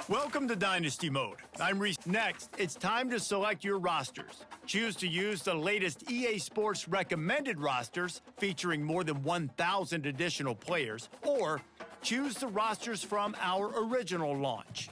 Welcome to Dynasty Mode. I'm Reese. Next, it's time to select your rosters. Choose to use the latest EA Sports recommended rosters featuring more than 1,000 additional players, or choose the rosters from our original launch.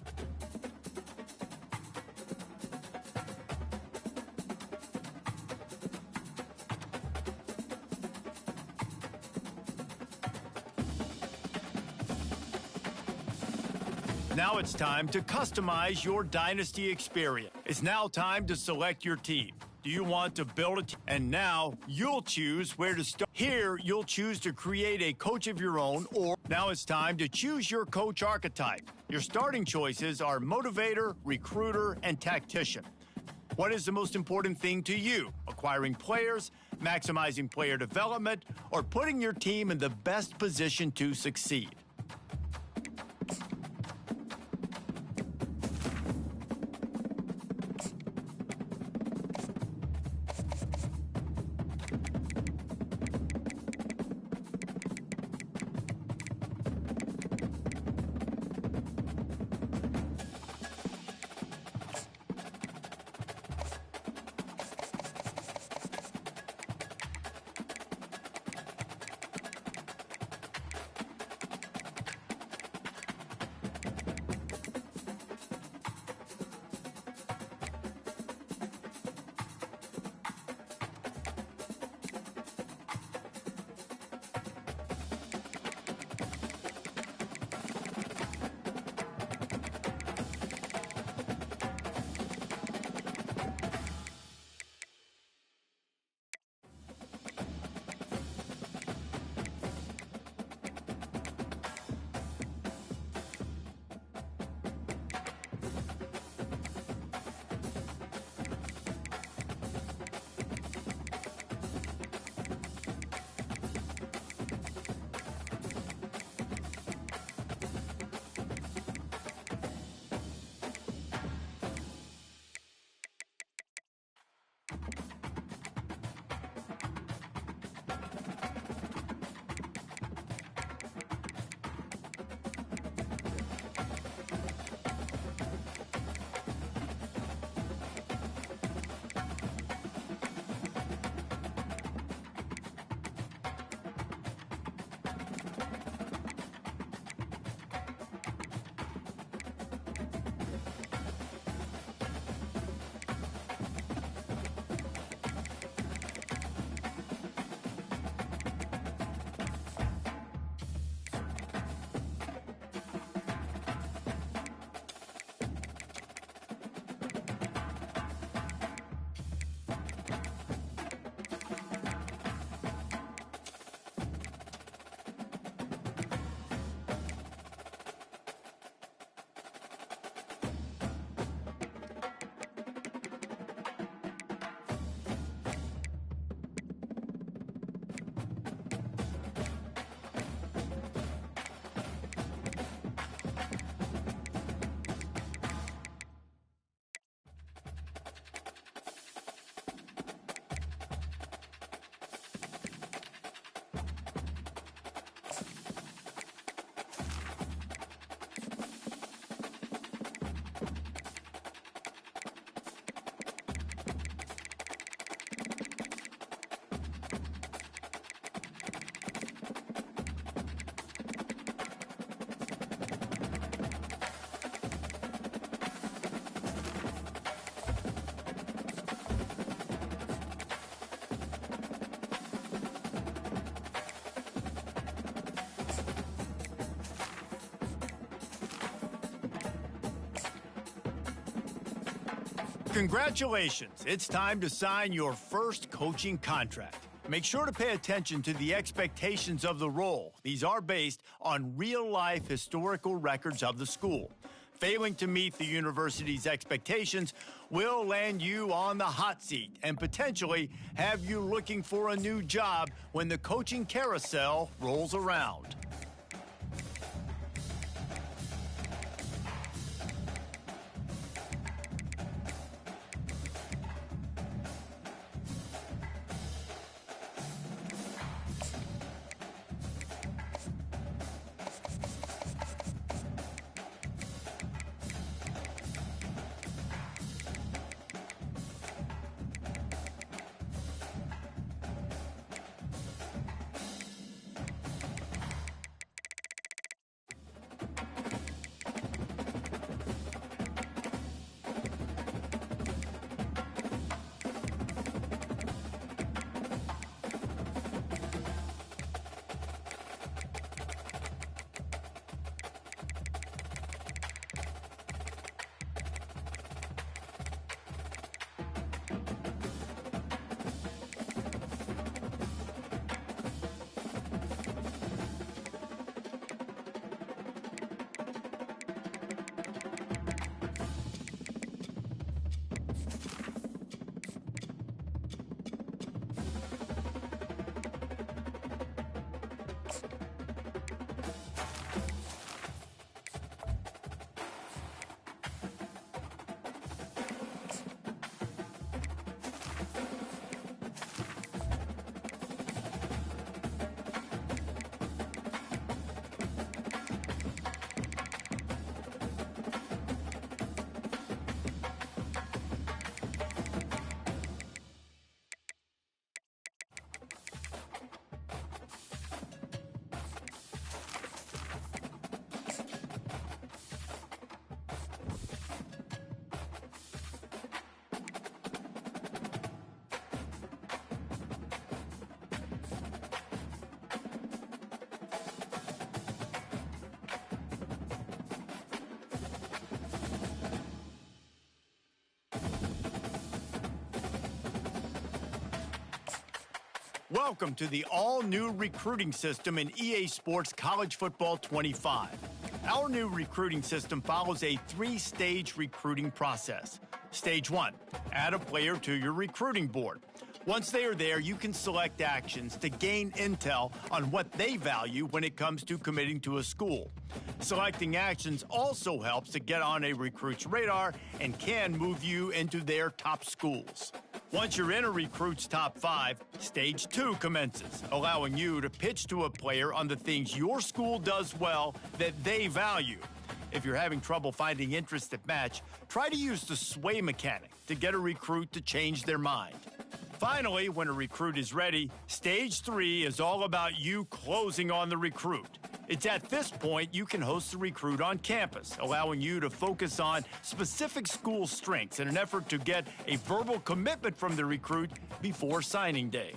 Now it's time to customize your Dynasty experience. It's now time to select your team. Do you want to build a team? And now you'll choose where to start. Here, you'll choose to create a coach of your own, or now it's time to choose your coach archetype. Your starting choices are motivator, recruiter, and tactician. What is the most important thing to you? Acquiring players, maximizing player development, or putting your team in the best position to succeed? Congratulations, it's time to sign your first coaching contract. Make sure to pay attention to the expectations of the role. These are based on real-life historical records of the school. Failing to meet the university's expectations will land you on the hot seat and potentially have you looking for a new job when the coaching carousel rolls around. Welcome to the all-new recruiting system in EA Sports College Football 25. Our new recruiting system follows a three-stage recruiting process. Stage 1, add a player to your recruiting board. Once they are there, you can select actions to gain intel on what they value when it comes to committing to a school. Selecting actions also helps to get on a recruit's radar and can move you into their top schools. Once you're in a recruit's top 5, Stage 2 commences, allowing you to pitch to a player on the things your school does well that they value. If you're having trouble finding interests that match, try to use the sway mechanic to get a recruit to change their mind. Finally, when a recruit is ready, Stage 3 is all about you closing on the recruit. It's at this point you can host the recruit on campus, allowing you to focus on specific school strengths in an effort to get a verbal commitment from the recruit before signing day.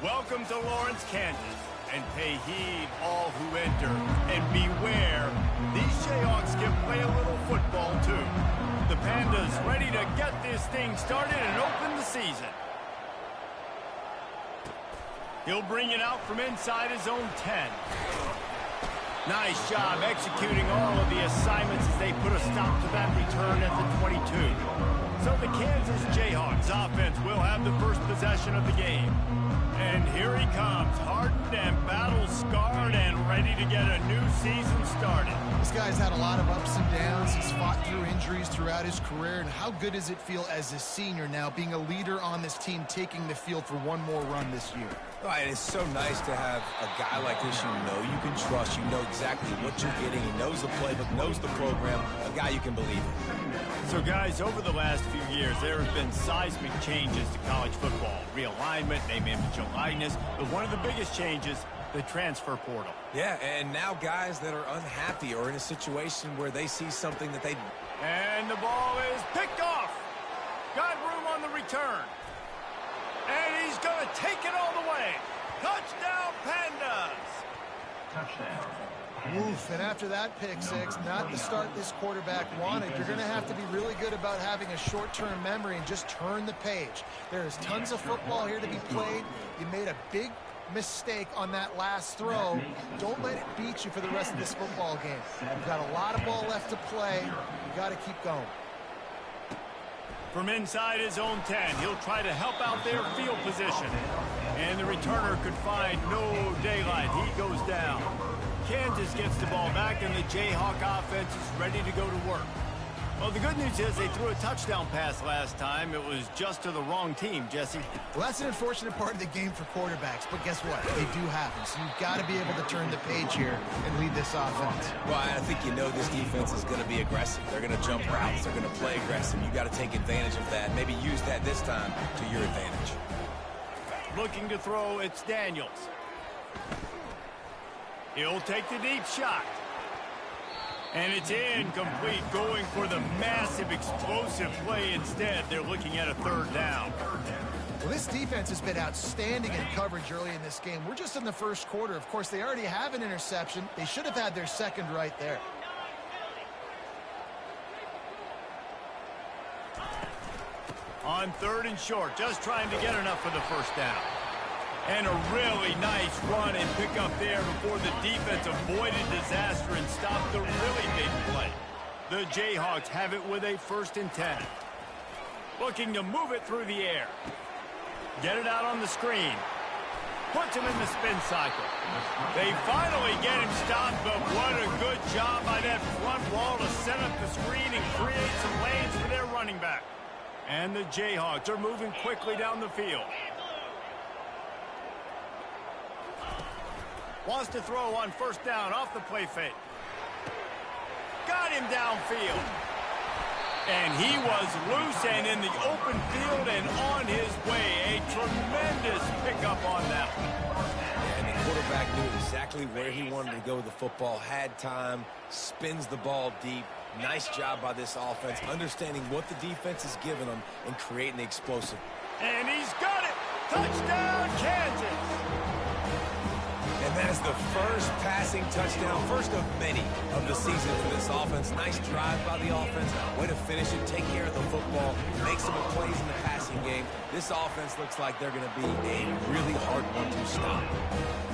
Welcome to Lawrence, Kansas, and pay heed all who enter. And beware, these Jayhawks can play a little football too. The Pandas ready to get this thing started and open the season. He'll bring it out from inside his own 10. Nice job executing all of the assignments as they put a stop to that return at the 22. So the Kansas Jayhawks offense will have the first possession of the game. And here he comes, hardened and battle-scarred and ready to get a new season started. This guy's had a lot of ups and downs. He's fought through injuries throughout his career. And how good does it feel as a senior now, being a leader on this team, taking the field for one more run this year? Right, it's so nice to have a guy like this you know you can trust. You know exactly what you're getting. He knows the playbook, knows the program, a guy you can believe in. So, guys, over the last few years, there have been seismic changes to college football. Realignment, name, image, and likeness. But one of the biggest changes, the transfer portal. Yeah, and now guys that are unhappy or in a situation where they see something that they... And the ball is picked off. Got room on the return. And he's going to take it all the way. Touchdown, Pandas. Touchdown. Oof, and after that pick six, not the start this quarterback wanted. You're going to have to be really good about having a short-term memory and just turn the page. There is tons of football here to be played. You made a big mistake on that last throw. Don't let it beat you for the rest of this football game. You've got a lot of ball left to play. You got to keep going. From inside his own 10, he'll try to help out their field position. And the returner could find no daylight. He goes down. Kansas gets the ball back, and the Jayhawk offense is ready to go to work. Well, the good news is they threw a touchdown pass last time. It was just to the wrong team, Jesse. Well, that's an unfortunate part of the game for quarterbacks, but guess what? They do happen, so you've got to be able to turn the page here and lead this offense. Well, I think you know this defense is going to be aggressive. They're going to jump routes. They're going to play aggressive. You got to take advantage of that. Maybe use that this time to your advantage. Looking to throw, it's Daniels. He'll take the deep shot. And it's incomplete, going for the massive explosive play instead. They're looking at a third down. Well, this defense has been outstanding in coverage early in this game. We're just in the first quarter. Of course, they already have an interception. They should have had their second right there. On third and short, just trying to get enough for the first down. And a really nice run and pick up there before the defense avoided disaster and stopped the really big play. The Jayhawks have it with a 1st and 10. Looking to move it through the air. Get it out on the screen. Puts him in the spin cycle. They finally get him stopped, but what a good job by that front wall to set up the screen and create some lanes for their running back. And the Jayhawks are moving quickly down the field. Wants to throw on 1st down off the play fake. Got him downfield. And he was loose and in the open field and on his way. A tremendous pickup on that one. And the quarterback knew exactly where he wanted to go with the football, had time, spins the ball deep. Nice job by this offense, understanding what the defense is giving them and creating the explosive. And he's got it. Touchdown, Kansas. And that is the first passing touchdown, first of many of the season for this offense. Nice drive by the offense. Way to finish it, take care of the football, make some plays in the passing game. This offense looks like they're going to be a really hard one to stop.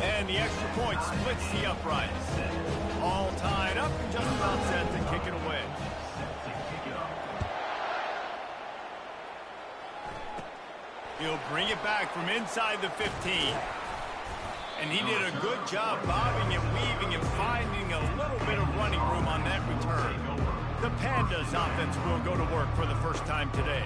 And the extra point splits the uprights. All tied up and just about set to kick it away. He'll bring it back from inside the 15. And he did a good job bobbing and weaving and finding a little bit of running room on that return. The Pandas offense will go to work for the first time today.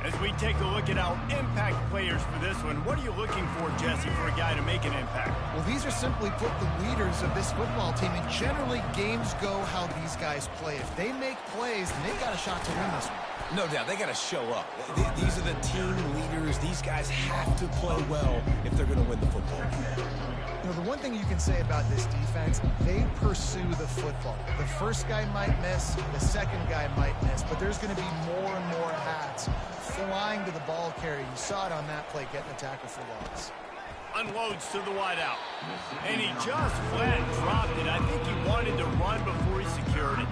As we take a look at our impact players for this one, what are you looking for, Jesse, for a guy to make an impact? Well, these are simply put the leaders of this football team, and generally games go how these guys play. If they make plays, then they've got a shot to win this one. No doubt, they got to show up. These are the team leaders. These guys have to play well if they're going to win the football game. You know, the one thing you can say about this defense, they pursue the football. The first guy might miss, the second guy might miss, but there's going to be more and more hats flying to the ball carrier. You saw it on that play, getting a tackle for loss. Unloads to the wideout. And he just flat dropped it. I think he wanted to run before he secured it.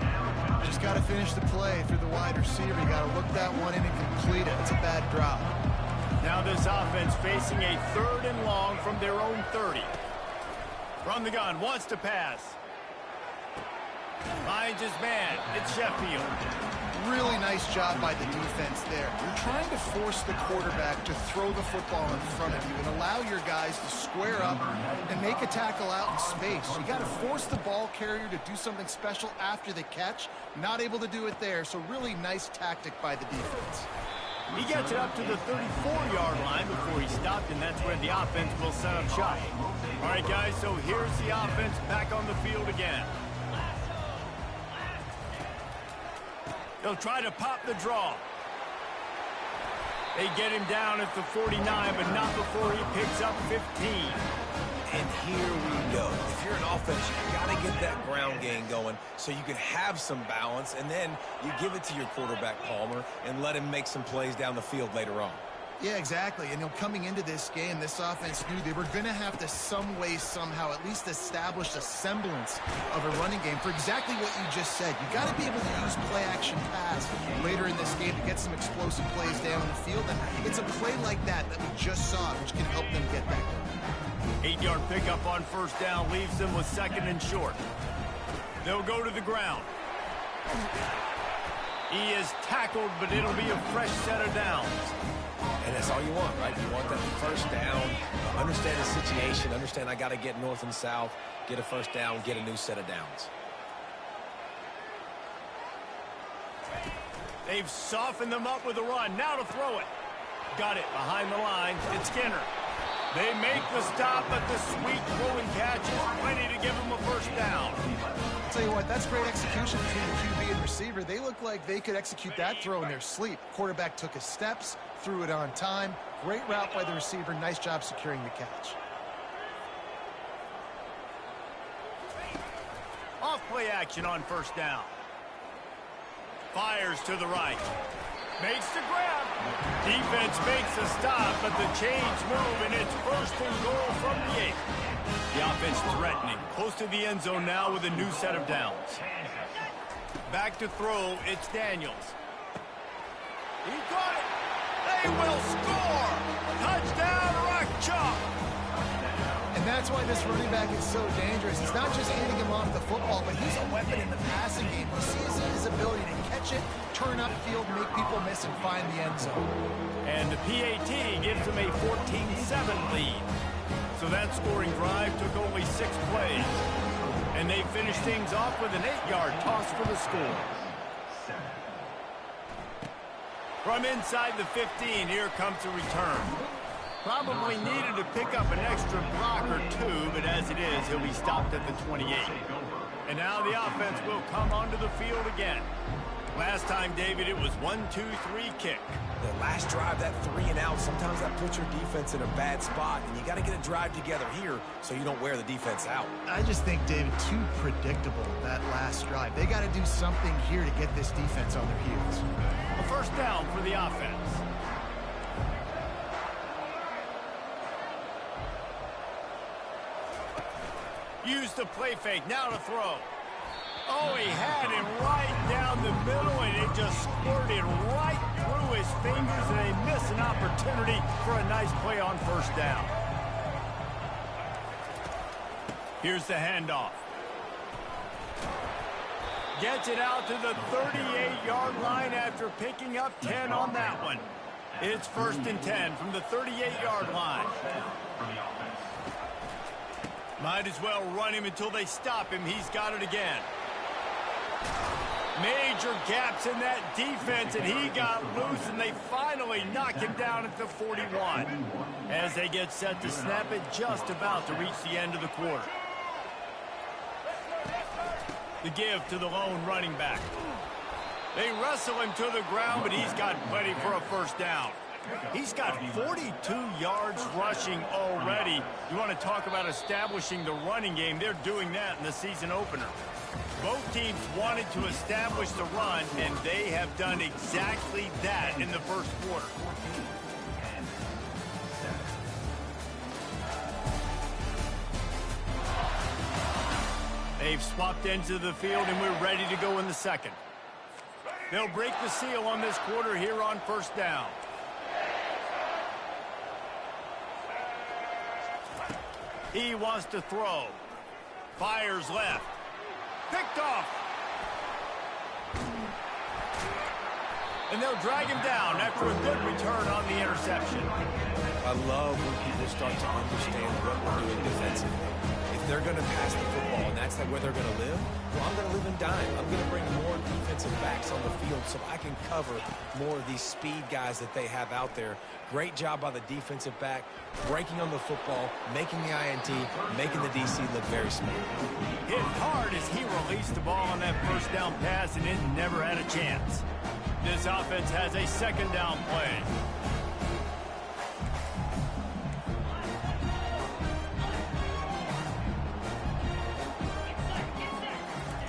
Just got to finish the play through the wide receiver. You got to look that one in and complete it. It's a bad drop. Now this offense facing a 3rd and long from their own 30. From the gun, wants to pass. Finds his man. It's Sheffield. Really nice job by the defense there. You're trying to force the quarterback to throw the football in front of you and allow your guys to square up and make a tackle out in space. You got to force the ball carrier to do something special after the catch. Not able to do it there, so really nice tactic by the defense. He gets it up to the 34-yard line before he stopped, and that's where the offense will set up shop. All right, guys, so here's the offense back on the field again. They'll try to pop the draw. They get him down at the 49, but not before he picks up 15. And here we go. If you're an offense, you got to get that ground game going so you can have some balance, and then you give it to your quarterback, Palmer, and let him make some plays down the field later on. Yeah, exactly. And coming into this game, this offense knew they were going to have to some way, somehow, at least establish a semblance of a running game for exactly what you just said. You got to be able to use play-action pass later in this game to get some explosive plays down the field. And it's a play like that we just saw, which can help them get back going. 8-yard pickup on 1st down leaves them with 2nd and short. They'll go to the ground. He is tackled, but it'll be a fresh set of downs. And that's all you want, right? You want that 1st down, understand the situation, understand I got to get north and south, get a 1st down, get a new set of downs. They've softened them up with a run. Now to throw it. Got it behind the line. It's Skinner. They make the stop, but the sweet throwing catch is plenty to give them a 1st down. I'll tell you what, that's great execution between the QB and receiver. They look like they could execute that throw in their sleep. Quarterback took his steps, threw it on time. Great route by the receiver. Nice job securing the catch. Off play action on 1st down. Fires to the right. Makes the grab. Defense makes a stop, but the chains move, and it's 1st and goal from the 8. The offense threatening. Close to the end zone now with a new set of downs. Back to throw, it's Daniels. He got it. They will score. Touchdown, Rock Chalk. And that's why this running back is so dangerous. It's not just getting him off the football, but he's a weapon in the passing game. He sees his ability to catch it, turn upfield, make people miss, and find the end zone. And the PAT gives him a 14-7 lead. So that scoring drive took only 6 plays. And they finished things off with an 8-yard toss for the score. From inside the 15, here comes a return. Probably needed to pick up an extra block or 2, but as it is, he'll be stopped at the 28. And now the offense will come onto the field again. Last time, David, it was 1-2-3 kick. The last drive, that 3 and out, sometimes that puts your defense in a bad spot, and you got to get a drive together here so you don't wear the defense out. I just think, David, too predictable, that last drive. They got to do something here to get this defense on their heels. A 1st down for the offense. Use the play fake, now to throw. Oh, he had him right down the middle, and it just squirted right through his fingers, and they miss an opportunity for a nice play on 1st down. Here's the handoff. Gets it out to the 38-yard line after picking up 10 on that one. It's 1st and 10 from the 38-yard line. Might as well run him until they stop him. He's got it again. Major gaps in that defense, and he got loose, and they finally knock him down at the 41. As they get set to snap it, just about to reach the end of the quarter. The give to the lone running back. They wrestle him to the ground, but he's got plenty for a 1st down. He's got 42 yards rushing already. You want to talk about establishing the running game. They're doing that in the season opener. Both teams wanted to establish the run, and they have done exactly that in the 1st quarter. They've swapped into the field, and we're ready to go in the second. They'll break the seal on this quarter here on first down. He wants to throw. Fires left. Picked off. And they'll drag him down after a good return on the interception. I love when people start to understand what we're doing defensively. If they're going to pass the football and that's where they're going to live, well, I'm going to live and dime. I'm going to bring more defensive backs on the field so I can cover more of these speed guys that they have out there. Great job by the defensive back, breaking on the football, making the INT, making the DC look very smart. Hit hard as he released the ball on that first down pass, and it never had a chance. This offense has a second down play.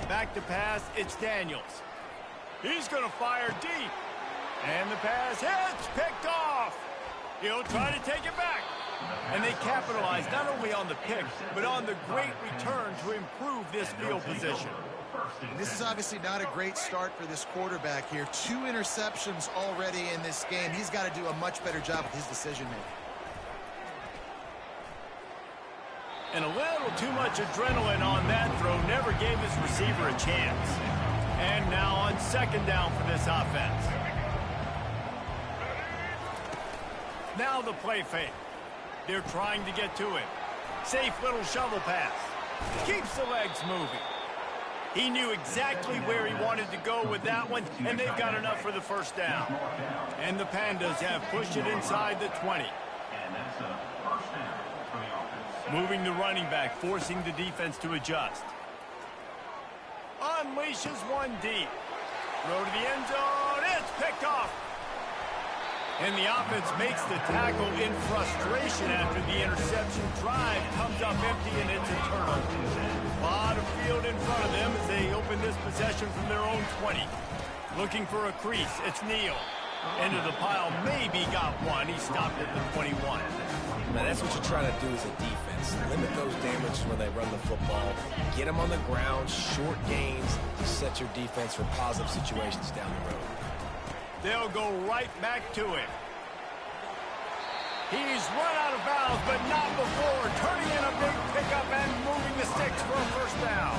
Back to pass, it's Daniels. He's going to fire deep. And the pass hits, picked off. He'll try to take it back. And they capitalize not only on the pick, but on the great return to improve this field position. This is obviously not a great start for this quarterback here. 2 interceptions already in this game. He's got to do a much better job with his decision-making. And a little too much adrenaline on that throw never gave his receiver a chance. And now on second down for this offense. Now the play fake. They're trying to get to him. Safe little shovel pass. Keeps the legs moving. He knew exactly where he wanted to go with that one, and they've got enough for the first down. And the Pandas have pushed it inside the 20. Moving the running back, forcing the defense to adjust. Unleashes one deep. Throw to the end zone. It's picked off. And the offense makes the tackle in frustration after the interception. Drive comes up empty, and it's a turnover. A lot of field in front of them as they open this possession from their own 20. Looking for a crease. It's Neal. Into the pile. Maybe got one. He stopped at the 21. Now, that's what you're trying to do as a defense. Limit those damages when they run the football. Get them on the ground, short gains to set your defense for positive situations down the road. They'll go right back to him. He's run out of bounds, but not before. Turning in a big pickup and moving the sticks for a first down.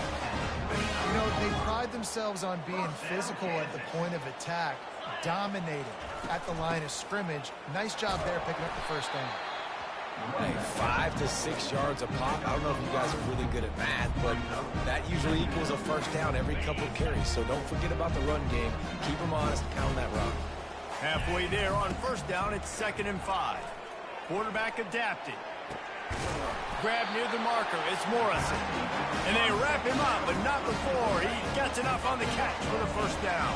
You know, they pride themselves on being physical at the point of attack, dominating at the line of scrimmage. Nice job there picking up the first down. Hey, 5 to 6 yards a pop. I don't know if you guys are really good at math, but that usually equals a first down every couple of carries. So don't forget about the run game. Keep them honest, pound that rock. Halfway there on first down, it's 2nd and 5. Quarterback adapting. Grab near the marker, it's Morrison. And they wrap him up, but not before he gets enough on the catch for the first down.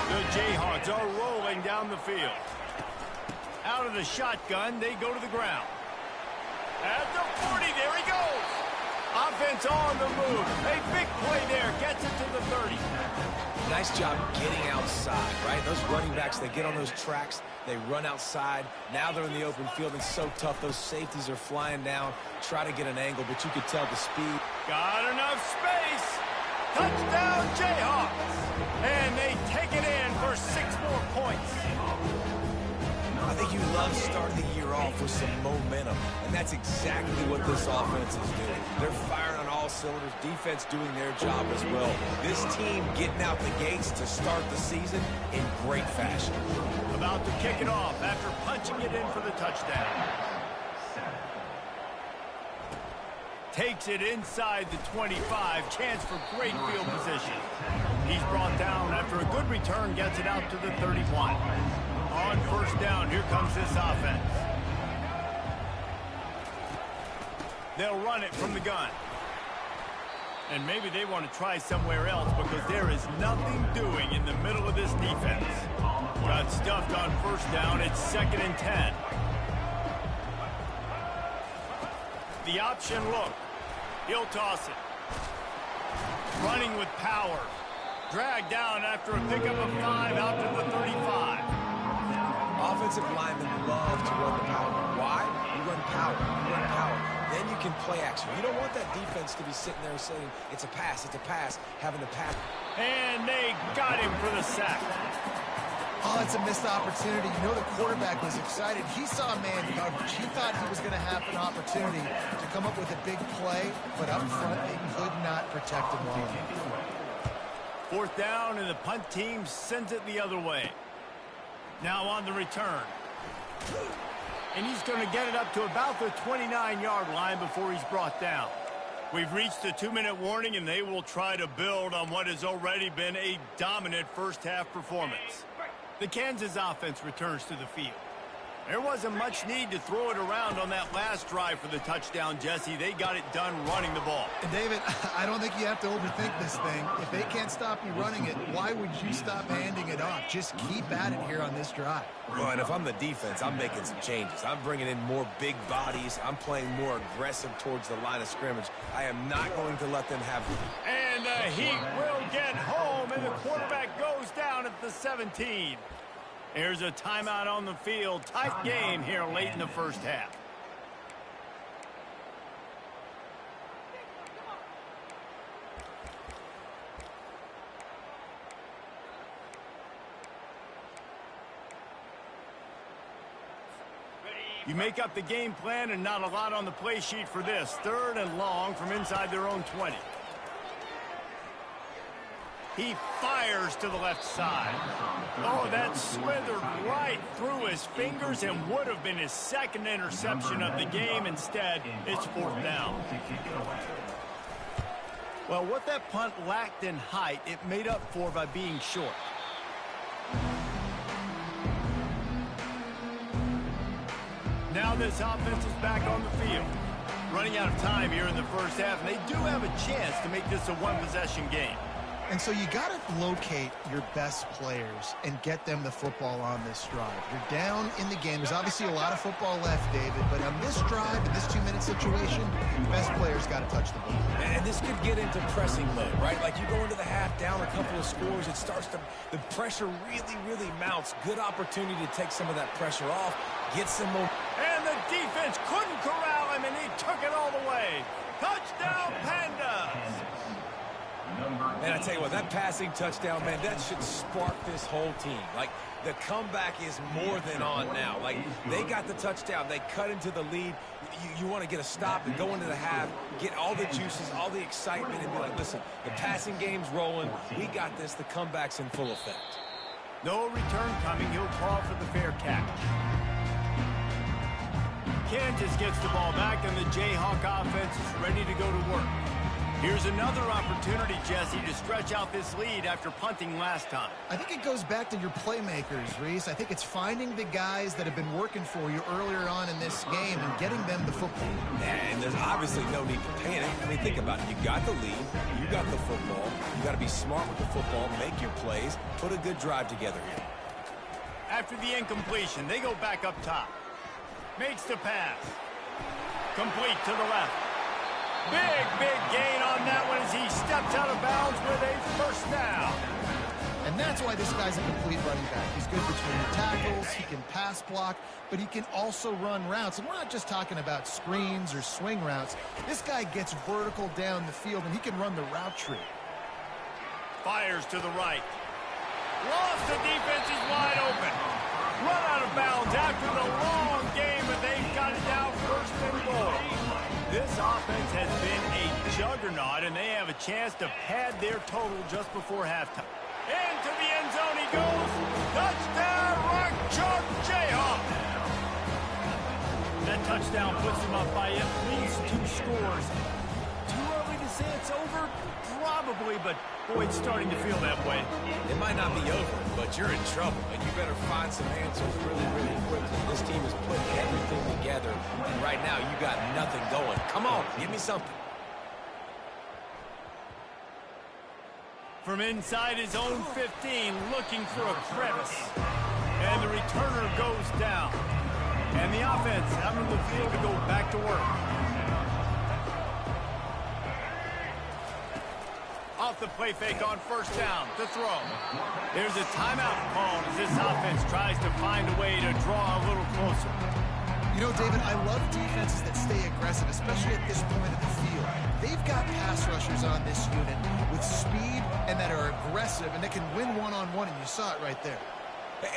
The Jayhawks are rolling down the field. Out of the shotgun, they go to the ground. At the 40, there he goes. Offense on the move. A big play there, gets it to the 30. Nice job getting outside, right? Those running backs, they get on those tracks, they run outside. Now they're in the open field. It's so tough. Those safeties are flying down. Try to get an angle, but you could tell the speed. Got enough space. Touchdown, Jayhawks. And they take it in for 6 more points. I think you love starting the year off with some momentum, and that's exactly what this offense is doing. They're firing on all cylinders, defense doing their job as well. This team getting out the gates to start the season in great fashion. About to kick it off after punching it in for the touchdown. Takes it inside the 25, chance for great field position. He's brought down after a good return, gets it out to the 31. On first down, here comes this offense. They'll run it from the gun. And maybe they want to try somewhere else because there is nothing doing in the middle of this defense. Got stuffed on first down. It's 2nd and 10. The option look. He'll toss it. Running with power. Dragged down after a pickup of 5 out to the 35. Offensive linemen love to run the power. Why? We run power. We run power. then you can play action. You don't want that defense to be sitting there saying, it's a pass, having to pass. And they got him for the sack. Oh, it's a missed opportunity. You know the quarterback was excited. He saw man coverage. He thought he was going to have an opportunity to come up with a big play, but up front they could not protect him well enough. 4th down, and the punt team sends it the other way. Now on the return. And he's going to get it up to about the 29-yard line before he's brought down. We've reached the 2-minute warning, and they will try to build on what has already been a dominant first-half performance. The Kansas offense returns to the field. There wasn't much need to throw it around on that last drive for the touchdown, Jesse. They got it done running the ball. And David, I don't think you have to overthink this thing. If they can't stop you running it, why would you stop handing it off? Just keep at it here on this drive. Well, and if I'm the defense, I'm making some changes. I'm bringing in more big bodies. I'm playing more aggressive towards the line of scrimmage. I am not going to let them have... And the Heat will get home, and the quarterback goes down at the 17. Here's a timeout on the field. Tight game here late in the first half. You make up the game plan and not a lot on the play sheet for this. 3rd and long from inside their own 20. He fires to the left side. Oh, that slithered right through his fingers and would have been his 2nd interception of the game. Instead, it's 4th down. Well, what that punt lacked in height, it made up for by being short. Now this offense is back on the field. Running out of time here in the first half, and they do have a chance to make this a one-possession game. And so you got to locate your best players and get them the football on this drive. You're down in the game. There's obviously a lot of football left, David, but on this drive, in this 2-minute situation, the best players got to touch the ball. And this could get into pressing mode, right? Like you go into the half down a couple of scores, it starts to, the pressure really mounts. Good opportunity to take some of that pressure off, get some more. And the defense couldn't corral him, and he took it all the way. Touchdown, Pandas! Man, I tell you what, that passing touchdown, man, that should spark this whole team. Like, the comeback is more than on now. Like, they got the touchdown. They cut into the lead. You want to get a stop and go into the half, get all the juices, all the excitement, and be like, listen, the passing game's rolling. We got this. The comeback's in full effect. No return coming. He'll call for the fair catch. Kansas gets the ball back, and the Jayhawk offense is ready to go to work. Here's another opportunity, Jesse, to stretch out this lead after punting last time. I think it goes back to your playmakers, Reese. I think it's finding the guys that have been working for you earlier on in this game and getting them the football. And there's obviously no need to panic. I mean, think about it. You got the lead. You got the football. You got to be smart with the football, make your plays, put a good drive together here. After the incompletion, they go back up top. Makes the pass. Complete to the left. Big gain on that one as he steps out of bounds with a first down. And that's why this guy's a complete running back. He's good between the tackles, he can pass block, but he can also run routes. And we're not just talking about screens or swing routes. This guy gets vertical down the field, and he can run the route tree. Fires to the right. Lost, the defense is wide open. Run out of bounds after the long game, but they've got it down 1st and goal. This offense has been a juggernaut, and they have a chance to pad their total just before halftime. Into the end zone he goes. Touchdown, Rock Chalk Jayhawk. That touchdown puts them up by at least 2 scores. Too early to say it's over? Probably, but boy, it's starting to feel that way. It might not be over, but you're in trouble, and you better find some answers really quickly. This team is putting everything together, and right now you got nothing going. Come on, give me something. From inside his own 15, looking for a crevice. And the returner goes down. And the offense out on the field to go back to work. Off the play fake on 1st down to throw. There's a timeout called as this offense tries to find a way to draw a little closer. You know, David, I love defenses that stay aggressive, especially at this point of the field. They've got pass rushers on this unit with speed and that are aggressive and that can win one-on-one, and you saw it right there.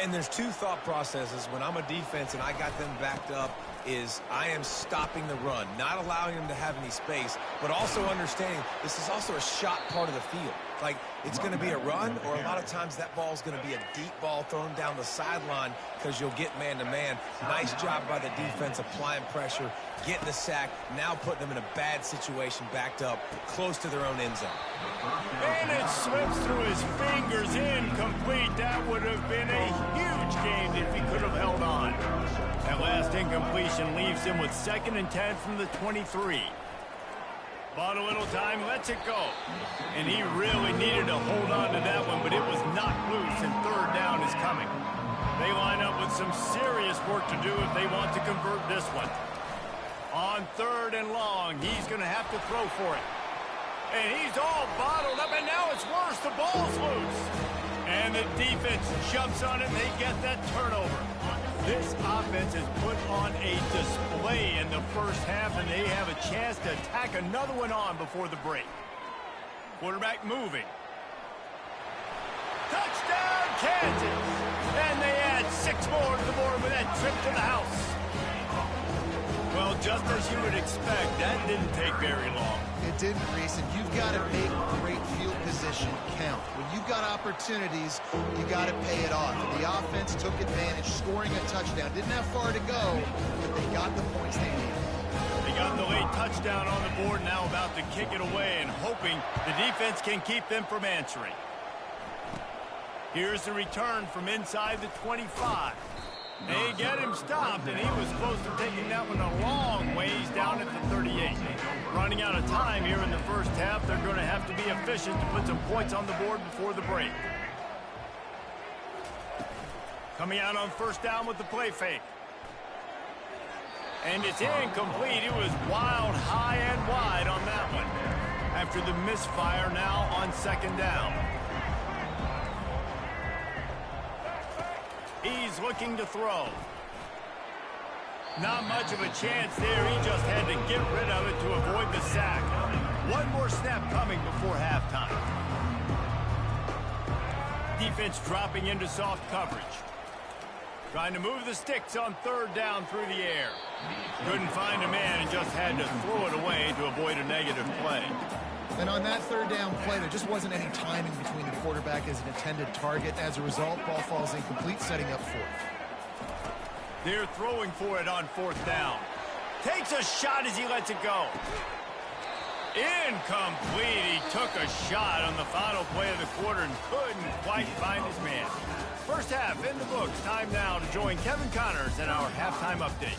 And there's two thought processes when I'm a defense and I got them backed up is I am stopping the run, not allowing them to have any space, but also understanding this is also a shot part of the field. Like, it's going to be a run, or a lot of times that ball is going to be a deep ball thrown down the sideline because you'll get man-to-man. Nice job by the defense applying pressure, getting the sack, now putting them in a bad situation backed up close to their own end zone. And it slips through his fingers, incomplete. That would have been a huge gain if he could have held on. That last incompletion leaves him with 2nd and 10 from the 23. Bought a little time, lets it go. And he really needed to hold on to that one, but it was knocked loose, and 3rd down is coming. They line up with some serious work to do if they want to convert this one. On 3rd and long, he's going to have to throw for it. And he's all bottled up, and now it's worse. The ball's loose. And the defense jumps on it, and they get that turnover. This offense has put on a display in the first half, and they have a chance to tack another one on before the break. Quarterback moving. Touchdown, Kansas! And they add 6 more to the board with that trip to the house. Well, just as you would expect, that didn't take very long. It didn't, Reese, and you've got to make great field position count. When you've got opportunities, you got to pay it off. And the offense took advantage, scoring a touchdown. Didn't have far to go, but they got the points they needed. They got the late touchdown on the board, now about to kick it away and hoping the defense can keep them from answering. Here's the return from inside the 25. They get him stopped, and he was close to taking that one a long ways down at the 38. Running out of time here in the first half, they're going to have to be efficient to put some points on the board before the break. Coming out on 1st down with the play fake. And it's incomplete. It was wild, high and wide on that one. After the misfire now on 2nd down. He's looking to throw. Not much of a chance there. He just had to get rid of it to avoid the sack. One more snap coming before halftime. Defense dropping into soft coverage. Trying to move the sticks on 3rd down through the air. Couldn't find a man and just had to throw it away to avoid a negative play. And on that 3rd down play, there just wasn't any timing between the quarterback as an intended target. As a result, ball falls incomplete, setting up 4th. They're throwing for it on 4th down. Takes a shot as he lets it go. Incomplete. He took a shot on the final play of the quarter and couldn't quite find his man. First half in the books. Time now to join Kevin Connors in our halftime update.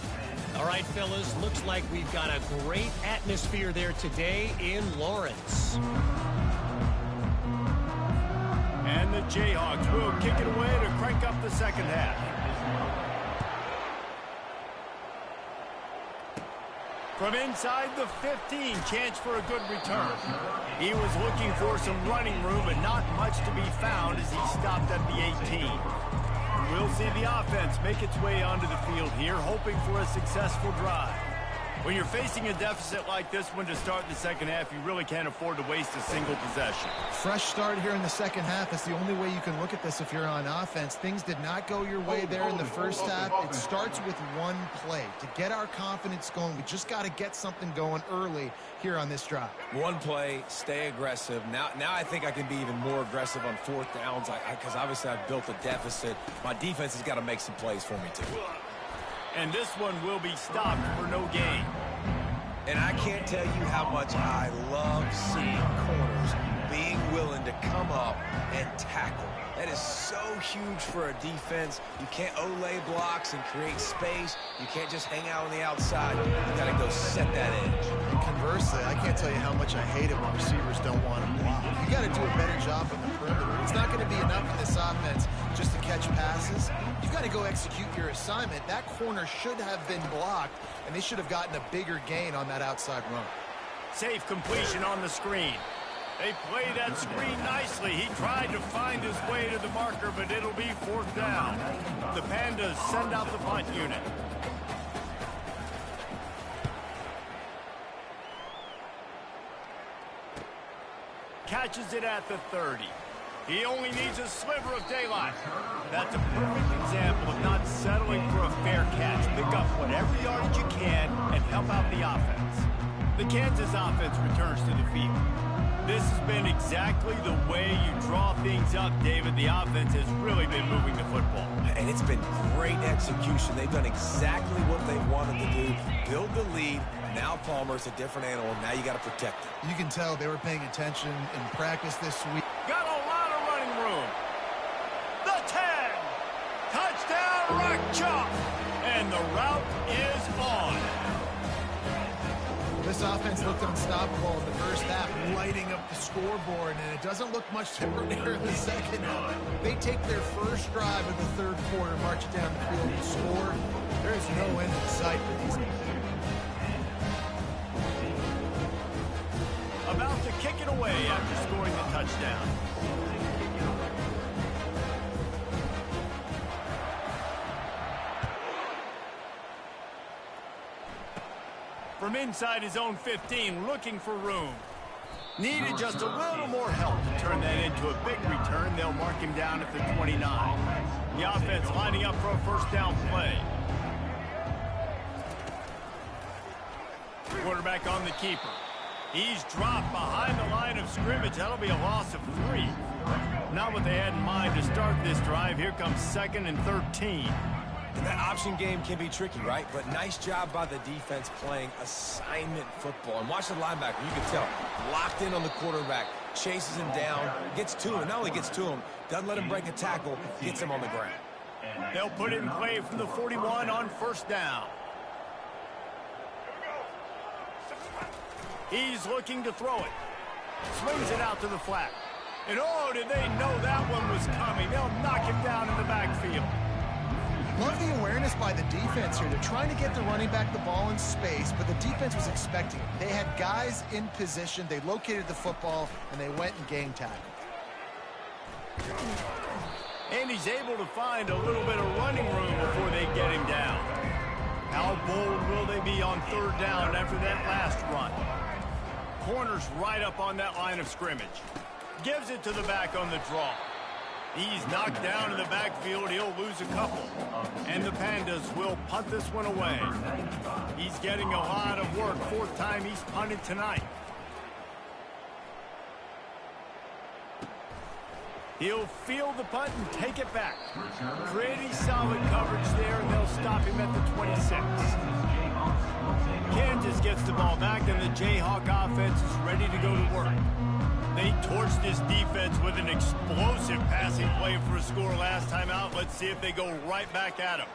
All right, fellas, looks like we've got a great atmosphere there today in Lawrence. And the Jayhawks will kick it away to crank up the second half. From inside the 15, chance for a good return. He was looking for some running room, but not much to be found as he stopped at the 18. We'll see the offense make its way onto the field here, hoping for a successful drive. When you're facing a deficit like this one to start the second half, you really can't afford to waste a single possession. Fresh start here in the second half. That's the only way you can look at this if you're on offense. Things did not go your way there in the first half. It starts with one play. To get our confidence going, we just got to get something going early here on this drive. One play, stay aggressive. Now I think I can be even more aggressive on 4th downs because obviously I've built a deficit. My defense has got to make some plays for me too. And this one will be stopped for no gain. And I can't tell you how much I love seeing corners being willing to come up and tackle. That is so huge for a defense. You can't olay blocks and create space. You can't just hang out on the outside. You got to go set that edge. And conversely, I can't tell you how much I hate it when receivers don't want to block. You got to do a better job on the perimeter. It's not going to be enough in this offense just to catch passes. You've got to go execute your assignment. That corner should have been blocked, and they should have gotten a bigger gain on that outside run. Safe completion on the screen. They play that screen nicely. He tried to find his way to the marker, but it'll be 4th down. The Pandas send out the punt unit. catches it at the 30. He only needs a sliver of daylight. That's a perfect example of not settling for a fair catch. Pick up whatever yardage you can and help out the offense. The Kansas offense returns to the field. This has been exactly the way you draw things up, David. The offense has really been moving the football. And it's been great execution. They've done exactly what they wanted to do. Build the lead. Now Palmer's a different animal. Now you got to protect it. You can tell they were paying attention in practice this week. Got a lot of running room. The 10. Touchdown, Rock Chalk. And the route is on. This offense looked unstoppable in the first half, lighting up the scoreboard, and it doesn't look much different here in the second half. They take their first drive of the third quarter, march it down the field and score. There is no end in sight for these guys. About to kick it away after scoring the touchdown. From inside his own 15, looking for room. Needed just a little more help to turn that into a big return. They'll mark him down at the 29. The offense lining up for a first down play. Quarterback on the keeper. He's dropped behind the line of scrimmage. That'll be a loss of 3. Not what they had in mind to start this drive. Here comes 2nd and 13. And that option game can be tricky, right? But nice job by the defense playing assignment football. And watch the linebacker. You can tell. Locked in on the quarterback. Chases him down. Gets to him. And not only gets to him, doesn't let him break a tackle. Gets him on the ground. They'll put it in play from the 41 on first down. He's looking to throw it. Swings it out to the flat. And oh, did they know that one was coming. They'll knock him down in the backfield. Love the awareness by the defense here. They're trying to get the running back the ball in space, but the defense was expecting it. They had guys in position. They located the football, and they went and gang tackled. And he's able to find a little bit of running room before they get him down. How bold will they be on third down after that last run? Corner's right up on that line of scrimmage. Gives it to the back on the draw. He's knocked down in the backfield. He'll lose a couple. And the Pandas will punt this one away. He's getting a lot of work. 4th time he's punted tonight. He'll field the punt and take it back. Pretty solid coverage there, and they'll stop him at the 26. Kansas gets the ball back, and the Jayhawk offense is ready to go to work. They torched this defense with an explosive passing play for a score last time out. Let's see if they go right back at him.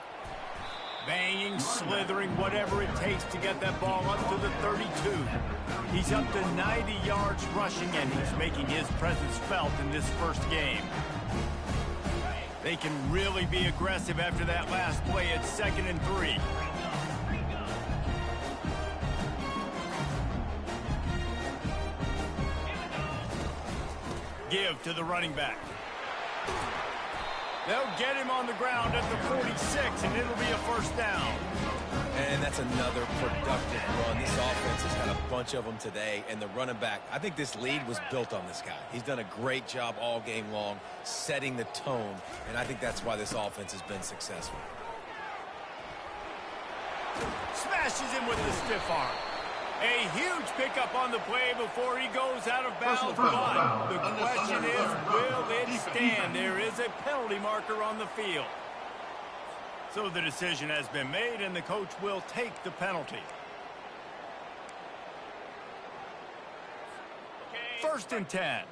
Banging, slithering, whatever it takes to get that ball up to the 32. He's up to 90 yards rushing, and he's making his presence felt in this first game. They can really be aggressive after that last play at 2nd and 3. Give to the running back. They'll get him on the ground at the 46, and it'll be a first down. And that's another productive run. This offense has had a bunch of them today, and the running back, I think this lead was built on this guy. He's done a great job all game long, setting the tone, and I think that's why this offense has been successful. Smashes him with the stiff arm. A huge pickup on the play before he goes out of bounds, but the question is, will it stand? There is a penalty marker on the field. So the decision has been made, and the coach will take the penalty. 1st and 10.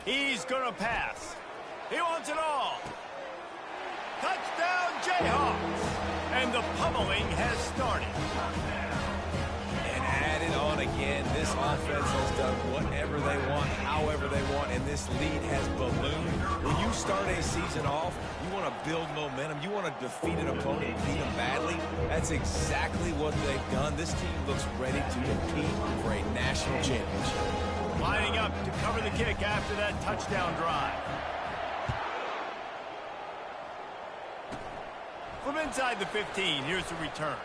He's going to pass. He wants it all. Touchdown, Jayhawks! And the pummeling has started. And added on again, this offense has done whatever they want, however they want, and this lead has ballooned. When you start a season off, you want to build momentum. You want to defeat an opponent and beat them badly. That's exactly what they've done. This team looks ready to compete for a national championship. Lining up to cover the kick after that touchdown drive. From inside the 15, here's the return.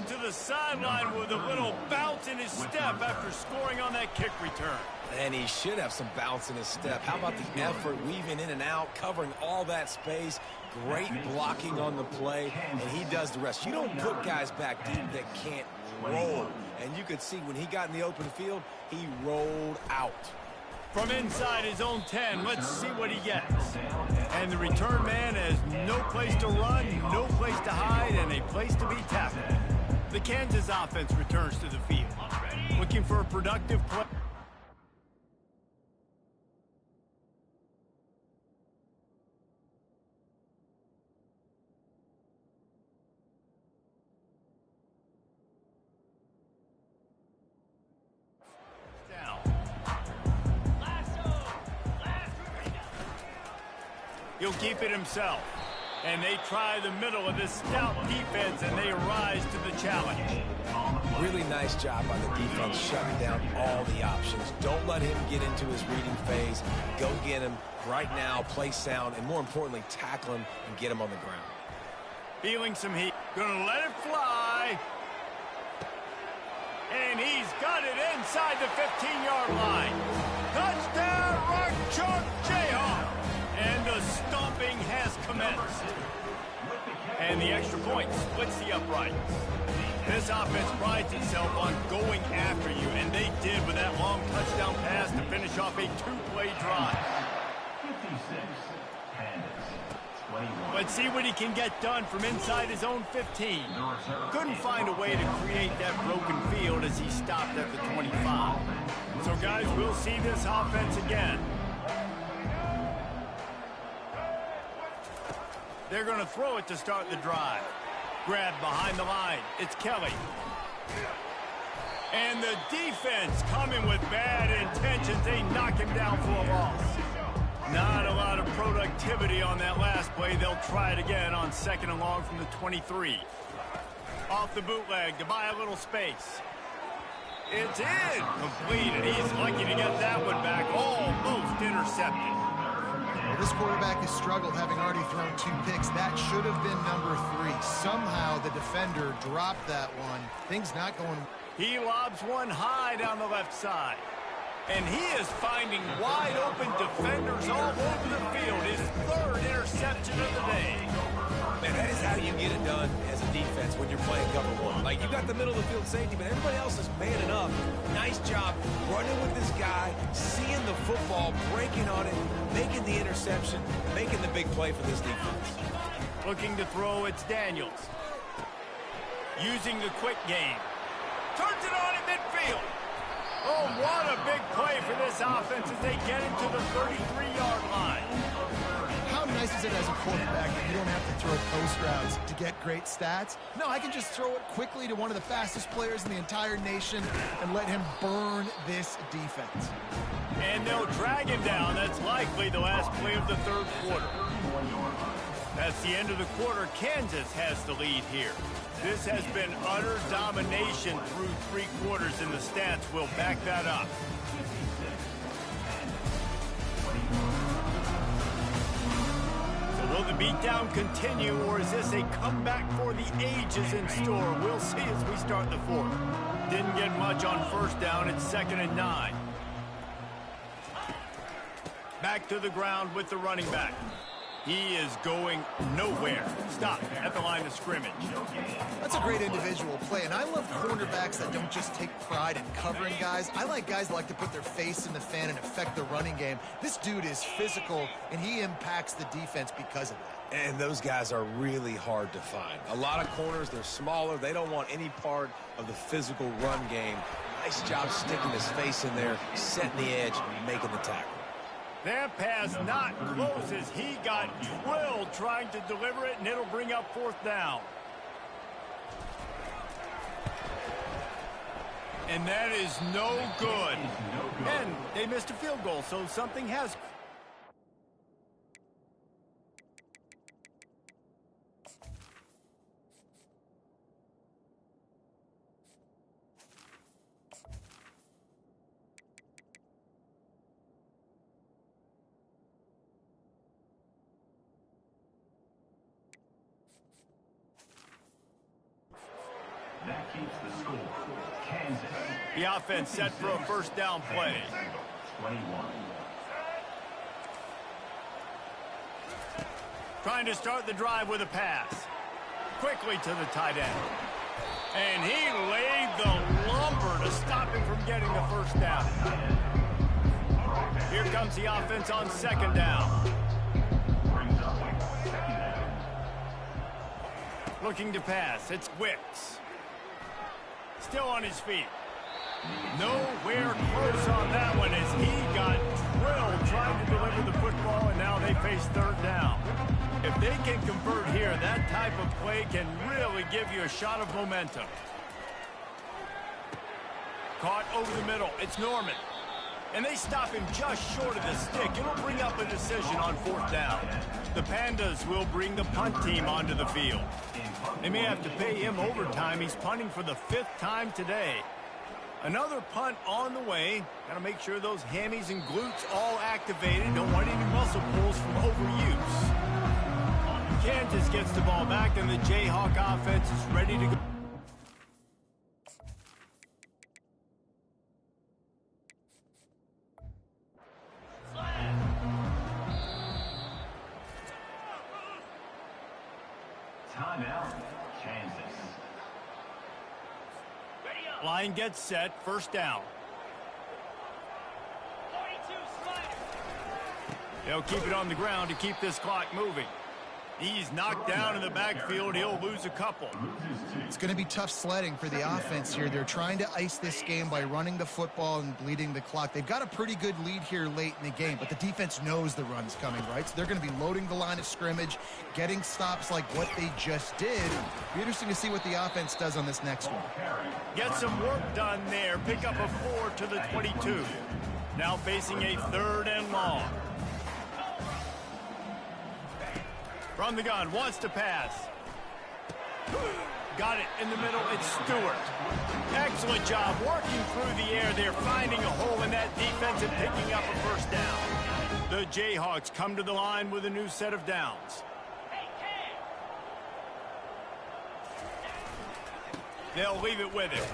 Taken to the sideline with a little bounce in his step after scoring on that kick return. And he should have some bounce in his step. How about the effort, weaving in and out, covering all that space. Great blocking on the play, and he does the rest. You don't put guys back deep that can't roll. And you could see when he got in the open field, he rolled out. From inside his own 10, let's see what he gets. And the return man has no place to run, no place to hide, and a place to be tackled. The Kansas offense returns to the field. Looking for a productive play. He'll keep it himself. And they try the middle of this stout defense, and they rise to the challenge. Really nice job by the defense, shutting down all the options. Don't let him get into his reading phase. Go get him right now, play sound, and more importantly, tackle him and get him on the ground. Feeling some heat. Gonna let it fly. And he's got it inside the 15-yard line. Touchdown, Rock Chalk Jayhawk. And the stomping has commenced. And the extra point splits the uprights. This offense prides itself on going after you, and they did with that long touchdown pass to finish off a two-play drive. Let's see what he can get done from inside his own 15. Couldn't find a way to create that broken field as he stopped at the 25. So, guys, we'll see this offense again. They're going to throw it to start the drive. Grab behind the line. It's Kelly. And the defense coming with bad intentions. They knock him down for a loss. Not a lot of productivity on that last play. They'll try it again on 2nd and long from the 23. Off the bootleg to buy a little space. It's in. Completed. He's lucky to get that one back. Almost intercepted. Well, this quarterback has struggled, having already thrown 2 picks. That should have been number 3. Somehow the defender dropped that one. Things not going. He lobs one high down the left side. And he is finding wide open defenders all over the field. His 3rd interception of the day. Man, that is how you get it done as a defense when you're playing cover 1. Like, you got the middle of the field safety, but everybody else is manning up. Nice job running with this guy, seeing the football, breaking on it, making the interception, making the big play for this defense. Looking to throw, it's Daniels. Using the quick game. Turns it on in midfield. Oh, what a big play for this offense as they get into the 33-yard line. How nice is it as a quarterback that you don't have to throw post routes to get great stats? No, I can just throw it quickly to one of the fastest players in the entire nation and let him burn this defense. And they'll drag him down. That's likely the last play of the 3rd quarter. That's the end of the quarter. Kansas has the lead here. This has been utter domination through 3 quarters, and the stats will back that up. So will the beatdown continue, or is this a comeback for the ages in store? We'll see as we start the 4th. Didn't get much on 1st down. It's 2nd and 9. Back to the ground with the running back. He is going nowhere. Stop at the line of scrimmage. That's a great individual play, and I love cornerbacks that don't just take pride in covering guys. I like guys that like to put their face in the fan and affect the running game. This dude is physical, and he impacts the defense because of that. And those guys are really hard to find. A lot of corners, they're smaller. They don't want any part of the physical run game. Nice job sticking his face in there, setting the edge, making the tackle. That pass not close as he got drilled trying to deliver it, and it'll bring up 4th down. And that is no good. And they missed a field goal, so something has... The offense set for a first down play. Trying to start the drive with a pass. Quickly to the tight end. And he laid the lumber to stop him from getting the first down. Here comes the offense on second down. Looking to pass. It's Wicks. Still on his feet. Nowhere close on that one as he got drilled trying to deliver the football, and now they face third down. If they can convert here, that type of play can really give you a shot of momentum. Caught over the middle. It's Norman. And they stop him just short of the stick. It'll bring up a decision on fourth down. The Pandas will bring the punt team onto the field. They may have to pay him overtime. He's punting for the 5th time today. Another punt on the way. Got to make sure those hammies and glutes all activated. Don't want any muscle pulls from overuse. Kansas gets the ball back, and the Jayhawk offense is ready to go. Timeout, Kansas. Line gets set, first down. 42 Slider. They'll keep it on the ground to keep this clock moving. He's knocked down in the backfield. He'll lose a couple. It's going to be tough sledding for the offense here. They're trying to ice this game by running the football and bleeding the clock. They've got a pretty good lead here late in the game, but the defense knows the run's coming, right? So they're going to be loading the line of scrimmage, getting stops like what they just did. Be interesting to see what the offense does on this next one. Get some work done there. Pick up a 4 to the 22. Now facing a 3rd and long. From the gun, wants to pass. Got it in the middle, it's Stewart. Excellent job working through the air there, finding a hole in that defense and picking up a first down. The Jayhawks come to the line with a new set of downs. They'll leave it with him.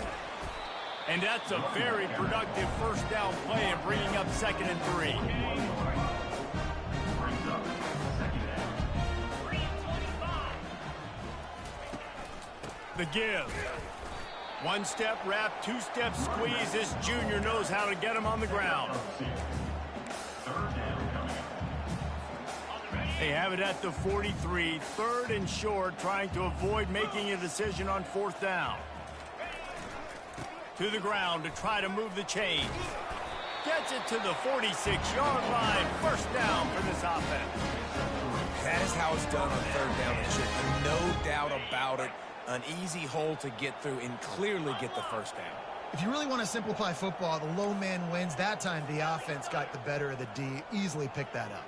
And that's a very productive first down play and bringing up 2nd and 3. The give. 1-step wrap, 2-step squeeze. This junior knows how to get him on the ground. They have it at the 43, 3rd and short, trying to avoid making a decision on 4th down. To the ground to try to move the chains. Gets it to the 46-yard line. First down for this offense. That is how it's done on 3rd down and short. No doubt about it. An easy hole to get through and clearly get the first down. If you really want to simplify football, the lone man wins. That time the offense got the better of the D. Easily picked that up.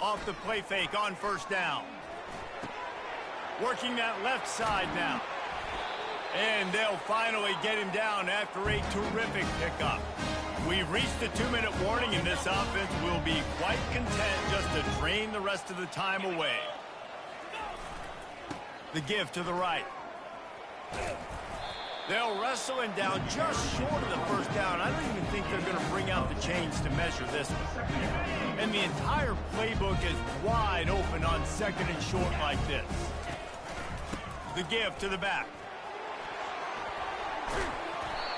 Off the play fake on first down. Working that left side now. And they'll finally get him down after a terrific pickup. We've reached the 2-minute warning, and this offense will be quite content just to drain the rest of the time away. The give to the right. They'll wrestle him down just short of the first down. I don't even think they're going to bring out the chains to measure this one. And the entire playbook is wide open on 2nd and short like this. The give to the back.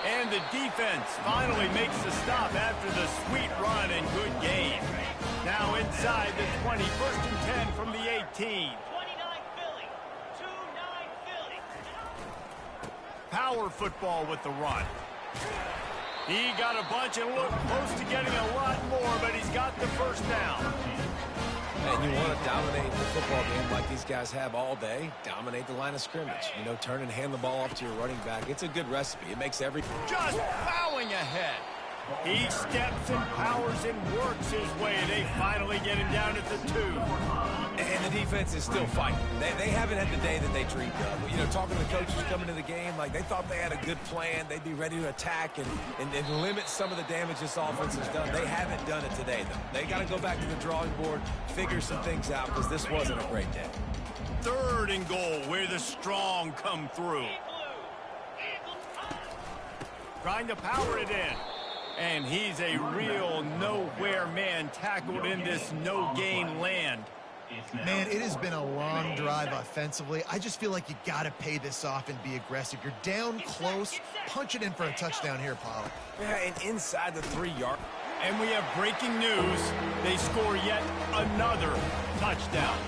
And the defense finally makes the stop after the sweet run and good game. Now inside the 20, 1st and 10 from the 18. Power football with the run. He got a bunch and looked close to getting a lot more, but he's got the first down. And you want to dominate the football game like these guys have all day, dominate the line of scrimmage. You know, turn and hand the ball off to your running back. It's a good recipe. It makes every... Just bowing ahead. He steps and powers and works his way. They finally get him down at the 2. And the defense is still fighting. They haven't had the day that they dreamed of. You know, talking to the coaches coming to the game, like they thought they had a good plan. They'd be ready to attack and limit some of the damage this offense has done. They haven't done it today, though. They got to go back to the drawing board, figure some things out, because this wasn't a great day. 3rd and goal, where the strong come through. Trying to power it in. And he's a real nowhere man tackled in this no-gain land. Man, it has been a long drive offensively. I just feel like you got to pay this off and be aggressive. You're down close. Punch it in for a touchdown here, Paul. Yeah, and inside the 3-yard. And we have breaking news. They score yet another touchdown.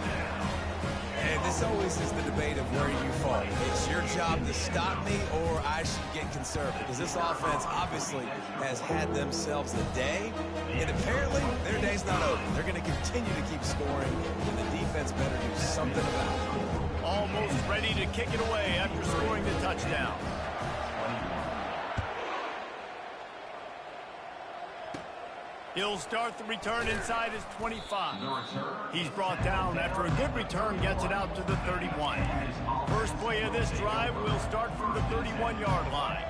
And this always is the debate of where you fall. It's your job to stop me, or I should get conservative. Because this offense obviously has had themselves a day, and apparently their day's not over. They're going to continue to keep scoring, and the defense better do something about it. Almost ready to kick it away after scoring the touchdown. He'll start the return inside his 25. He's brought down after a good return, gets it out to the 31. First play of this drive will start from the 31-yard line.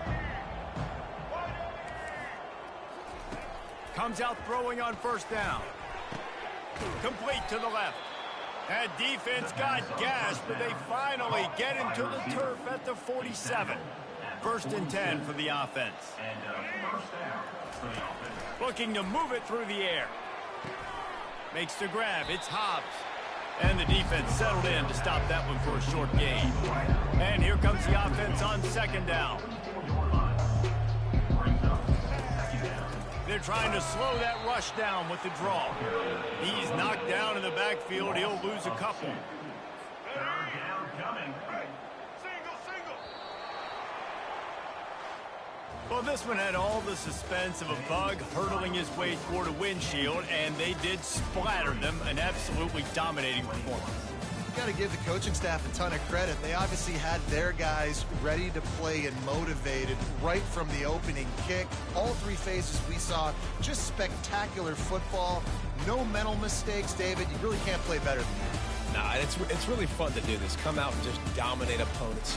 Comes out throwing on first down. Complete to the left. That defense got gashed, but they finally get him to the turf at the 47. First and 10 for the offense. Looking to move it through the air. Makes the grab. It's Hobbs. And the defense settled in to stop that one for a short gain. And here comes the offense on second down. They're trying to slow that rush down with the draw. He's knocked down in the backfield. He'll lose a couple. Third down coming. Well, this one had all the suspense of a bug hurtling his way toward a windshield, and they did splatter them. An absolutely dominating performance. Got to give the coaching staff a ton of credit. They obviously had their guys ready to play and motivated right from the opening kick. All three phases we saw, just spectacular football. No mental mistakes, David. You really can't play better than that. Nah, it's really fun to do this. Come out and just dominate opponents.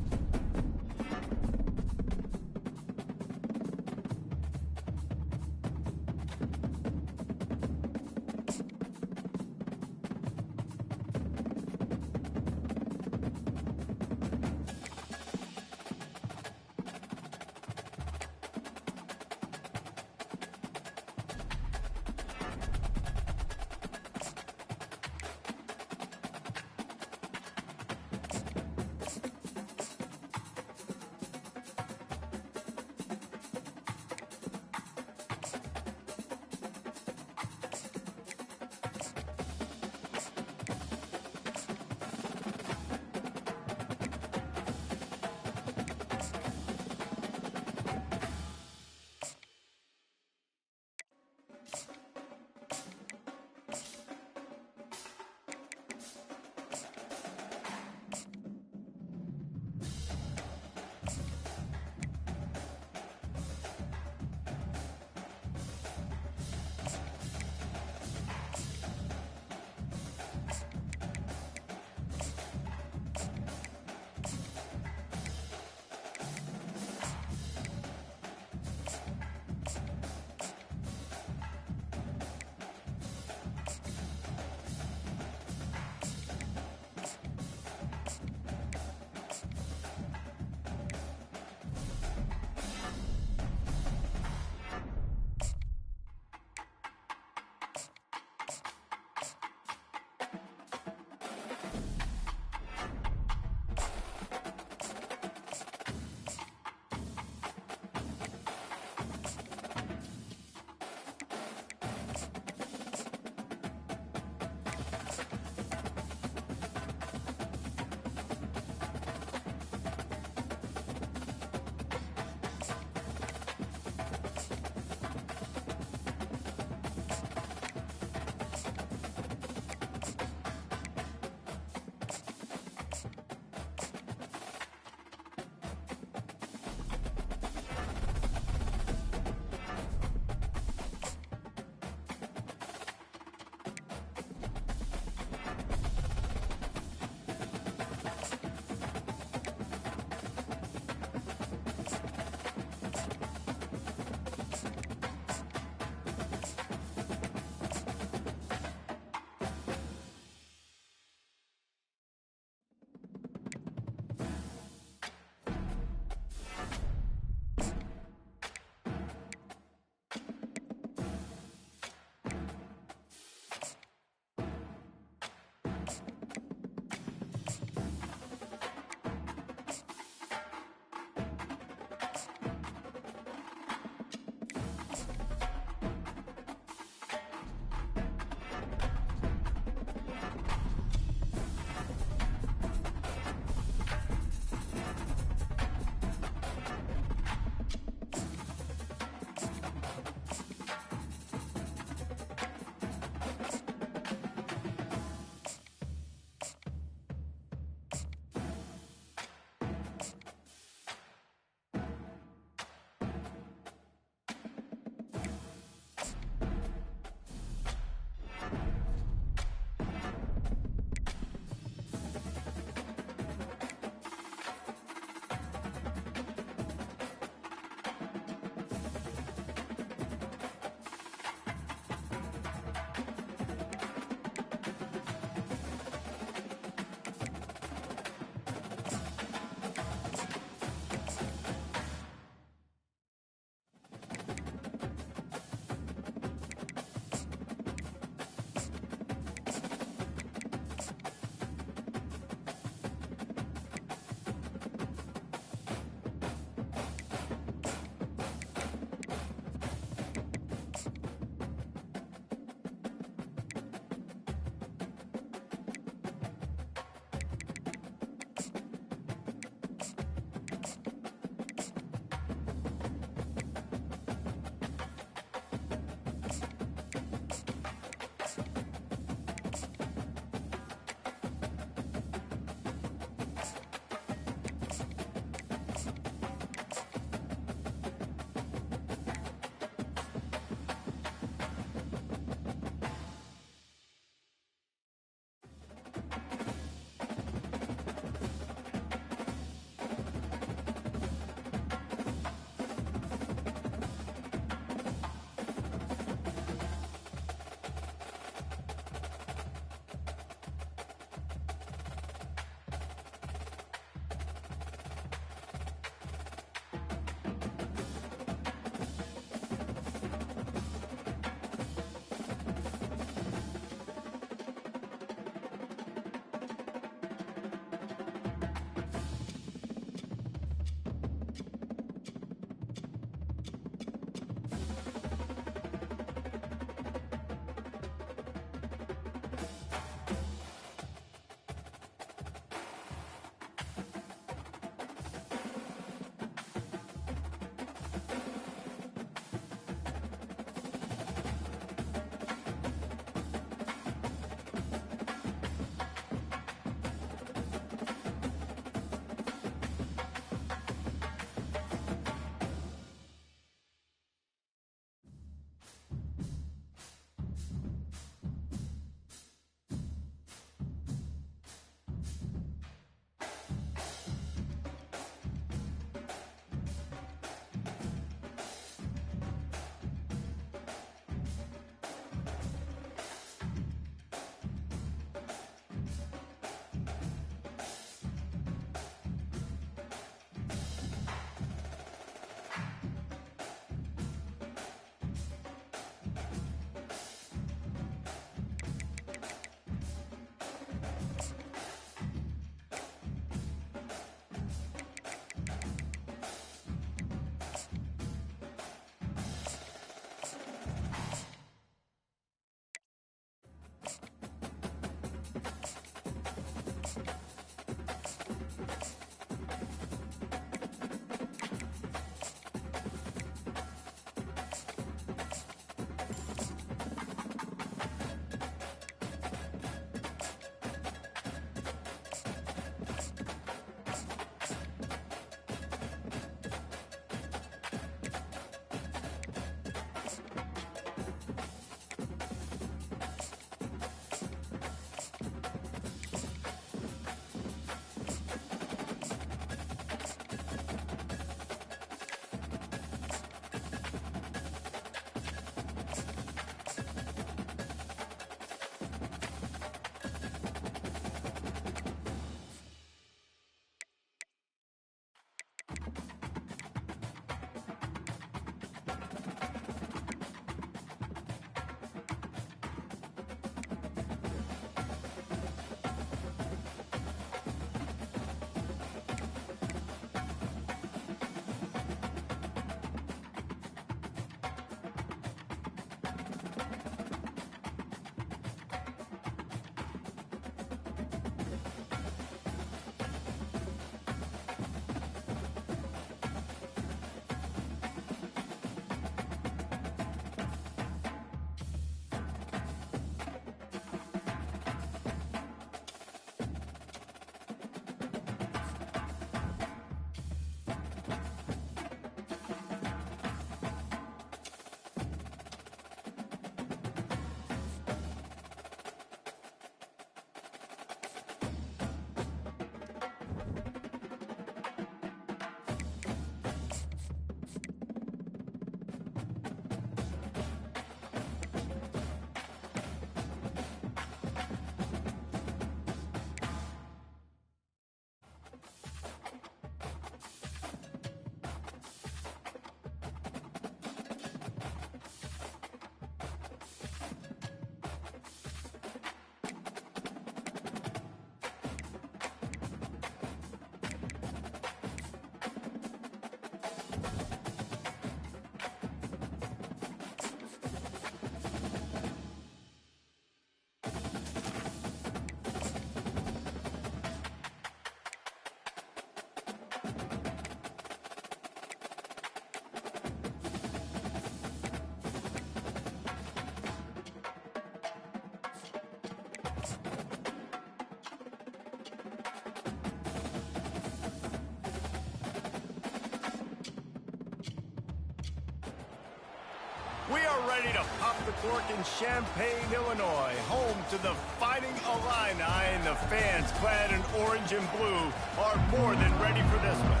are ready to pop the cork in Champaign, Illinois, home to the Fighting Illini, and the fans clad in orange and blue are more than ready for this one.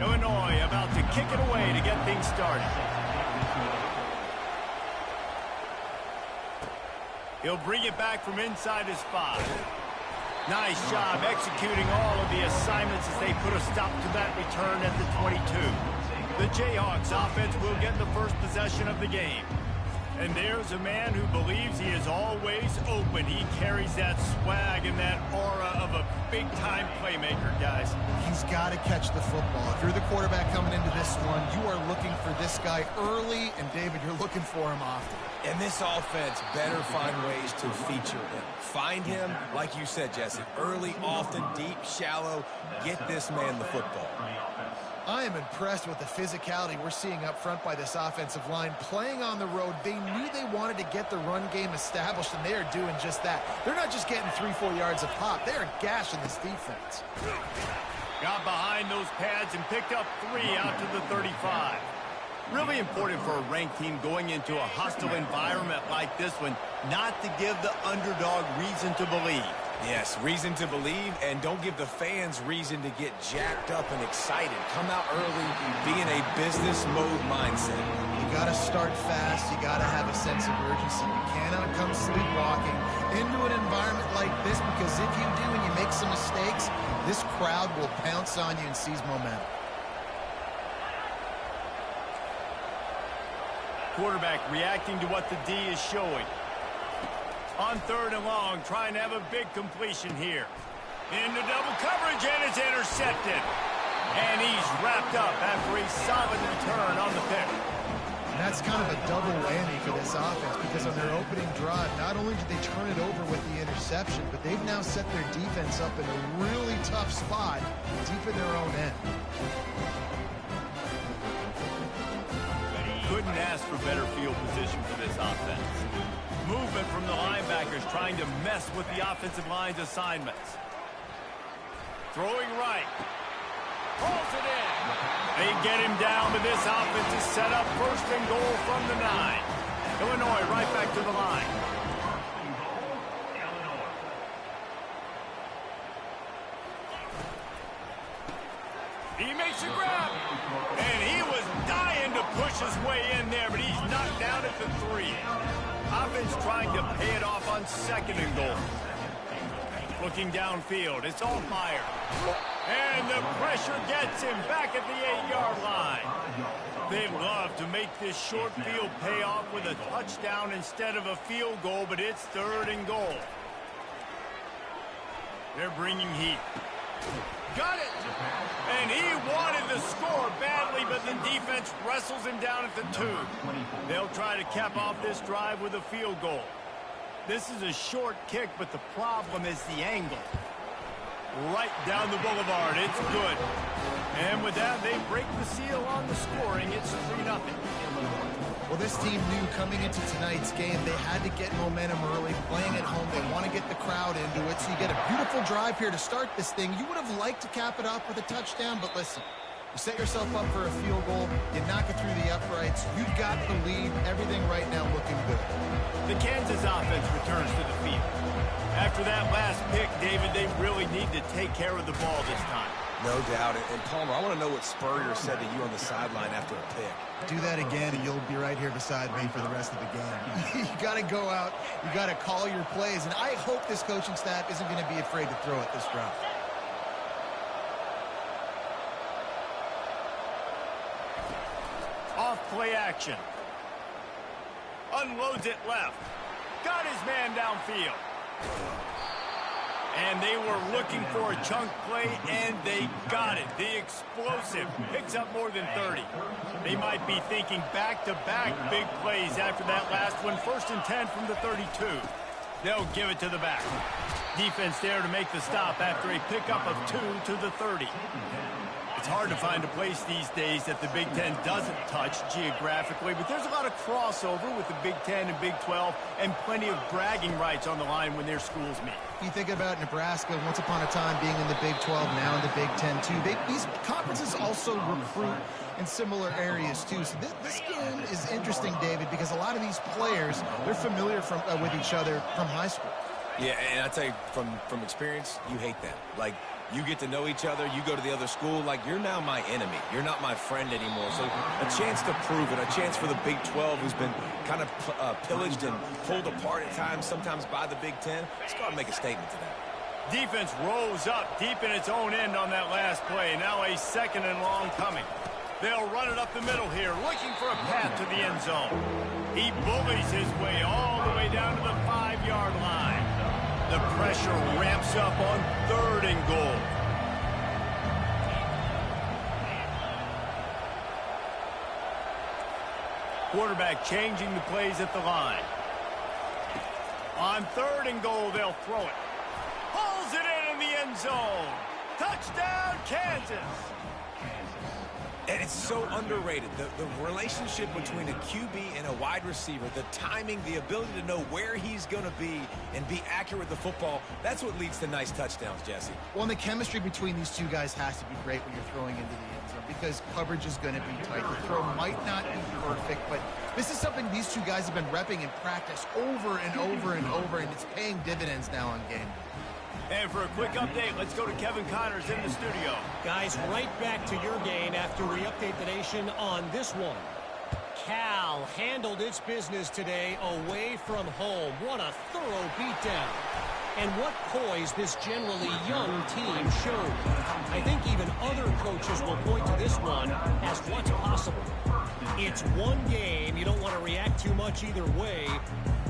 Illinois about to kick it away to get things started. He'll bring it back from inside his 5. Nice job executing all of the assignments as they put a stop to that return at the 22. The Jayhawks offense will get the first possession of the game. And there's a man who believes he is always open. He carries that swag and that aura of a big-time playmaker, guys. He's got to catch the football. If you're the quarterback coming into this one, you are looking for this guy early, and David, you're looking for him often. And this offense better find ways to feature him. Find him, like you said, Jesse, early, often, deep, shallow. Get this man the football. I am impressed with the physicality we're seeing up front by this offensive line. Playing on the road, they knew they wanted to get the run game established, and they are doing just that. They're not just getting 3-4 yards of pop. They are gashing this defense. Got behind those pads and picked up 3 out to the 35. Really important for a ranked team going into a hostile environment like this one, not to give the underdog reason to believe. Yes, reason to believe, and don't give the fans reason to get jacked up and excited. Come out early, be in a business mode mindset. You got to start fast. You got to have a sense of urgency. You cannot come sleepwalking into an environment like this, because if you do and you make some mistakes, this crowd will pounce on you and seize momentum. Quarterback reacting to what the D is showing. On 3rd and long, trying to have a big completion here. Into double coverage, and it's intercepted. And he's wrapped up after a solid return on the pick. And that's kind of a double whammy for this offense, because on their opening drive, not only did they turn it over with the interception, but they've now set their defense up in a really tough spot deep in their own end. Couldn't ask for better field position for this offense. Movement from the linebackers trying to mess with the offensive line's assignments. Throwing right. Pulls it in. They get him down, but this offense is set up 1st and goal from the 9. Illinois right back to the line. He makes a grab. And he was dying to push his way in there, but he's knocked down at the 3. Offense trying to pay it off on 2nd and goal. Looking downfield, it's all fire. And the pressure gets him back at the 8-yard line. They love to make this short field pay off with a touchdown instead of a field goal, but it's 3rd and goal. They're bringing heat. Got it! And he wanted the score badly, but the defense wrestles him down at the 2. They'll try to cap off this drive with a field goal. This is a short kick, but the problem is the angle. Right down the boulevard. It's good. And with that, they break the seal on the scoring. It's 3-0. Well, this team knew coming into tonight's game they had to get momentum early. Playing at home, they want to get the crowd into it. So you get a beautiful drive here to start this thing. You would have liked to cap it off with a touchdown, but listen, you set yourself up for a field goal. You knock it through the uprights. You've got the lead. Everything right now looking good. The Kansas offense returns to the field. After that last pick, David, they really need to take care of the ball this time. No doubt. And Palmer, I want to know what Spurrier said to you on the sideline after a pick. Do that again, and you'll be right here beside me for the rest of the game. You got to go out. You got to call your plays. And I hope this coaching staff isn't going to be afraid to throw it this drive. Off play action. Unloads it left. Got his man downfield. And they were looking for a chunk play, and they got it. The explosive picks up more than 30. They might be thinking back-to-back big plays after that last one. 1st and 10 from the 32. They'll give it to the back. Defense there to make the stop after a pickup of 2 to the 30. It's It's hard to find a place these days that the Big Ten doesn't touch geographically, but there's a lot of crossover with the Big Ten and Big 12 and plenty of bragging rights on the line when their schools meet. You think about Nebraska once upon a time being in the Big 12, now in the Big 10 too. These conferences also recruit in similar areas too. So this game is interesting, David, because a lot of these players, they're familiar with each other from high school. Yeah, and I tell you, from experience, you hate that. Like, you get to know each other, you go to the other school, like, you're now my enemy. You're not my friend anymore. So a chance to prove it, a chance for the Big 12, who's been kind of pillaged and pulled apart at times, sometimes by the Big 10. Let's go out and make a statement to that. Defense rose up deep in its own end on that last play. Now a 2nd and long coming. They'll run it up the middle here, looking for a path to the end zone. He bullies his way all the way down to the 5-yard line. The pressure ramps up on 3rd and goal. Quarterback changing the plays at the line. On 3rd and goal, they'll throw it. Pulls it in the end zone. Touchdown, Kansas. And it's so underrated. The relationship between a QB and a wide receiver, the timing, the ability to know where he's going to be and be accurate with the football, that's what leads to nice touchdowns, Jesse. Well, and the chemistry between these two guys has to be great when you're throwing into the end zone because coverage is going to be tight. The throw might not be perfect, but this is something these two guys have been repping in practice over and over and over, and it's paying dividends now on game day. And for a quick update, let's go to Kevin Connors in the studio. Guys, right back to your game after we update the nation on this one. Cal handled its business today away from home. What a thorough beatdown. And what poise this generally young team showed. I think even other coaches will point to this one as what's possible. It's one game. You don't want to react too much either way.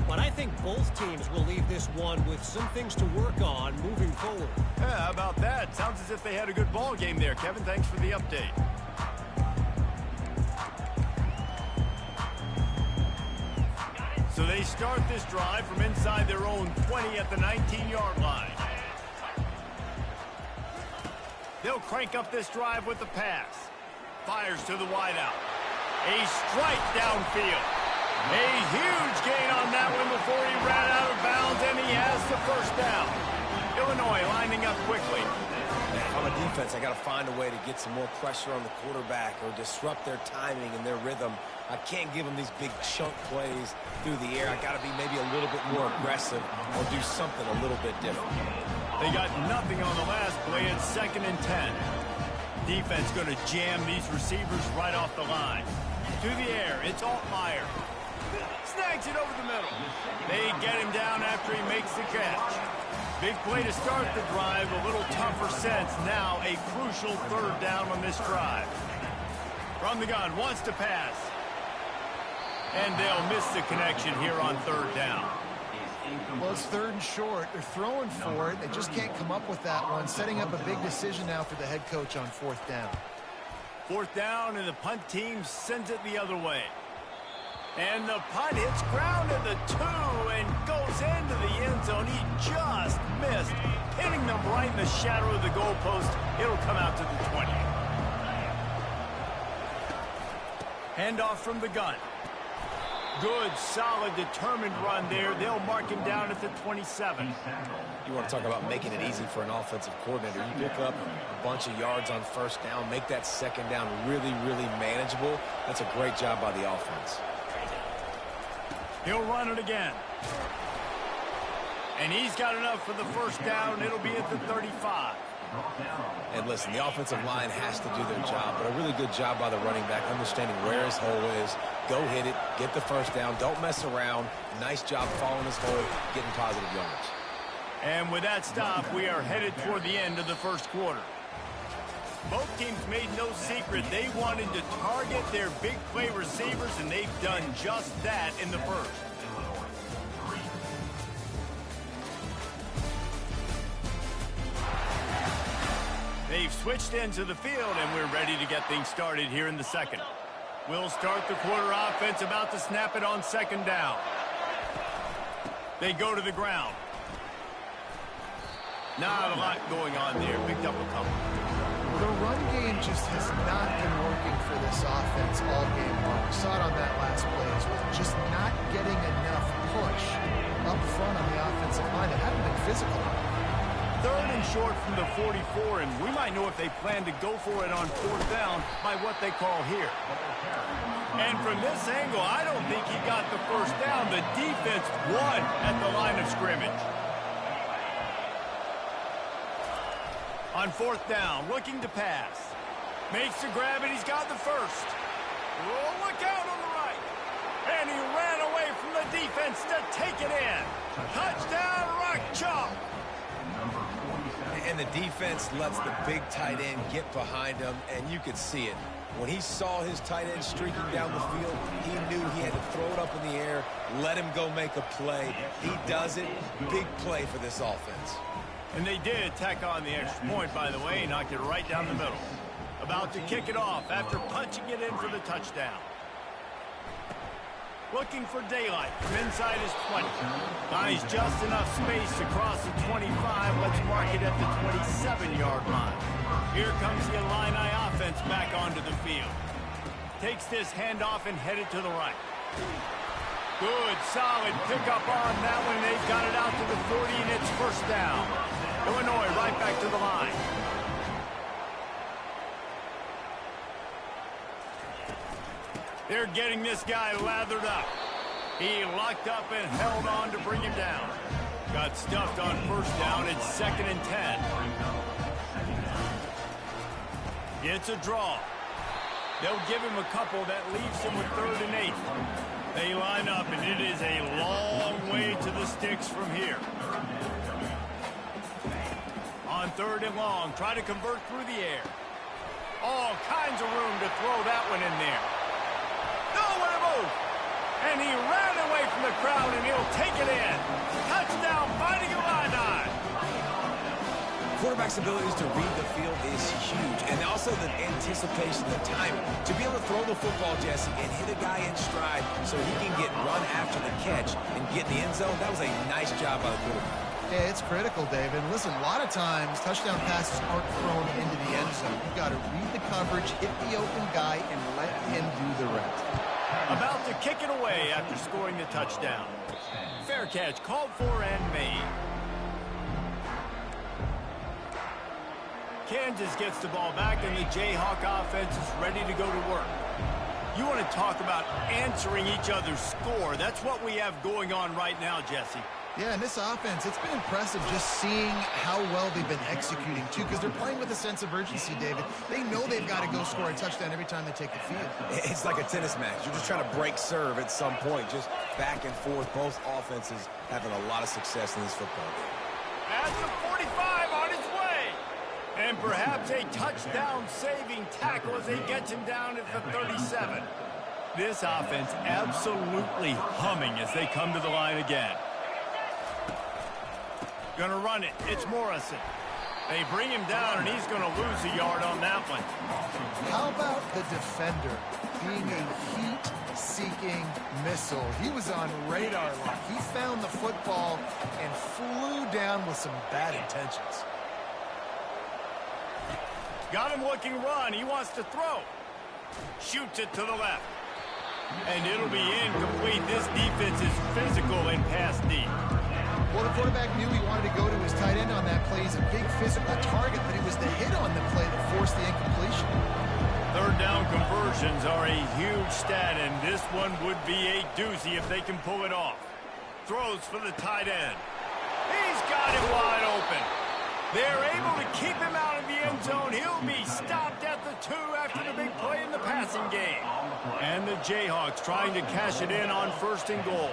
But I think both teams will leave this one with some things to work on moving forward. Yeah, how about that? Sounds as if they had a good ball game there, Kevin. Thanks for the update. So they start this drive from inside their own 20 at the 19-yard line. They'll crank up this drive with the pass. Fires to the wideout. A strike downfield. A huge gain on that one before he ran out of bounds, and he has the 1st down. Illinois lining up quickly. If I'm a defense, I got to find a way to get some more pressure on the quarterback or disrupt their timing and their rhythm. I can't give them these big chunk plays through the air. I got to be maybe a little bit more aggressive or do something a little bit different. They got nothing on the last play. It's 2nd and 10. Defense going to jam these receivers right off the line. To the air, it's Altmaier. Snags it over the middle. They get him down after he makes the catch. Big play to start the drive. A little tougher sense. Now a crucial 3rd down on this drive. From the gun, wants to pass. And they'll miss the connection here on 3rd down. Well, it's 3rd and short. They're throwing for it. They just can't come up with that one. Setting up a big decision now for the head coach on 4th down. 4th down, and the punt team sends it the other way. And the punt hits ground at the 2 and goes into the end zone. He just missed, hitting them right in the shadow of the goalpost. It'll come out to the 20. Handoff from the gun. Good, solid, determined run there. They'll mark him down at the 27. You want to talk about making it easy for an offensive coordinator. You pick up a bunch of yards on 1st down, make that 2nd down really, really manageable. That's a great job by the offense. He'll run it again. And he's got enough for the 1st down. It'll be at the 35. And listen, the offensive line has to do their job, but a really good job by the running back, understanding where his hole is. Go hit it, get the 1st down, don't mess around. Nice job following his hole, getting positive yards. And with that stop, we are headed toward the end of the 1st quarter. Both teams made no secret they wanted to target their big play receivers, and they've done just that in the 1st. They've switched into the field, and we're ready to get things started here in the 2nd. We'll start the quarter offense, about to snap it on 2nd down. They go to the ground. Not a lot going on there. Picked up a couple. The run game just has not been working for this offense all game long. We saw it on that last play as well. Just not getting enough push up front on the offensive line. They haven't been physical. Third and short from the 44, and we might know if they plan to go for it on fourth down by what they call here. And from this angle, I don't think he got the first down. The defense won at the line of scrimmage. On fourth down, looking to pass. Makes the grab, and he's got the first. Oh, look out on the right. And he ran away from the defense to take it in. Touchdown, Rock Chalk. And the defense lets the big tight end get behind him, and you could see it. When he saw his tight end streaking down the field, he knew he had to throw it up in the air, let him go make a play. He does it. Big play for this offense. And they did tack on the extra point, by the way, knocked it right down the middle. About to kick it off after punching it in for the touchdown. Looking for daylight from inside his 20. Finds just enough space to cross the 25. Let's mark it at the 27-yard line. Here comes the Illini offense back onto the field. Takes this handoff and headed to the right. Good, solid pickup on that one. They've got it out to the 40, and it's first down. Illinois right back to the line. They're getting this guy lathered up. He locked up and held on to bring him down. Got stuffed on first down. It's 2nd and 10. It's a draw. They'll give him a couple. That leaves him with 3rd and 8. They line up, and it is a long way to the sticks from here. On 3rd and long, try to convert through the air. All kinds of room to throw that one in there. Nowhere to move. And he ran away from the crowd, and he'll take it in. Touchdown, Fighting Illini. Quarterback's abilities to read the field is huge, and also the anticipation, the timing. To be able to throw the football, Jesse, and hit a guy in stride so he can get run after the catch and get in the end zone, that was a nice job by the quarterback. Yeah, it's critical, David. Listen, a lot of times touchdown passes aren't thrown into the end zone. You've got to read the coverage, hit the open guy, and let him do the rest. About to kick it away after scoring the touchdown. Fair catch called for and made. Kansas gets the ball back, and the Jayhawk offense is ready to go to work. You want to talk about answering each other's score. That's what we have going on right now, Jesse. Yeah, and this offense, it's been impressive just seeing how well they've been executing, too, because they're playing with a sense of urgency, David. They know they've got to go score a touchdown every time they take the field. It's like a tennis match. You're just trying to break serve at some point, just back and forth. Both offenses having a lot of success in this football game. At the 45 on his way. And perhaps a touchdown-saving tackle as he gets him down at the 37. This offense absolutely humming as they come to the line again. Gonna run it. It's Morrison. They bring him down, and he's gonna lose a yard on that one. How about the defender being a heat-seeking missile? He was on radar lock. He found the football and flew down with some bad intentions. Got him looking run. He wants to throw. Shoots it to the left. And it'll be incomplete. This defense is physical and pass deep. Well, the quarterback knew he wanted to go to his tight end on that play. He's a big physical target, but it was the hit on the play that forced the incompletion. 3rd down conversions are a huge stat, and this one would be a doozy if they can pull it off. Throws for the tight end. He's got him wide open. They're able to keep him out of the end zone. He'll be stopped at the 2 after the big play in the passing game. And the Jayhawks trying to cash it in on 1st and goal.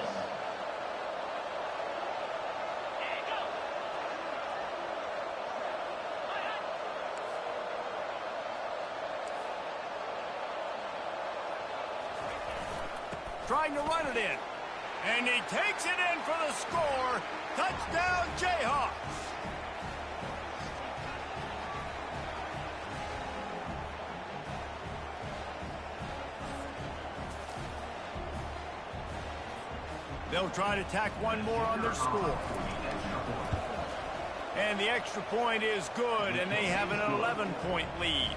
Trying to run it in. And he takes it in for the score. Touchdown, Jayhawks. They'll try to tack one more on their score. And the extra point is good, and they have an 11-point lead.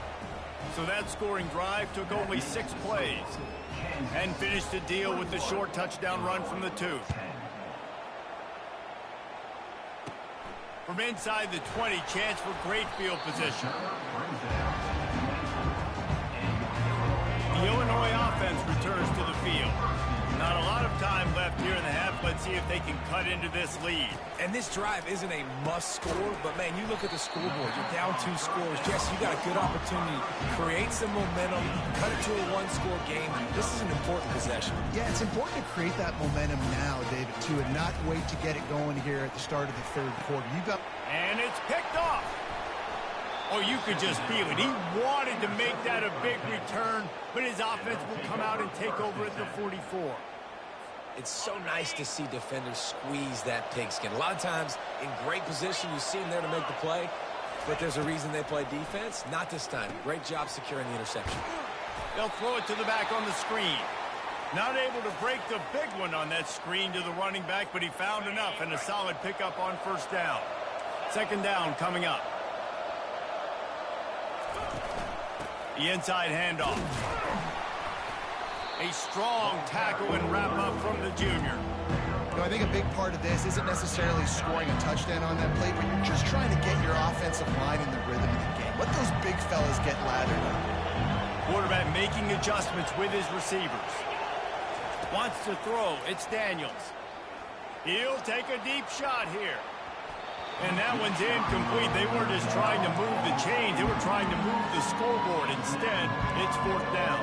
So that scoring drive took only 6 plays and finished the deal with the short touchdown run from the 2. From inside the 20, chance for great field position. The Illinois offense returns to the field. Not a lot of time left here in the half. Let's see if they can cut into this lead. And this drive isn't a must score, but man, you look at the scoreboard, you're down 2 scores. Jesse, you got a good opportunity. Create some momentum, cut it to a 1-score game. This is an important possession. Yeah, it's important to create that momentum now, David, too, and not wait to get it going here at the start of the 3rd quarter. And it's picked off. Oh, you could just feel it. He wanted to make that a big return, but his offense will come out and take over at the 44. It's so nice to see defenders squeeze that pigskin. A lot of times, in great position, you see them there to make the play, but there's a reason they play defense. Not this time. Great job securing the interception. They'll throw it to the back on the screen. Not able to break the big one on that screen to the running back, but he found enough and a solid pickup on 1st down. 2nd down coming up. The inside handoff. A strong tackle and wrap up from the junior. You know, I think a big part of this isn't necessarily scoring a touchdown on that play, but you're just trying to get your offensive line in the rhythm of the game. Let those big fellas get lathered up. Quarterback making adjustments with his receivers. Wants to throw. It's Daniels. He'll take a deep shot here. And that one's incomplete. They weren't just trying to move the chains. They were trying to move the scoreboard. Instead, it's 4th down.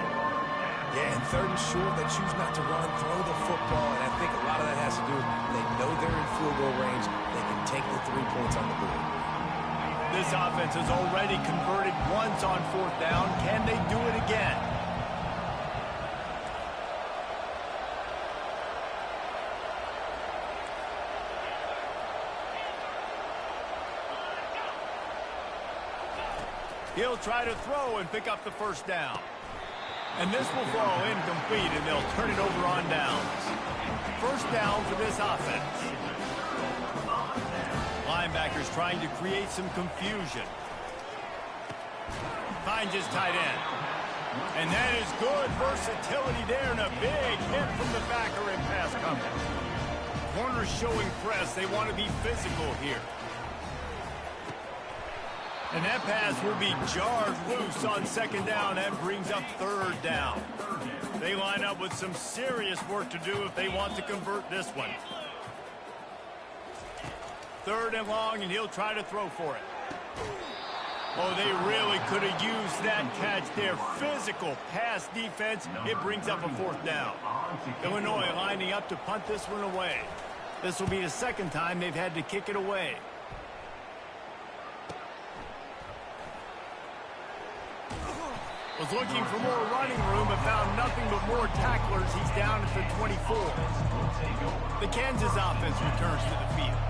Yeah, and 3rd and short, they choose not to run, throw the football, and I think a lot of that has to do with they know they're in field goal range. They can take the 3 points on the board. This offense has already converted once on 4th down. Can they do it again? He'll try to throw and pick up the 1st down. And this will fall incomplete, and they'll turn it over on downs. 1st down for this offense. Linebackers trying to create some confusion. Finds his tight end. And that is good versatility there, and a big hit from the backer in pass coverage. Corners showing press. They want to be physical here. And that pass will be jarred loose on 2nd down. That brings up 3rd down. They line up with some serious work to do if they want to convert this one. 3rd and long, and he'll try to throw for it. Oh, they really could have used that catch there. Physical pass defense. It brings up a 4th down. Illinois lining up to punt this one away. This will be the 2nd time they've had to kick it away. Was looking for more running room, but found nothing but more tacklers. He's down at the 24. The Kansas offense returns to the field.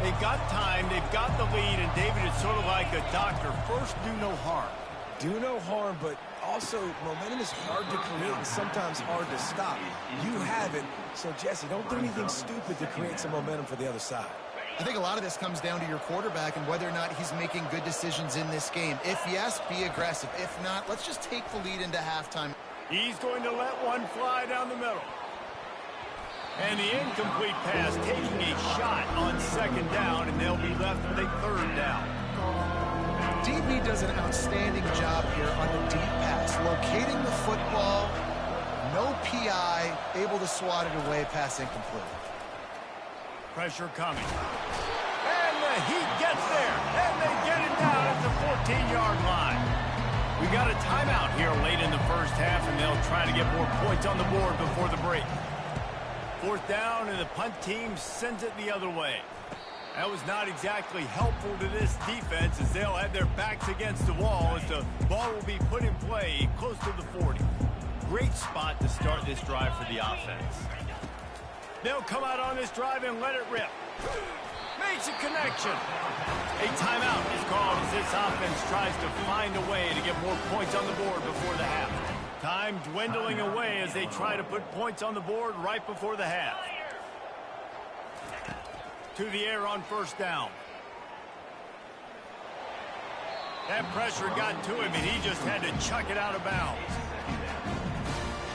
They've got time, they've got the lead, and David is sort of like a doctor. First, do no harm. Do no harm, but also momentum is hard to create and sometimes hard to stop. You have it, so Jesse, don't do anything stupid to create some momentum for the other side. I think a lot of this comes down to your quarterback and whether or not he's making good decisions in this game. If yes, be aggressive. If not, let's just take the lead into halftime. He's going to let one fly down the middle. And the incomplete pass taking a shot on 2nd down, and they'll be left with a 3rd down. DB does an outstanding job here on the deep pass, locating the football, no PI, able to swat it away, pass incomplete. Pressure coming. And the Heat gets there, and they get it down at the 14-yard line. We got a timeout here late in the 1st half, and they'll try to get more points on the board before the break. 4th down, and the punt team sends it the other way. That was not exactly helpful to this defense, as they'll have their backs against the wall as the ball will be put in play close to the 40. Great spot to start this drive for the offense. They'll come out on this drive and let it rip. Makes a connection. A timeout is called as this offense tries to find a way to get more points on the board before the half. Time dwindling away as they try to put points on the board right before the half. To the air on 1st down. That pressure got to him, and he just had to chuck it out of bounds.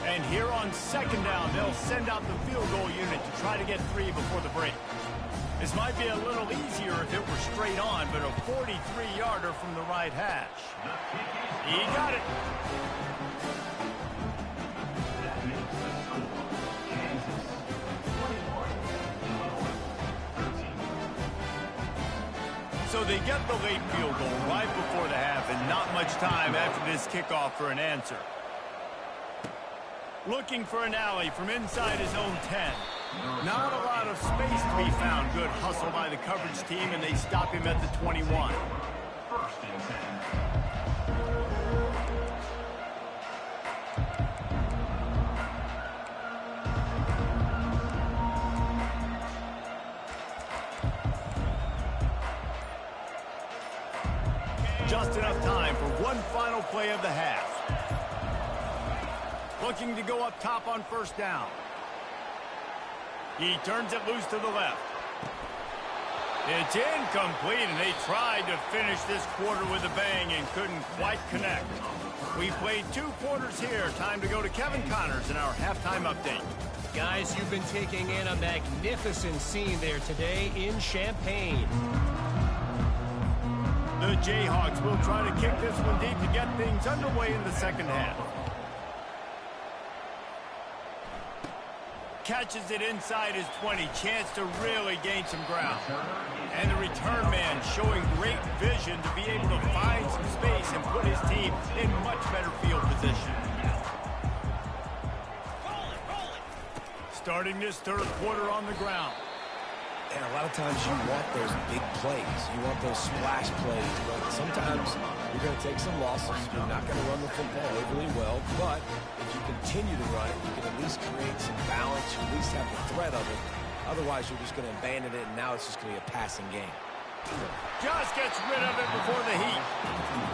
And here on second down, they'll send out the field goal unit to try to get free before the break. This might be a little easier if it were straight on, but a 43-yarder from the right hash. He got it. So they get the late field goal right before the half, and not much time after this kickoff for an answer. Looking for an alley from inside his own 10. Not a lot of space to be found. Good hustle by the coverage team, and they stop him at the 21. First and 10. Just enough time for one final play of the half. Looking to go up top on first down. He turns it loose to the left. It's incomplete, and they tried to finish this quarter with a bang and couldn't quite connect. We played 2 quarters here. Time to go to Kevin Connors in our halftime update. Guys, you've been taking in a magnificent scene there today in Champaign. The Jayhawks will try to kick this one deep to get things underway in the second half. Catches it inside his 20. Chance to really gain some ground. And the return man showing great vision to be able to find some space and put his team in much better field position. Starting this third quarter on the ground. And a lot of times you want those big plays. You want those splash plays. But sometimes you're going to take some losses. You're not going to run the football overly well. But if you continue to run it, you can at least create some balance. You at least have the threat of it. Otherwise, you're just going to abandon it, and now it's just going to be a passing game. Just gets rid of it before the heat.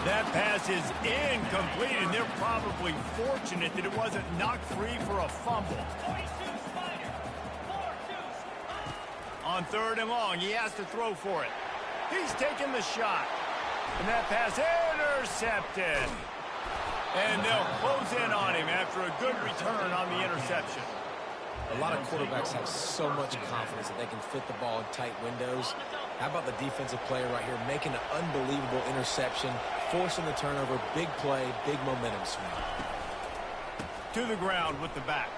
That pass is incomplete, and they're probably fortunate that it wasn't knocked free for a fumble. On third and long, he has to throw for it. He's taking the shot. And that pass intercepted. And they'll close in on him after a good return on the interception. A lot of quarterbacks have so much confidence that they can fit the ball in tight windows. How about the defensive player right here making an unbelievable interception, forcing the turnover, big play, big momentum swing. To the ground with the back.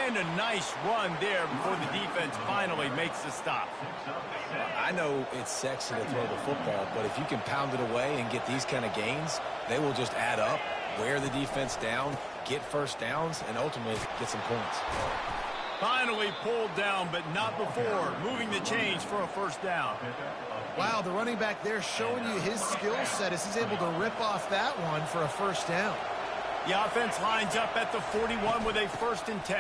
And a nice run there before the defense finally makes the stop. I know it's sexy to throw the football, but if you can pound it away and get these kind of gains, they will just add up, wear the defense down, get first downs, and ultimately get some points. Finally pulled down, but not before. Moving the chains for a first down. Wow, the running back there showing you his skill set as he's able to rip off that one for a first down. The offense lines up at the 41 with a 1st and 10.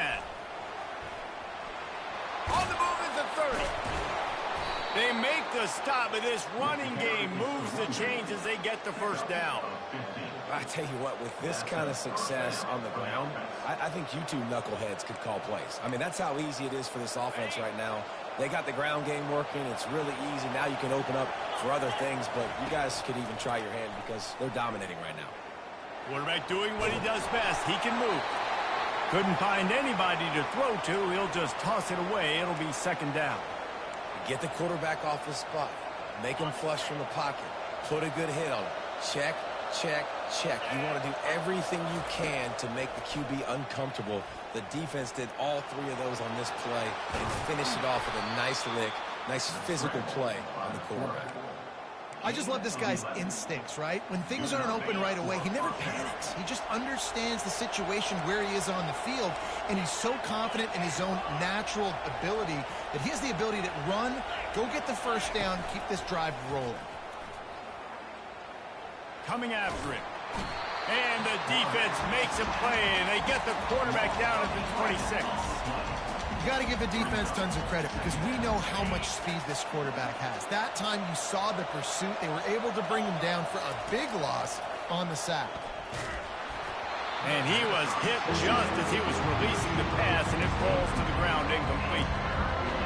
On the move is the 30. They make the stop, but this running game moves the chains as they get the first down. I tell you what, with this kind of success on the ground, I think you two knuckleheads could call plays. I mean, that's how easy it is for this offense right now. They got the ground game working. It's really easy. Now you can open up for other things, but you guys could even try your hand because they're dominating right now. Quarterback doing what he does best. He can move. Couldn't find anybody to throw to. He'll just toss it away. It'll be second down. Get the quarterback off his spot. Make him flush from the pocket. Put a good hit on him. Check, check, check. You want to do everything you can to make the QB uncomfortable. The defense did all 3 of those on this play and finished it off with a nice lick, nice physical play on the quarterback. I just love this guy's instincts, right? When things aren't open right away, he never panics. He just understands the situation where he is on the field, and he's so confident in his own natural ability that he has the ability to run, go get the first down, keep this drive rolling. Coming after him. And the defense makes a play, and they get the quarterback down at the 26. You got to give the defense tons of credit because we know how much speed this quarterback has. That time you saw the pursuit. They were able to bring him down for a big loss on the sack. And he was hit just as he was releasing the pass, and it falls to the ground incomplete.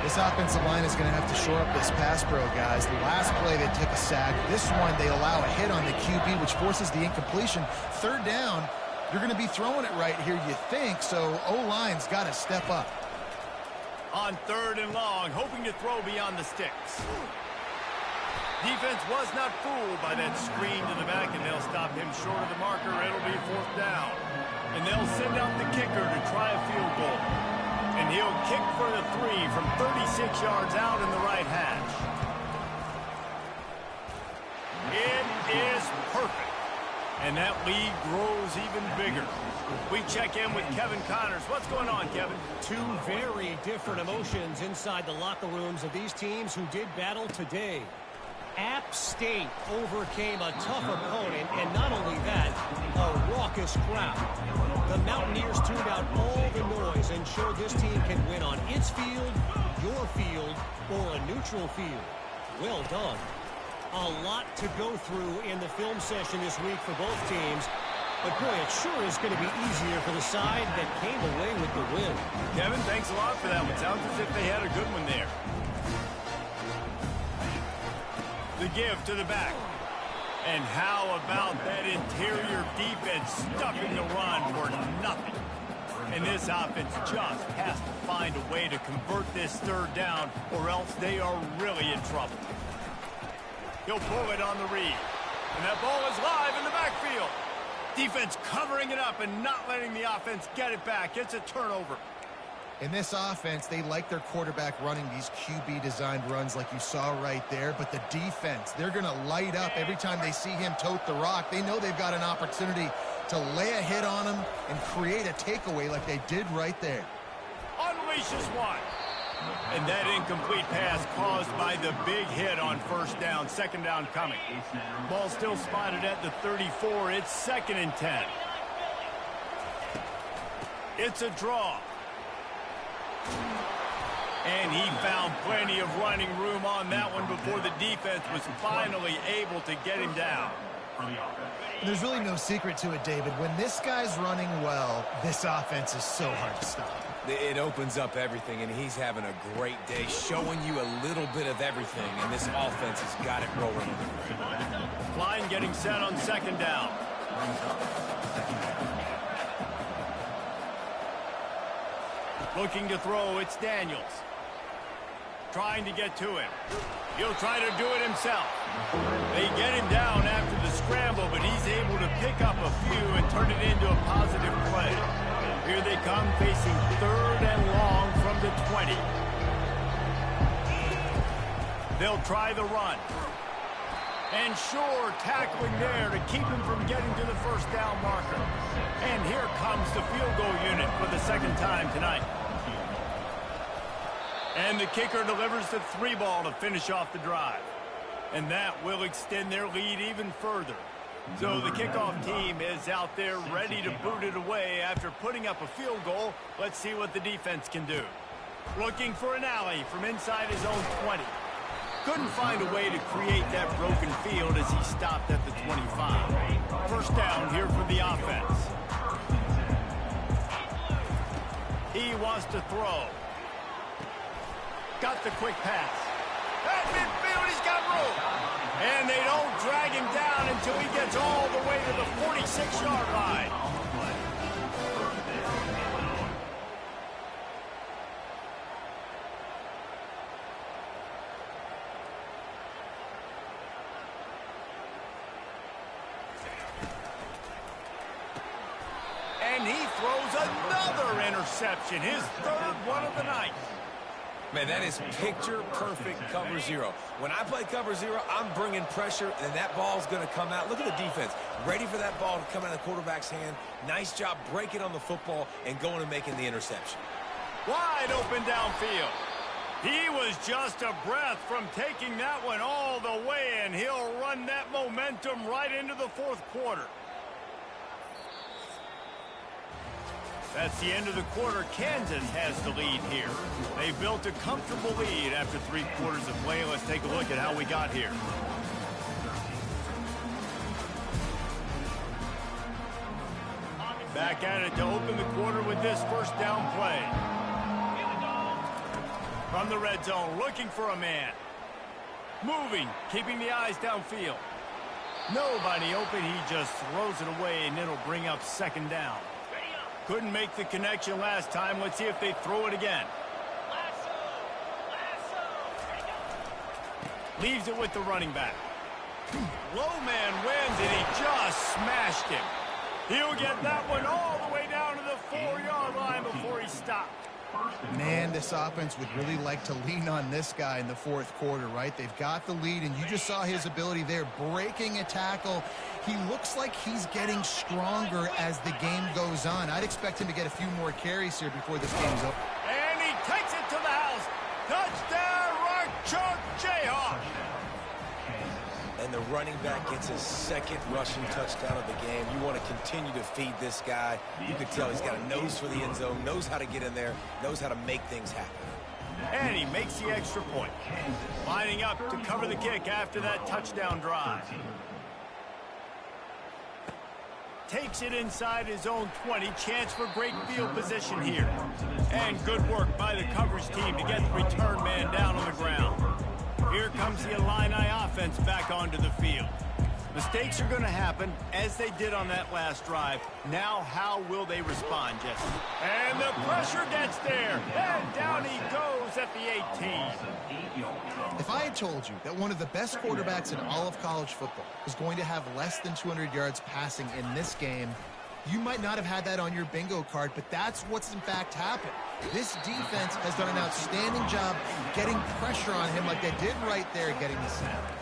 This offensive line is going to have to shore up this pass pro, guys. The last play they took a sack. This one they allow a hit on the QB, which forces the incompletion. Third down, you're going to be throwing it right here, you think, so O-line's got to step up. On 3rd and long, hoping to throw beyond the sticks. Defense was not fooled by that screen to the back, and they'll stop him short of the marker. It'll be 4th down. And they'll send out the kicker to try a field goal. And he'll kick for the 3 from 36 yards out in the right hash. It is perfect. And that lead grows even bigger. We check in with Kevin Connors. What's going on, Kevin? Two very different emotions inside the locker rooms of these teams who did battle today. App State overcame a tough opponent, and not only that, a raucous crowd. The Mountaineers tuned out all the noise and showed this team can win on its field, your field, or a neutral field. Well done. A lot to go through in the film session this week for both teams. But, boy, it sure is going to be easier for the side that came away with the win. Kevin, thanks a lot for that one. Sounds as if they had a good one there. The give to the back. And how about that interior defense stuffing the run for nothing? And this offense just has to find a way to convert this 3rd down, or else they are really in trouble. He'll pull it on the read. And that ball is live in the backfield. Defense covering it up and not letting the offense get it back. It's a turnover. In this offense, they like their quarterback running these QB-designed runs like you saw right there. But the defense, they're going to light up every time they see him tote the rock. They know they've got an opportunity to lay a hit on him and create a takeaway like they did right there. Unleashes one. And that incomplete pass caused by the big hit on 1st down. 2nd down coming. Ball still spotted at the 34. It's 2nd and 10. It's a draw. And he found plenty of running room on that one before the defense was finally able to get him down. There's really no secret to it, David. When this guy's running well, this offense is so hard to stop. It opens up everything, and he's having a great day, showing you a little bit of everything, and this offense has got it rolling. Line getting set on 2nd down. Looking to throw, it's Daniels. Trying to get to him. He'll try to do it himself. They get him down after the scramble, but he's able to pick up a few and turn it into a positive play. Here they come, facing 3rd and long from the 20. They'll try the run. And sure, tackling there to keep him from getting to the 1st down marker. And here comes the field goal unit for the 2nd time tonight. And the kicker delivers the 3 ball to finish off the drive. And that will extend their lead even further. So the kickoff team is out there ready to boot it away after putting up a field goal. Let's see what the defense can do. Looking for an alley from inside his own 20. Couldn't find a way to create that broken field as he stopped at the 25. 1st down here for the offense. He wants to throw. Got the quick pass. At midfield, he's got room. And they don't drag him down until he gets all the way to the 46-yard line. And he throws another interception, his 3rd one of the night. Man, that is picture-perfect cover 0. When I play cover 0, I'm bringing pressure, and that ball's going to come out. Look at the defense. Ready for that ball to come out of the quarterback's hand. Nice job breaking on the football and going and making the interception. Wide open downfield. He was just a breath from taking that one all the way, and he'll run that momentum right into the 4th quarter. That's the end of the quarter. Kansas has the lead here. They built a comfortable lead after 3 quarters of play. Let's take a look at how we got here. Back at it to open the quarter with this 1st down play. From the red zone, looking for a man. Moving, keeping the eyes downfield. Nobody open, he just throws it away, and it'll bring up second down. Couldn't make the connection last time. Let's see if they throw it again. Leaves it with the running back. Low man wins, and he just smashed him. He'll get that one all the way down to the 4-yard line before he stopped. Man, this offense would really like to lean on this guy in the fourth quarter, right? They've got the lead, and you just saw his ability there, breaking a tackle. He looks like he's getting stronger as the game goes on. I'd expect him to get a few more carries here before this game's over. And he takes it to the house. Touchdown, Rock Chalk Jayhawk. And the running back gets his second rushing touchdown of the game. You want to continue to feed this guy. You can tell he's got a nose for the end zone, knows how to get in there, knows how to make things happen. And he makes the extra point. Lining up to cover the kick after that touchdown drive. Takes it inside his own 20. Chance for great field position here. And good work by the coverage team to get the return man down on the ground. Here comes the Illini offense back onto the field. Mistakes are going to happen, as they did on that last drive. Now, how will they respond, Jesse? And the pressure gets there. And down he goes at the 18. If I had told you that one of the best quarterbacks in all of college football was going to have less than 200 yards passing in this game, you might not have had that on your bingo card, but that's what's in fact happened. This defense has done an outstanding job getting pressure on him like they did right there, getting the snap.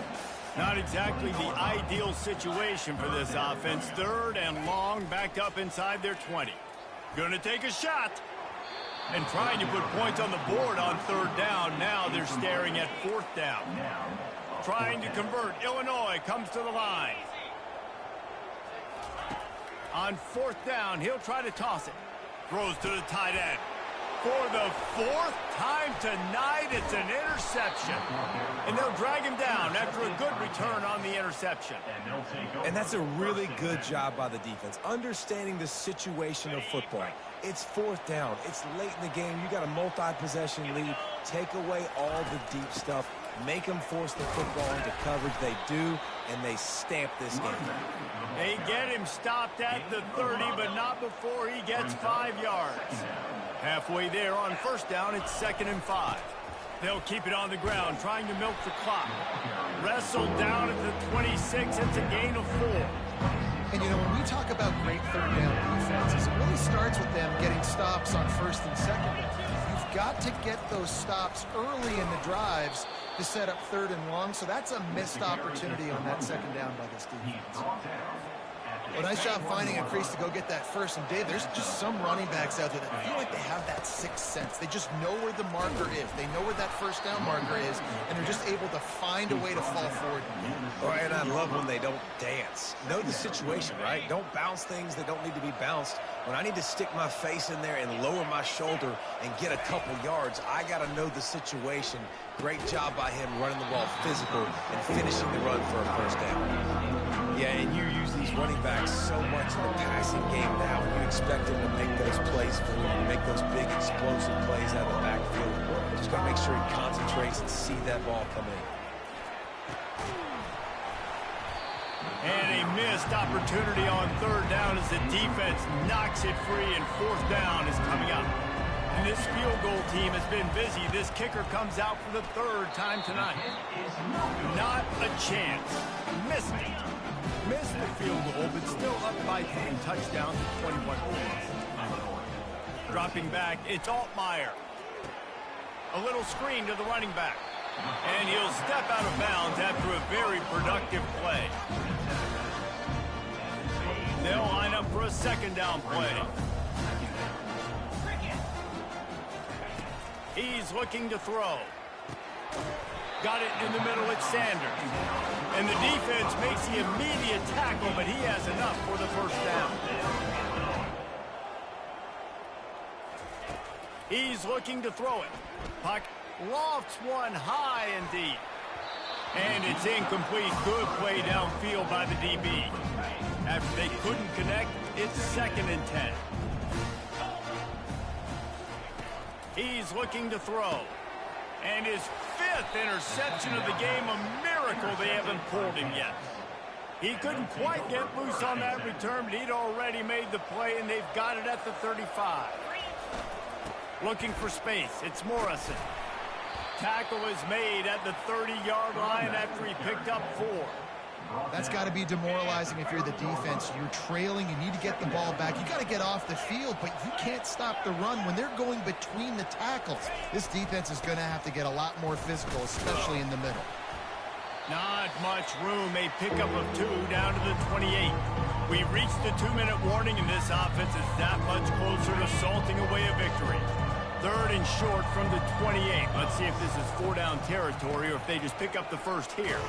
Not exactly the ideal situation for this offense. Third and long, backed up inside their 20. Gonna take a shot. And trying to put points on the board on third down. Now they're staring at fourth down. Trying to convert. Illinois comes to the line. On fourth down, he'll try to toss it. Throws to the tight end. For the fourth time tonight, it's an interception. And they'll drag him down after a good return on the interception. And that's a really good job by the defense, understanding the situation of football. It's fourth down. It's late in the game. You got a multi-possession lead. Take away all the deep stuff. Make them force the football into coverage. They do, and they stamp this game. They get him stopped at the 30, but not before he gets 5 yards. Halfway there on first down, it's 2nd and 5. They'll keep it on the ground, trying to milk the clock. Wrestled down at the 26. It's a gain of 4. And, you know, when we talk about great third down defenses, it really starts with them getting stops on first and second. You've got to get those stops early in the drives to set up third and long, so that's a missed opportunity on that second down by this defense. Well, nice job finding a crease to go get that first. And, Dave, there's just some running backs out there that feel like they have that sixth sense. They just know where the marker is. They know where that first down marker is, and they're just able to find a way to fall forward. Right, and I love when they don't dance. Know the situation, right? Don't bounce things that don't need to be bounced. When I need to stick my face in there and lower my shoulder and get a couple yards, I got to know the situation. Great job by him running the ball physical and finishing the run for a first down. Yeah, and you use these running backs so much in the passing game now, and you expect them to make those plays for you, make those big explosive plays out of the backfield. Just got to make sure he concentrates and see that ball come in. And a missed opportunity on third down as the defense knocks it free, and fourth down is coming up. And this field goal team has been busy. This kicker comes out for the third time tonight. Not a chance. Missed it. Missed the field goal, but still up by 10. Touchdown to 21 points. Dropping back, it's Altmaier. A little screen to the running back. And he'll step out of bounds after a very productive play. They'll line up for a second down play. He's looking to throw. Got it in the middle, it's Sanders. And the defense makes the immediate tackle, but he has enough for the first down. He's looking to throw it. Puck lofts one high and deep. And it's incomplete. Good play downfield by the DB. After they couldn't connect, it's 2nd and 10. He's looking to throw. And his 5th interception of the game, a miracle they haven't pulled him yet. He couldn't quite get loose on that return, but he'd already made the play, and they've got it at the 35. Looking for space, it's Morrison. Tackle is made at the 30-yard line after he picked up 4. That's got to be demoralizing if you're the defense. You're trailing, you need to get the ball back. You got to get off the field, but you can't stop the run when they're going between the tackles. This defense is going to have to get a lot more physical, especially in the middle. Not much room. A pickup of 2 down to the 28. We reached the 2-minute warning, and this offense is that much closer to salting away a victory. 3rd and short from the 28. Let's see if this is 4-down territory or if they just pick up the first here.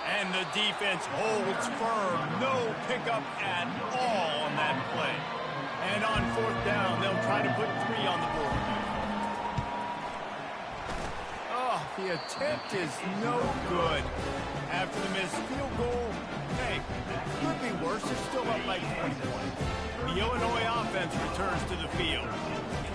And the defense holds firm. No pickup at all on that play. And on 4th down, they'll try to put 3 on the board. Oh, the attempt is no good. After the missed field goal, hey, could be worse. They're still up by 21. The Illinois offense returns to the field.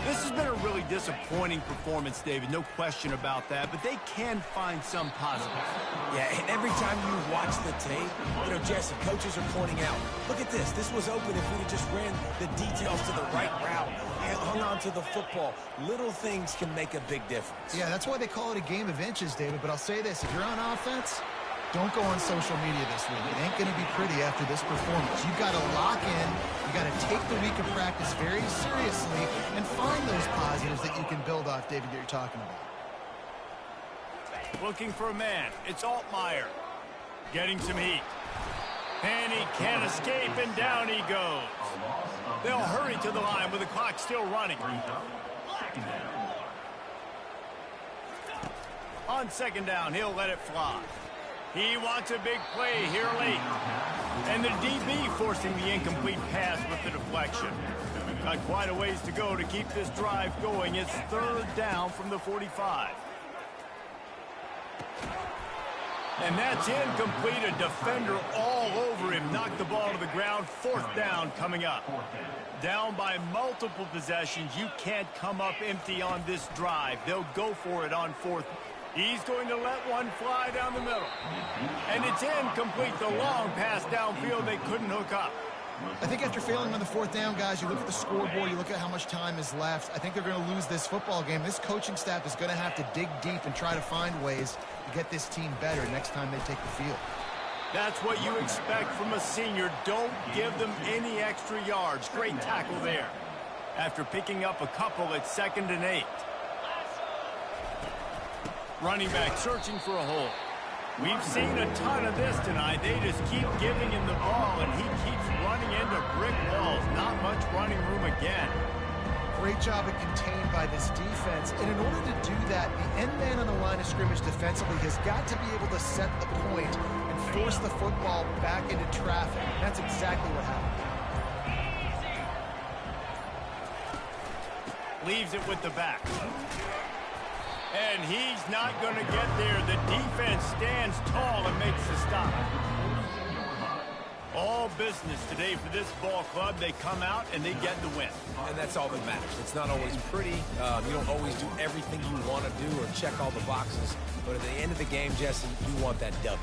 This has been a really disappointing performance, David. No question about that, but they can find some positives. Yeah, and every time you watch the tape, Jesse, coaches are pointing out, look at this. This was open if we'd have just ran the details to the right route and hung on to the football. Little things can make a big difference. Yeah, that's why they call it a game of inches, David. But I'll say this, if you're on offense, don't go on social media this week. It ain't going to be pretty after this performance. You've got to lock in. You've got to take the week of practice very seriously and find those positives that you can build off, David, that you're talking about. Looking for a man. It's Altmaier. Getting some heat. And he can't escape, and down he goes. They'll hurry to the line with the clock still running. On 2nd down, he'll let it fly. He wants a big play here late. And the DB forcing the incomplete pass with the deflection. Got quite a ways to go to keep this drive going. It's 3rd down from the 45. And that's incomplete. A defender all over him. Knocked the ball to the ground. 4th down coming up. Down by multiple possessions. You can't come up empty on this drive. They'll go for it on 4th. He's going to let one fly down the middle. And it's incomplete. The long pass downfield, they couldn't hook up. I think after failing on the 4th down, guys, you look at the scoreboard, you look at how much time is left. I think they're going to lose this football game. This coaching staff is going to have to dig deep and try to find ways to get this team better next time they take the field. That's what you expect from a senior. Don't give them any extra yards. Great tackle there. After picking up a couple, it's 2nd and 8. Running back searching for a hole. We've seen a ton of this tonight. They just keep giving him the ball, and he keeps running into brick walls. Not much running room again. Great job at contained by this defense. And in order to do that, the end man on the line of scrimmage defensively has got to be able to set the point and force the football back into traffic. And that's exactly what happened. Leaves it with the back. And he's not going to get there. The defense stands tall and makes the stop. All business today for this ball club. They come out and they get the win. And that's all that matters. It's not always pretty. You don't always do everything you want to do or check all the boxes. But at the end of the game, Jesse, you want that W.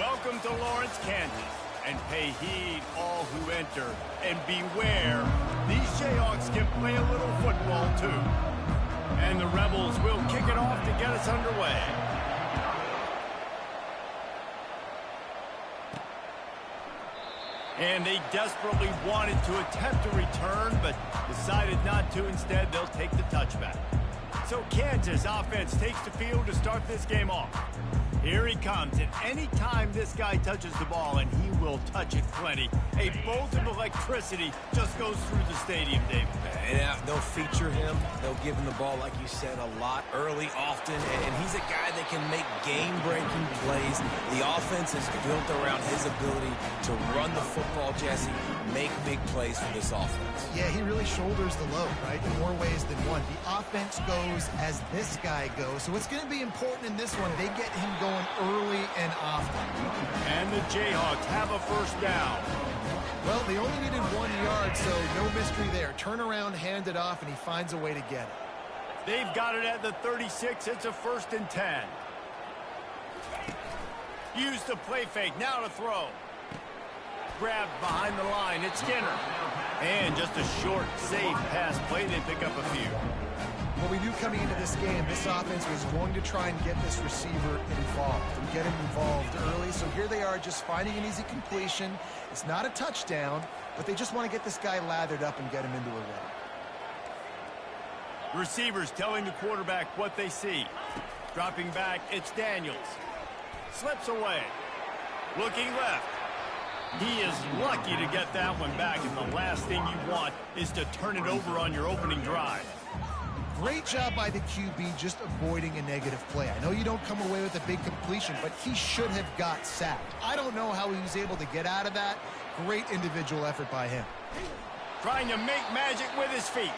Welcome to Lawrence, Kansas. And pay heed all who enter. And beware, these Jayhawks can play a little football too. And the Rebels will kick it off to get us underway. And they desperately wanted to attempt a return, but decided not to. Instead, they'll take the touchback. So Kansas offense takes the field to start this game off. Here he comes, and any time this guy touches the ball, and he will touch it plenty, a bolt of electricity just goes through the stadium, David. And they'll feature him. They'll give him the ball, like you said, a lot, early, often, and he's a guy that can make game-breaking plays. The offense is built around his ability to run the football, Jesse, make big plays for this offense. Yeah, he really shoulders the load, right, in more ways than one. The offense goes as this guy goes, so it's going to be important in this one. They get him going early and often. And the Jayhawks have a first down. Well, they only needed 1 yard, so no mystery there. Turn around, hand it off, and he finds a way to get it. They've got it at the 36. It's a 1st and 10. Use the play fake. Now to throw. Grabbed behind the line. It's Skinner. And just a short, safe pass play. They pick up a few. Well, we knew coming into this game, this offense was going to try and get this receiver involved and get him involved early. So here they are just finding an easy completion. It's not a touchdown, but they just want to get this guy lathered up and get him into a run. Receivers telling the quarterback what they see. Dropping back, it's Daniels. Slips away. Looking left. He is lucky to get that one back, and the last thing you want is to turn it over on your opening drive. Great job by the QB just avoiding a negative play. I know you don't come away with a big completion, but he should have got sacked. I don't know how he was able to get out of that. Great individual effort by him. Trying to make magic with his feet.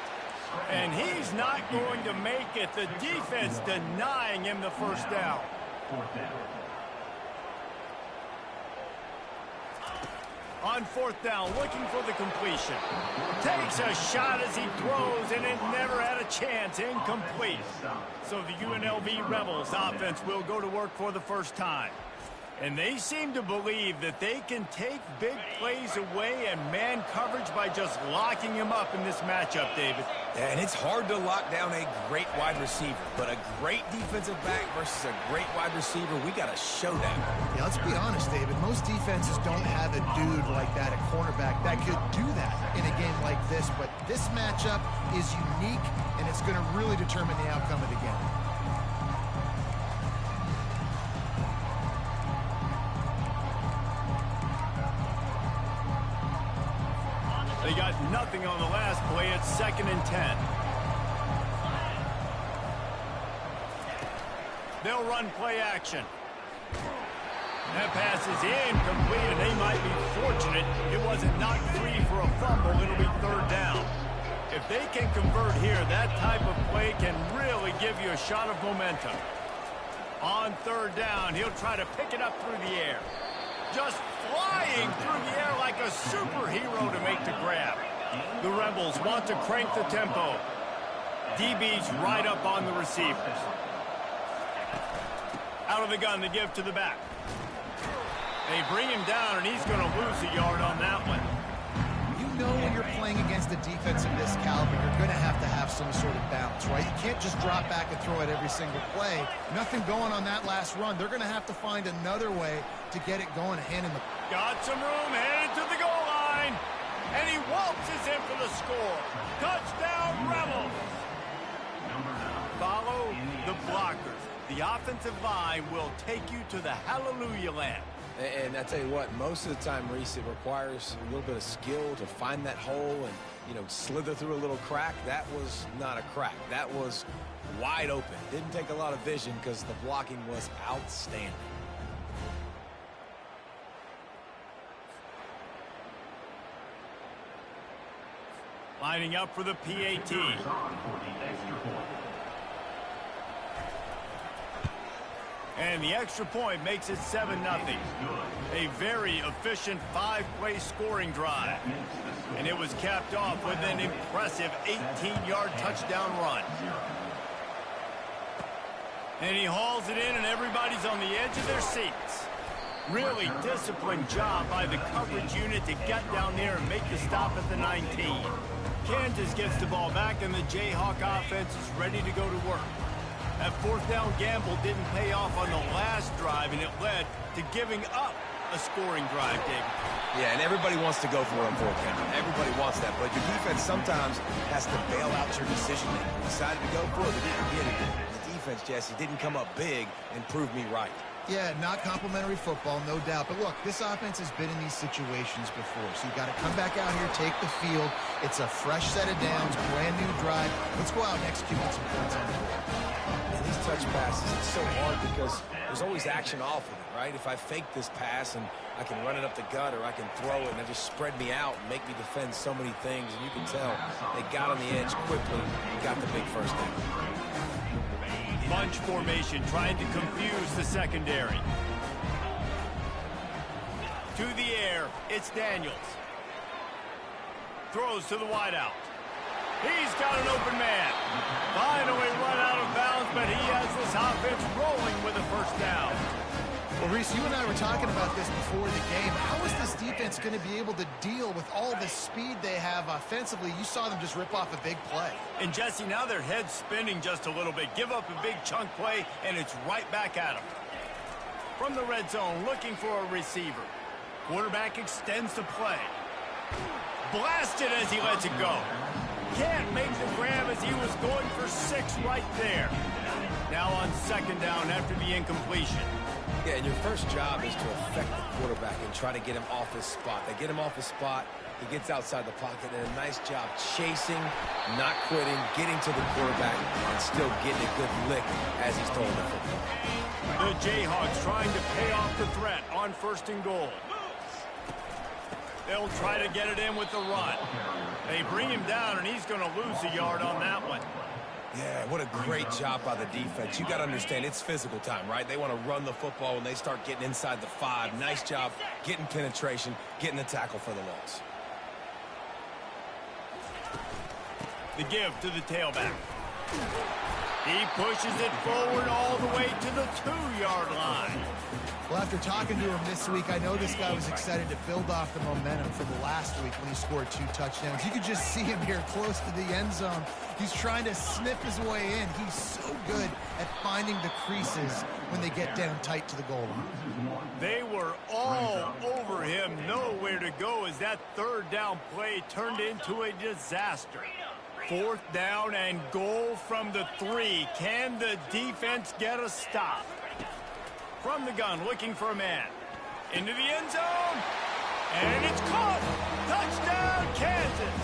And he's not going to make it. The defense denying him the first down. On 4th down, looking for the completion. Takes a shot as he throws, and it never had a chance. Incomplete. So the UNLV Rebels offense will go to work for the first time. And they seem to believe that they can take big plays away and man coverage by just locking him up in this matchup, David. And it's hard to lock down a great wide receiver, but a great defensive back versus a great wide receiver, we got a showdown. Yeah, let's be honest, David. Most defenses don't have a dude like that, a cornerback, that could do that in a game like this. But this matchup is unique, and it's going to really determine the outcome of the game. They got nothing on the last play. It's 2nd and 10. They'll run play action. That pass is incomplete, and they might be fortunate it wasn't knocked free for a fumble. It'll be 3rd down. If they can convert here, that type of play can really give you a shot of momentum. On 3rd down, he'll try to pick it up through the air. Just flying through the air like a superhero to make the grab. The Rebels want to crank the tempo. DB's right up on the receivers. Out of the gun to give to the back. They bring him down, and he's going to lose a yard on that one. You know when you're playing against a defense of this caliber, you're going to have some sort of balance, right? You can't just drop back and throw it every single play. Nothing going on that last run. They're going to have to find another way to get it going and hand him the... Got some room, headed to the goal line. And he waltzes in for the score. Touchdown, Rebels. Follow the blockers. The offensive line will take you to the hallelujah land. And I tell you what, most of the time, Reese, it requires a little bit of skill to find that hole and, you know, slither through a little crack. That was not a crack. That was wide open. Didn't take a lot of vision because the blocking was outstanding. Lining up for the PAT. And the extra point makes it 7-0. A very efficient 5-play scoring drive. And it was capped off with an impressive 18-yard touchdown run. And he hauls it in, and everybody's on the edge of their seats. Really disciplined job by the coverage unit to get down there and make the stop at the 19. Kansas gets the ball back, and the Jayhawk offense is ready to go to work. That fourth down gamble didn't pay off on the last drive, and it led to giving up a scoring drive, David. Yeah, and everybody wants to go for it on fourth down. Everybody wants that, but your defense sometimes has to bail out your decision-making. Decided to go for it, but didn't get it. The defense, Jesse, didn't come up big and prove me right. Yeah, not complimentary football, no doubt. But look, this offense has been in these situations before. So you got to come back out here, take the field. It's a fresh set of downs, brand new drive. Let's go out and execute with some points on the board. And these touch passes, it's so hard because there's always action off of it, right? If I fake this pass and I can run it up the gut, or I can throw it and it just spread me out and make me defend so many things. And you can tell they got on the edge quickly and got the big first down. Bunch formation trying to confuse the secondary. To the air, it's Daniels. Throws to the wideout. He's got an open man. Finally run out of bounds, but he has this offense rolling with a first down. Well, Reese, you and I were talking about this before the game. How is this defense going to be able to deal with all the speed they have offensively? You saw them just rip off a big play. And, Jesse, now their head's spinning just a little bit. Give up a big chunk play, and it's right back at them. From the red zone, looking for a receiver. Quarterback extends the play. Blasted as he lets it go. Can't make the grab as he was going for 6 right there. Now on second down after the incompletion. Yeah, and your first job is to affect the quarterback and try to get him off his spot. They get him off his spot, he gets outside the pocket, and a nice job chasing, not quitting, getting to the quarterback, and still getting a good lick as he's throwing the football. The Jayhawks trying to pay off the threat on first and goal. They'll try to get it in with the run. They bring him down, and he's going to lose a yard on that one. Yeah, what a great job by the defense. You got to understand, it's physical time, right? They want to run the football when they start getting inside the 5. Nice job getting penetration, getting the tackle for the loss. The give to the tailback. He pushes it forward all the way to the 2-yard line. Well, after talking to him this week, I know this guy was excited to build off the momentum from the last week when he scored 2 touchdowns. You could just see him here close to the end zone. He's trying to snip his way in. He's so good at finding the creases when they get down tight to the goal line. They were all over him, nowhere to go as that third down play turned into a disaster. 4th down and goal from the 3. Can the defense get a stop? From the gun, looking for a man. Into the end zone. And it's caught. Touchdown, Kansas.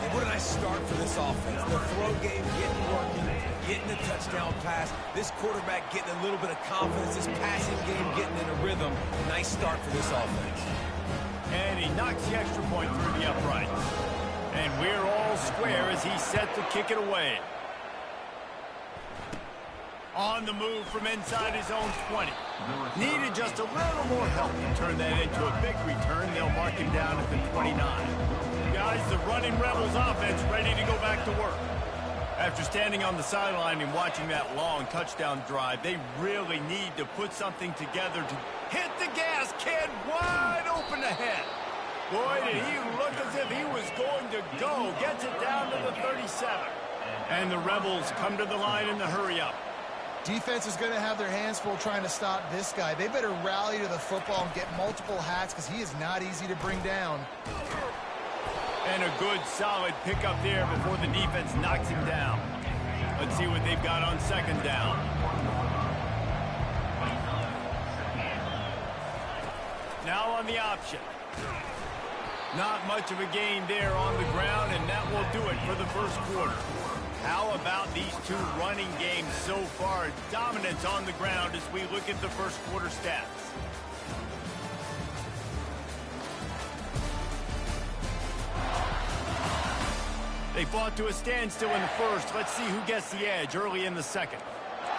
And what a nice start for this offense. The throw game getting working, getting the touchdown pass. This quarterback getting a little bit of confidence. This passing game getting in a rhythm. Nice start for this offense. And he knocks the extra point through the uprights. And we're all square as he's set to kick it away. On the move from inside his own 20. Needed just a little more help to turn that into a big return. They'll mark him down at the 29. Guys, the running Rebels offense ready to go back to work. After standing on the sideline and watching that long touchdown drive, they really need to put something together to hit the gas. Kid wide open ahead. Boy, did he look as if he was going to go. Gets it down to the 37. And the Rebels come to the line in the hurry-up. Defense is going to have their hands full trying to stop this guy. They better rally to the football and get multiple hats because he is not easy to bring down. And a good, solid pickup there before the defense knocks him down. Let's see what they've got on second down. Now on the option. Not much of a gain there on the ground, and that will do it for the first quarter. How about these 2 running games so far? Dominance on the ground as we look at the first quarter stats. They fought to a standstill in the first. Let's see who gets the edge early in the second.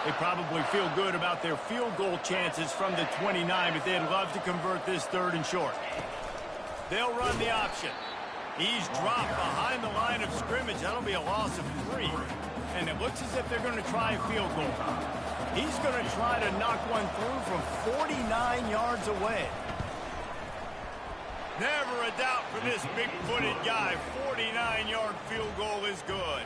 They probably feel good about their field goal chances from the 29, but they'd love to convert this 3rd and short. They'll run the option. He's dropped behind the line of scrimmage. That'll be a loss of 3. And it looks as if they're going to try a field goal. He's going to try to knock one through from 49 yards away. Never a doubt for this big-footed guy. 49-yard field goal is good.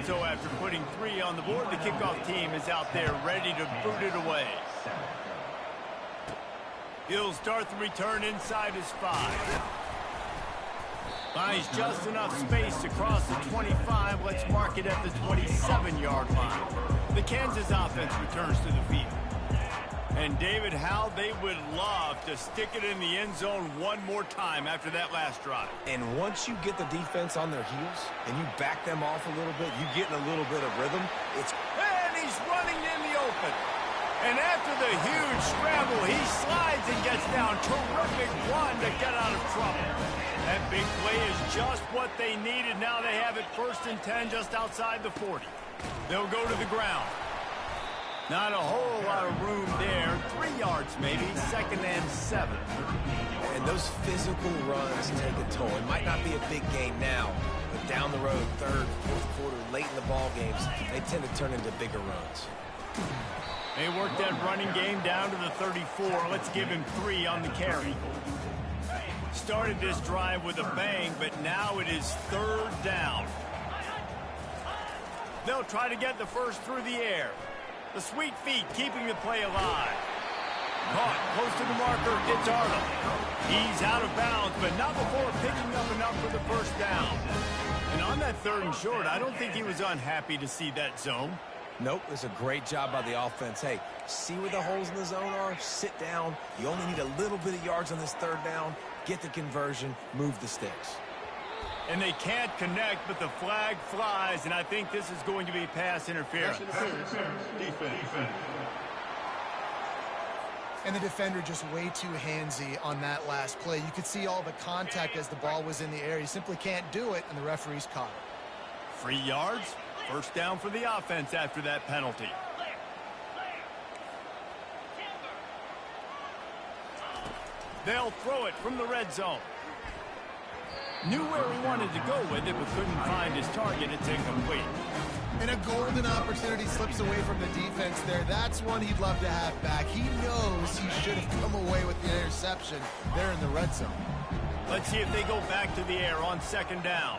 So after putting 3 on the board, the kickoff team is out there ready to boot it away. He'll start the return inside his 5. Finds just enough space across the 25. Let's mark it at the 27-yard line. The Kansas offense returns to the field. And David, how they would love to stick it in the end zone one more time after that last drive. And once you get the defense on their heels and you back them off a little bit, you get in a little bit of rhythm. And he's running in the open. And after the huge scramble, he slides and gets down. Terrific run to get out of trouble. That big play is just what they needed. Now they have it 1st and 10 just outside the 40. They'll go to the ground. Not a whole lot of room there. 3 yards maybe. 2nd and 7. And those physical runs take a toll. It might not be a big game now, but down the road, 3rd, 4th quarter, late in the ball games, they tend to turn into bigger runs. They work that running game down to the 34. Let's give him 3 on the carry. Started this drive with a bang, but now it is 3rd down. They'll try to get the first through the air. The sweet feet keeping the play alive. Caught close to the marker. It's Arnold. He's out of bounds, but not before picking up enough for the 1st down. And on that 3rd and short, I don't think he was unhappy to see that zone. Nope, it's a great job by the offense. Hey, see where the holes in the zone are? Sit down. You only need a little bit of yards on this 3rd down. Get the conversion. Move the sticks. And they can't connect, but the flag flies, and I think this is going to be pass interference. Defense. And the defender just way too handsy on that last play. You could see all the contact as the ball was in the air. He simply can't do it, and the referee's caught it. 3 yards. 1st down for the offense after that penalty. They'll throw it from the red zone. Knew where he wanted to go with it, but couldn't find his target. It's incomplete. And a golden opportunity slips away from the defense there. That's one he'd love to have back. He knows he should have come away with the interception there in the red zone. Let's see if they go back to the air on 2nd down.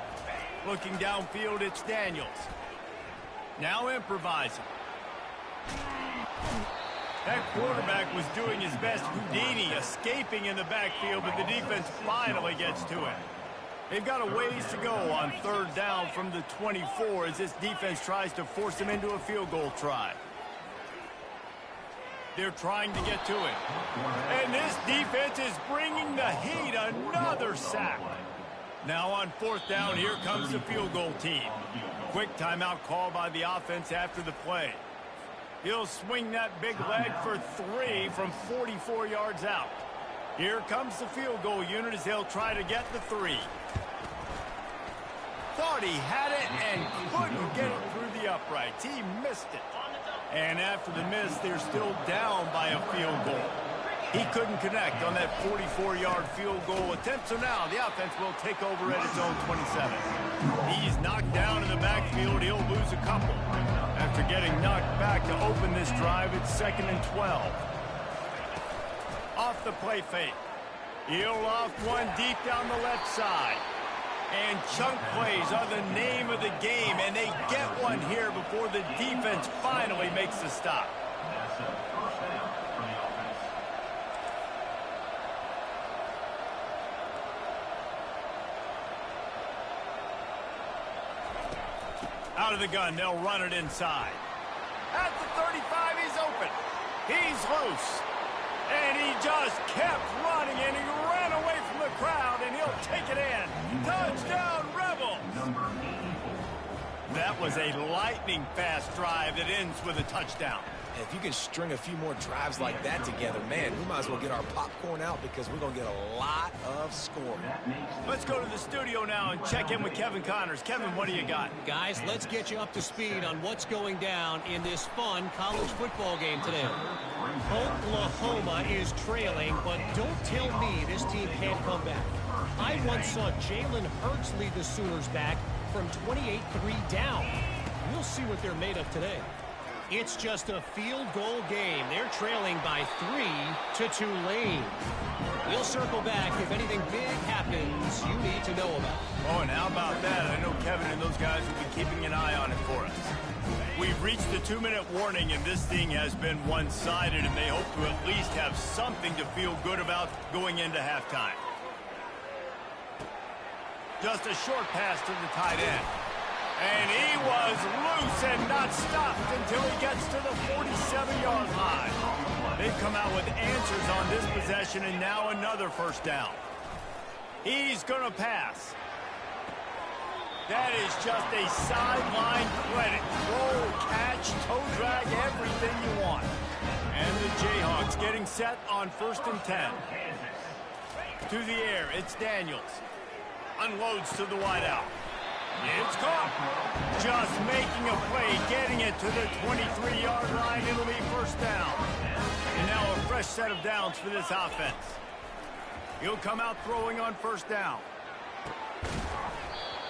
Looking downfield, it's Daniels. Now improvising. That quarterback was doing his best Houdini, escaping in the backfield, but the defense finally gets to it. They've got a ways to go on 3rd down from the 24 as this defense tries to force them into a field goal try. They're trying to get to it. And this defense is bringing the heat. Another sack. Now on 4th down, here comes the field goal team. Quick timeout call by the offense after the play. He'll swing that big leg for 3 from 44 yards out. Here comes the field goal unit as they'll try to get the 3. Thought he had it and couldn't get it through the uprights. He missed it. And after the miss, they're still down by a field goal. He couldn't connect on that 44-yard field goal attempt, so now the offense will take over at its own 27. He's knocked down in the backfield. He'll lose a couple. After getting knocked back to open this drive, it's 2nd and 12. Off the play fake. He'll loft one deep down the left side. And chunk plays are the name of the game, and they get one here before the defense finally makes the stop. Out of the gun, they'll run it inside. At the 35, he's open. He's loose. And he just kept running, and he ran away from the crowd, and he'll take it in. Touchdown, Rebels! That was a lightning-fast drive that ends with a touchdown. If you can string a few more drives like that together, man, we might as well get our popcorn out because we're going to get a lot of scoring. Let's go to the studio now and check in with Kevin Connors. Kevin, what do you got? Guys, let's get you up to speed on what's going down in this fun college football game today. Oklahoma is trailing, but don't tell me this team can't come back. I once saw Jalen Hurts lead the Sooners back from 28-3 down. We'll see what they're made of today. It's just a field goal game. They're trailing by 3 to Tulane. We'll circle back if anything big happens you need to know about. Oh, and how about that? I know Kevin and those guys will be keeping an eye on it for us. We've reached the 2-minute warning, and this thing has been one-sided, and they hope to at least have something to feel good about going into halftime. Just a short pass to the tight end. And he was loose and not stopped until he gets to the 47-yard line. They've come out with answers on this possession, and now another first down. He's going to pass. That is just a sideline credit. Roll, catch, toe drag, everything you want. And the Jayhawks getting set on 1st and 10. To the air, it's Daniels. Unloads to the wideout. It's caught. Just making a play, getting it to the 23-yard line. It'll be first down. And now a fresh set of downs for this offense. He'll come out throwing on first down.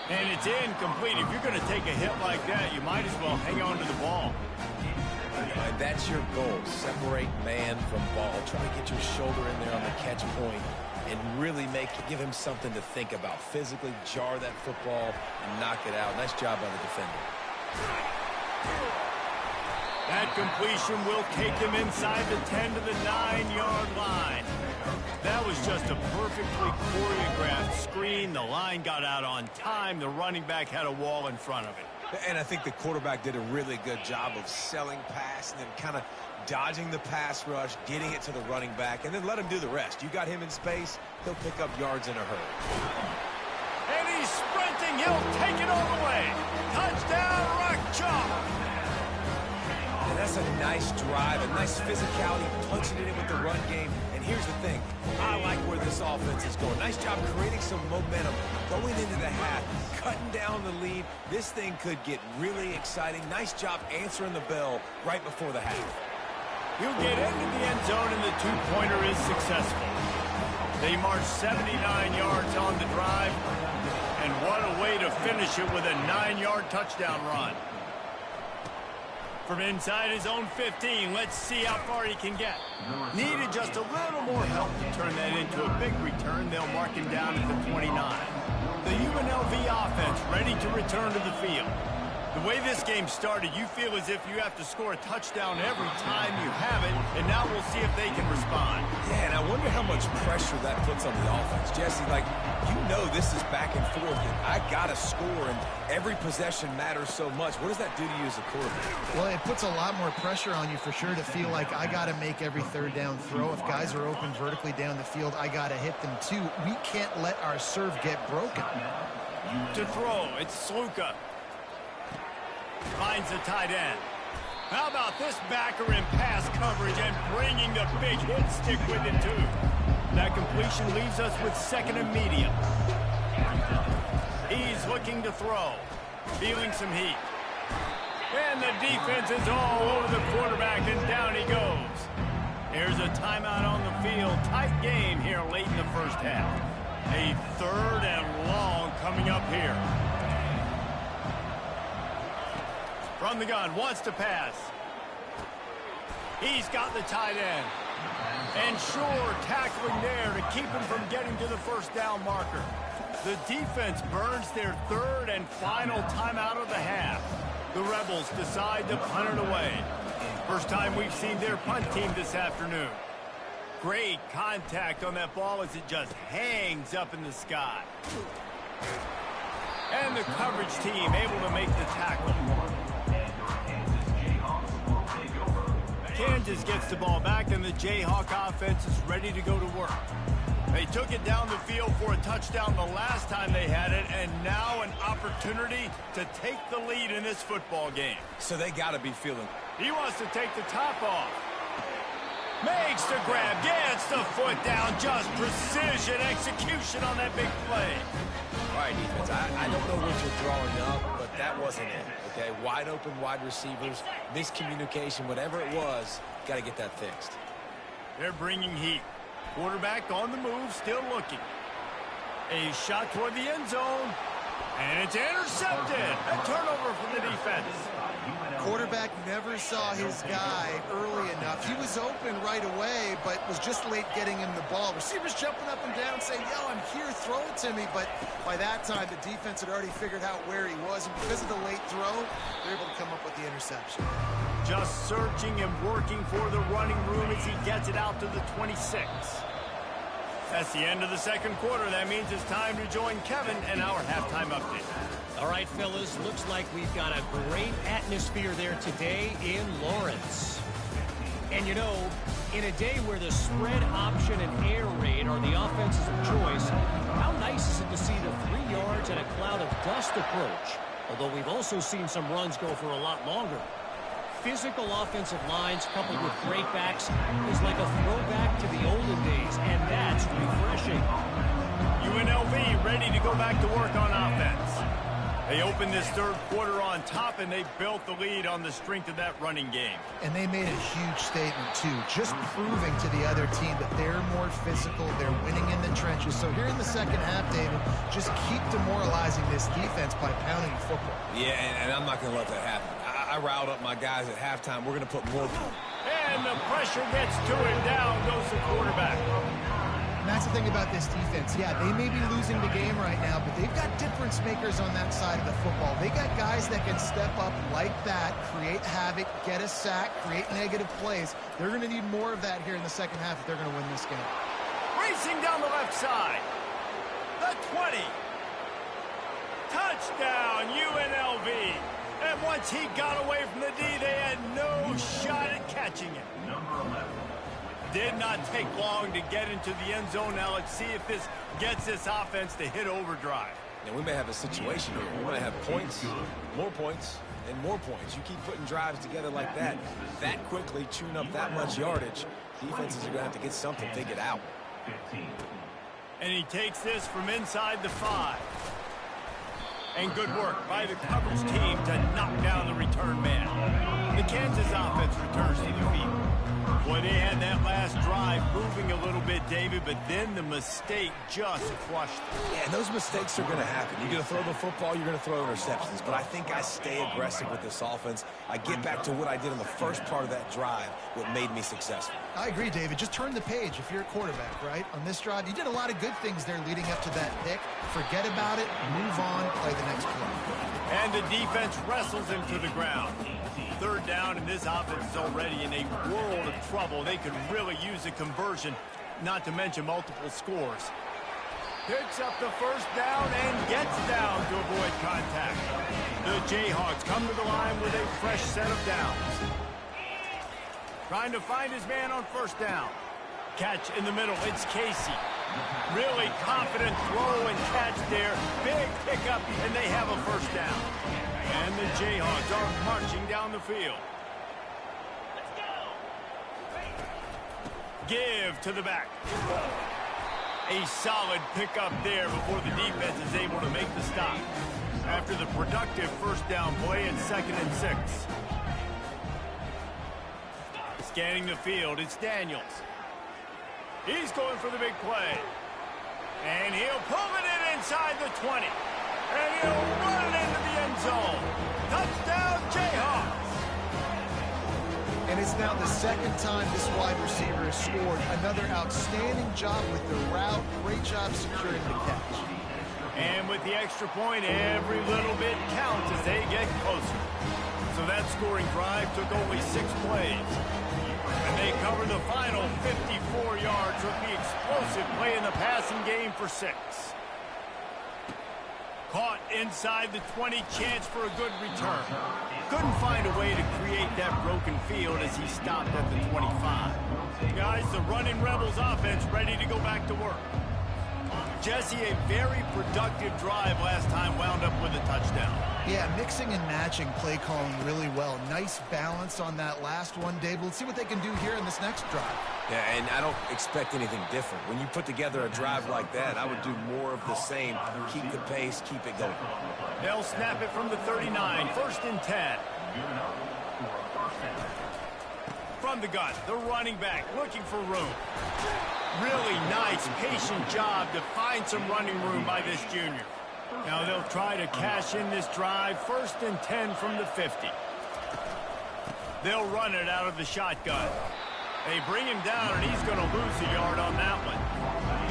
And it's incomplete. If you're going to take a hit like that, you might as well hang on to the ball. And that's your goal. Separate man from ball. Try to get your shoulder in there on the catch point and really give him something to think about. Physically jar that football and knock it out. Nice job by the defender. That completion will take him inside the 10 to the 9-yard line. That was just a perfectly choreographed screen. The line got out on time. The running back had a wall in front of it. And I think the quarterback did a really good job of selling pass and then kind of dodging the pass rush, getting it to the running back, and then let him do the rest. You got him in space, he'll pick up yards in a hurry. And he's sprinting. He'll take it all the way. Touchdown, Rock Chalk. And that's a nice drive, a nice physicality, punching it in with the run game. And here's the thing. I like where this offense is going. Nice job creating some momentum, going into the half, cutting down the lead. This thing could get really exciting. Nice job answering the bell right before the half. He'll get into the end zone, and the two-pointer is successful. They march 79 yards on the drive, and what a way to finish it with a 9-yard touchdown run. From inside his own 15, let's see how far he can get. Needed just a little more help to turn that into a big return. They'll mark him down at the 29. The UNLV offense ready to return to the field. The way this game started, you feel as if you have to score a touchdown every time you have it, and now we'll see if they can respond. Yeah, and I wonder how much pressure that puts on the offense. Jesse, this is back and forth, and I got to score, and every possession matters so much. What does that do to you as a quarterback? Well, it puts a lot more pressure on you for sure to feel like I got to make every third down throw. If guys are open vertically down the field, I got to hit them too. We can't let our serve get broken. To throw, it's Sluka. Finds the tight end. How about this backer in pass coverage and bringing the big hit stick with it too. That completion leaves us with second and medium. He's looking to throw. Feeling some heat. And the defense is all over the quarterback, and down he goes. Here's a timeout on the field. Tight game here late in the first half. A third and long coming up here. From the gun, wants to pass. He's got the tight end. And sure, tackling there to keep him from getting to the first down marker. The defense burns their third and final timeout of the half. The Rebels decide to punt it away. First time we've seen their punt team this afternoon. Great contact on that ball as it just hangs up in the sky. And the coverage team able to make the tackle. Kansas gets the ball back, and the Jayhawk offense is ready to go to work. They took it down the field for a touchdown the last time they had it, and now an opportunity to take the lead in this football game. So they got to be feeling. He wants to take the top off. Makes the grab, gets the foot down, just precision execution on that big play. All right, defense, I don't know what you're drawing up, but that wasn't it, okay? Wide open wide receivers, miscommunication, whatever it was, got to get that fixed. They're bringing heat. Quarterback on the move, still looking. A shot toward the end zone, and it's intercepted. A turnover for the defense. quarterback never saw his guy early enough. He was open right away, but was just late getting him the ball. Receivers jumping up and down saying, yo, I'm here, throw it to me. But by that time, the defense had already figured out where he was. And because of the late throw, they're able to come up with the interception. Just searching and working for the running room as he gets it out to the 26. That's the end of the second quarter. That means it's time to join Kevin and our halftime update. All right, fellas, looks like we've got a great atmosphere there today in Lawrence. And, you know, in a day where the spread option and air raid are the offenses of choice, how nice is it to see the 3 yards and a cloud of dust approach? Although we've also seen some runs go for a lot longer. Physical offensive lines coupled with great backs is like a throwback to the olden days, and that's refreshing. UNLV ready to go back to work on offense. They opened this third quarter on top, and they built the lead on the strength of that running game. And they made a huge statement, too, just proving to the other team that they're more physical, they're winning in the trenches. So here in the second half, David, just keep demoralizing this defense by pounding the football. Yeah, and I'm not going to let that happen. I riled up my guys at halftime. We're going to put more. And the pressure gets to him. Down goes the quarterback. And that's the thing about this defense. Yeah, they may be losing the game right now, but they've got difference makers on that side of the football. They got guys that can step up like that, create havoc, get a sack, create negative plays. They're going to need more of that here in the second half if they're going to win this game. Racing down the left side. The 20. Touchdown, UNLV. And once he got away from the D, they had no shot at catching it. Did not take long to get into the end zone. Now let's see if this gets this offense to hit overdrive. And we may have a situation here. We might have points, more points, and more points. You keep putting drives together like that quickly, chewing up that much yardage, defenses are going to have to get something figured out. And he takes this from inside the 5. And good work by the coverage team to knock down the return man. The Kansas offense returns to the field. Boy, they had that last drive moving a little bit, David, but then the mistake just crushed them. Yeah, and those mistakes are going to happen. You're going to throw the football, you're going to throw interceptions. But I think I stay aggressive with this offense. I get back to what I did in the first part of that drive, what made me successful. I agree, David. Just turn the page if you're a quarterback, right? On this drive, you did a lot of good things there leading up to that pick. Forget about it, move on, play the next play. And the defense wrestles him to the ground. Third down, and this offense is already in a world of trouble. They could really use a conversion, not to mention multiple scores. Picks up the first down and gets down to avoid contact. The Jayhawks come to the line with a fresh set of downs. Trying to find his man on first down. Catch in the middle, it's Casey. Really confident throw and catch there. Big pickup, and they have a first down. And the Jayhawks are marching down the field. Let's go. Give to the back. A solid pickup there before the defense is able to make the stop. After the productive first down play, it's 2nd and 6. Scanning the field, it's Daniels. He's going for the big play. And he'll pull it in inside the 20. And he'll run it into the end zone. Touchdown, Jayhawks. And it's now the second time this wide receiver has scored. Another outstanding job with the route. Great job securing the catch. And with the extra point, every little bit counts as they get closer. So that scoring drive took only 6 plays. And they cover the final 54 yards with the explosive play in the passing game for 6. Caught inside the 20, chance for a good return. Couldn't find a way to create that broken field as he stopped at the 25. Guys, the running Rebels offense ready to go back to work. Jesse, a very productive drive last time, wound up with a touchdown. Yeah, mixing and matching play calling really well. Nice balance on that last one, Dave. Let's see what they can do here in this next drive. Yeah, and I don't expect anything different. When you put together a drive like that, I would do more of the same. Keep the pace, keep it going. They'll snap it from the 39, 1st and 10. From the gun, the running back looking for room. Really nice, patient job to find some running room by this junior. Now they'll try to cash in this drive, 1st and 10 from the 50. They'll run it out of the shotgun. They bring him down, and he's going to lose a yard on that one.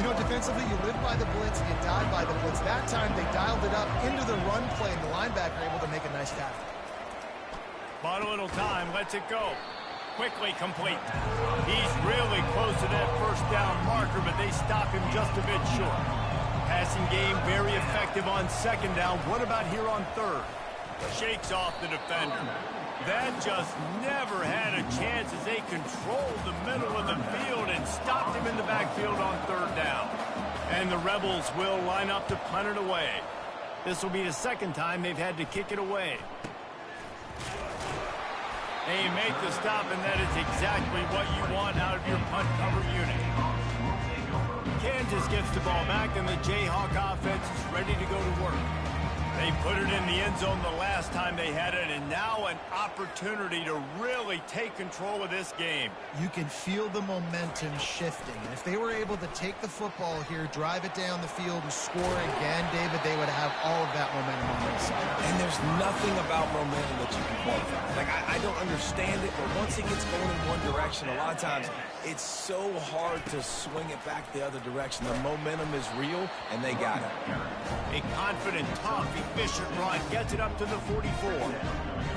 You know, defensively, you live by the blitz, you die by the blitz. That time, they dialed it up into the run play, and the linebacker able to make a nice tackle. Bought a little time, lets it go. Quickly complete. He's really close to that first down marker, but they stop him just a bit short. Passing game very effective on second down. What about here on third? Shakes off the defender. That just never had a chance as they controlled the middle of the field and stopped him in the backfield on third down. And the Rebels will line up to punt it away. This will be the second time they've had to kick it away. They make the stop, and that is exactly what you want out of your punt cover unit. Kansas gets the ball back, and the Jayhawk offense is ready to go to work. They put it in the end zone the last time they had it, and now an opportunity to really take control of this game. You can feel the momentum shifting. And if they were able to take the football here, drive it down the field, and score again, David, they would have all of that momentum on their side. And there's nothing about momentum that you can qualify. Like, I don't understand it, but once it gets going in one direction, a lot of times it's so hard to swing it back the other direction. The momentum is real, and they got it. A confident, tough, efficient run gets it up to the 44.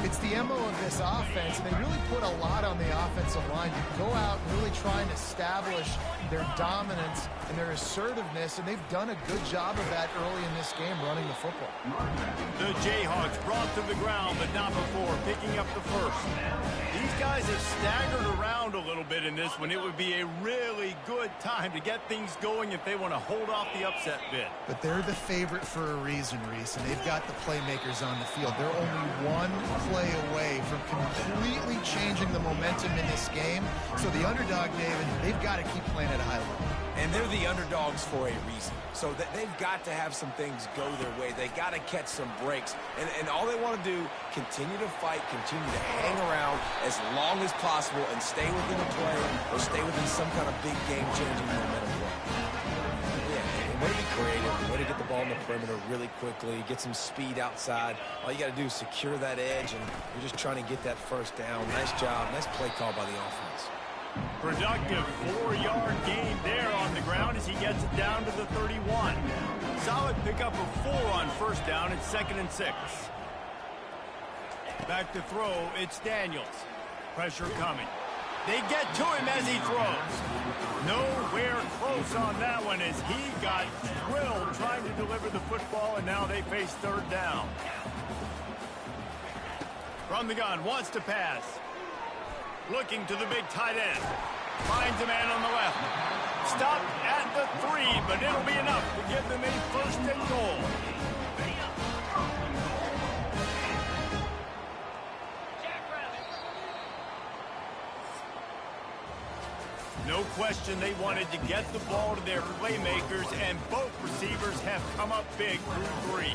It's the MO of this offense, and they really put a lot on the offensive line to go out and really try and establish their dominance and their assertiveness, and they've done a good job of that early in this game running the football. The Jayhawks brought to the ground, but not before picking up the first. These guys have staggered around a little bit in this one. It would be a really good time to get things going if they want to hold off the upset bid. But they're the favorite for a reason, Reese, and they've got the playmakers on the field. They're only one play away from completely changing the momentum in this game. So the underdog, David, they've got to keep playing at a high level. And they're the underdogs for a reason. So they've got to have some things go their way. They got to catch some breaks. And all they want to do, continue to fight, continue to hang around as long as possible and stay within a play or stay within some kind of big game-changing momentum play. Yeah, way to be creative, way to get the ball in the perimeter really quickly, get some speed outside. All you got to do is secure that edge, and you're just trying to get that first down. Nice job. Nice play call by the offense. Productive 4-yard gain there on the ground as he gets it down to the 31. Solid pickup of 4 on first down. It's 2nd and 6. Back to throw. It's Daniels. Pressure coming. They get to him as he throws. Nowhere close on that one as he got drilled trying to deliver the football, and now they face third down. From the gun, wants to pass. Looking to the big tight end. Finds a man on the left. Stopped at the 3, but it'll be enough to give them a 1st and goal. No question they wanted to get the ball to their playmakers, and both receivers have come up big through 3.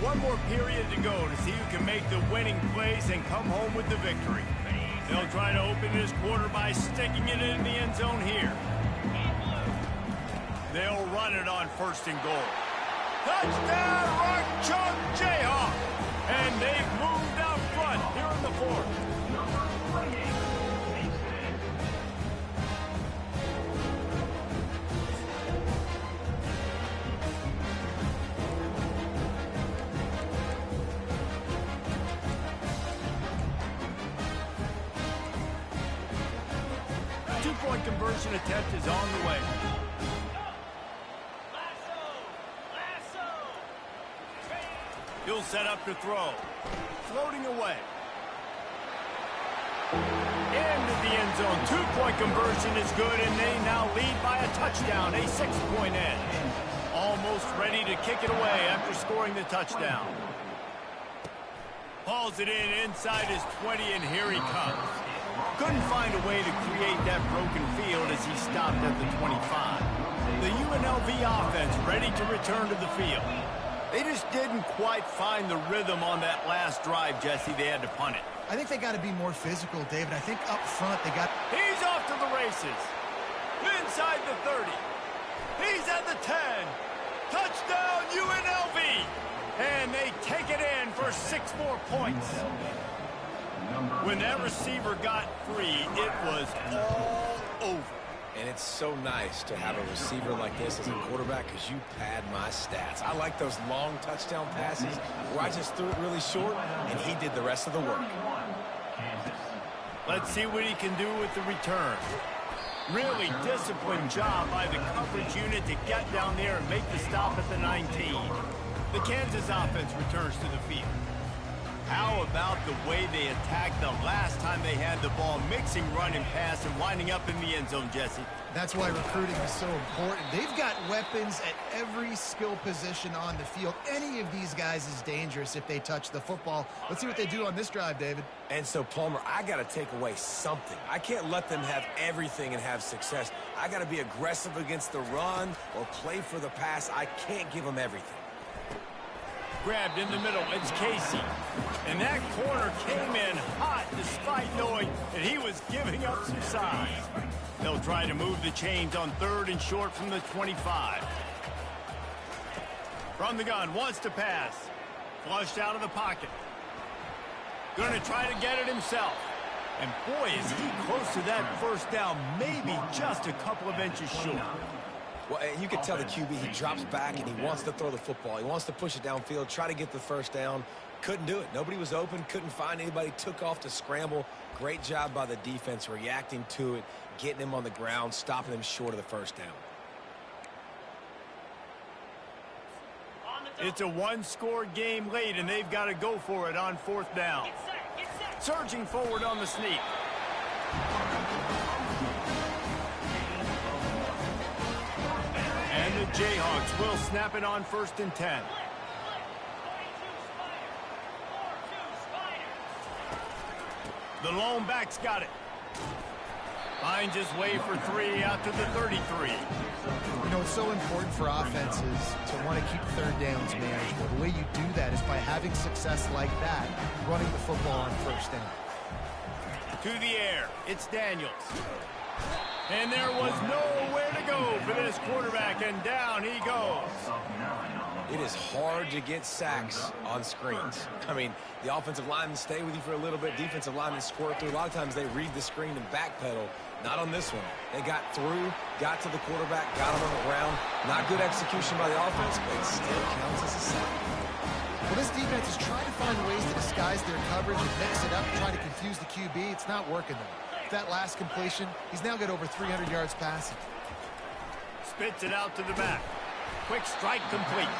One more period to go to see who can make the winning plays and come home with the victory. They'll try to open this quarter by sticking it in the end zone here. They'll run it on 1st and goal. Touchdown, Rock Chalk Jayhawk! And they've moved out front here in the 4th. 2-point conversion attempt is on the way. He'll set up to throw. Floating away. Into the end zone. 2-point conversion is good, and they now lead by a touchdown. A 6-point edge. Almost ready to kick it away after scoring the touchdown. Hauls it in inside his 20, and here he comes. Couldn't find a way to create that broken field as he stopped at the 25. The UNLV offense ready to return to the field. They just didn't quite find the rhythm on that last drive, Jesse. They had to punt it. I think they got to be more physical, David. I think up front they got... He's off to the races. Inside the 30. He's at the 10. To Touchdown, UNLV! And they take it in for 6 more points. When that receiver got free, it was all over. And it's so nice to have a receiver like this as a quarterback because you pad my stats. I like those long touchdown passes where I just threw it really short and he did the rest of the work. Let's see what he can do with the return. Really disciplined job by the coverage unit to get down there and make the stop at the 19. The Kansas offense returns to the field. How about the way they attacked the last time they had the ball, mixing run and pass and winding up in the end zone, Jesse? That's why recruiting is so important. They've got weapons at every skill position on the field. Any of these guys is dangerous if they touch the football. Let's see what they do on this drive, David. And so, Palmer, I got to take away something. I can't let them have everything and have success. I got to be aggressive against the run or play for the pass. I can't give them everything. Grabbed in the middle, it's Casey. And that corner came in hot despite knowing that he was giving up some size. They'll try to move the chains on 3rd and short from the 25. From the gun, wants to pass. Flushed out of the pocket. Gonna try to get it himself. And boy, is he close to that first down, maybe just a couple of inches short. Well, you can tell the QB, he drops back and he wants to throw the football. He wants to push it downfield, try to get the first down. Couldn't do it. Nobody was open, couldn't find anybody, took off to scramble. Great job by the defense reacting to it, getting him on the ground, stopping him short of the first down. It's a 1-score game late, and they've got to go for it on 4th down. Surging forward on the sneak. And the Jayhawks will snap it on 1st and 10. The lone back's got it. Finds his way for 3 out to the 33. You know, it's so important for offenses to want to keep 3rd downs manageable. The way you do that is by having success like that, running the football on 1st down. To the air, it's Daniels. And there was nowhere to go for this quarterback, and down he goes. It is hard to get sacks on screens. I mean, the offensive linemen stay with you for a little bit. Defensive linemen squirt through. A lot of times they read the screen and backpedal. Not on this one. They got through, got to the quarterback, got him on the ground. Not good execution by the offense, but it still counts as a sack. Well, this defense is trying to find ways to disguise their coverage and mix it up and try to confuse the QB. It's not working, though. That last completion, he's now got over 300 yards passing. Spits it out to the back. Quick strike complete.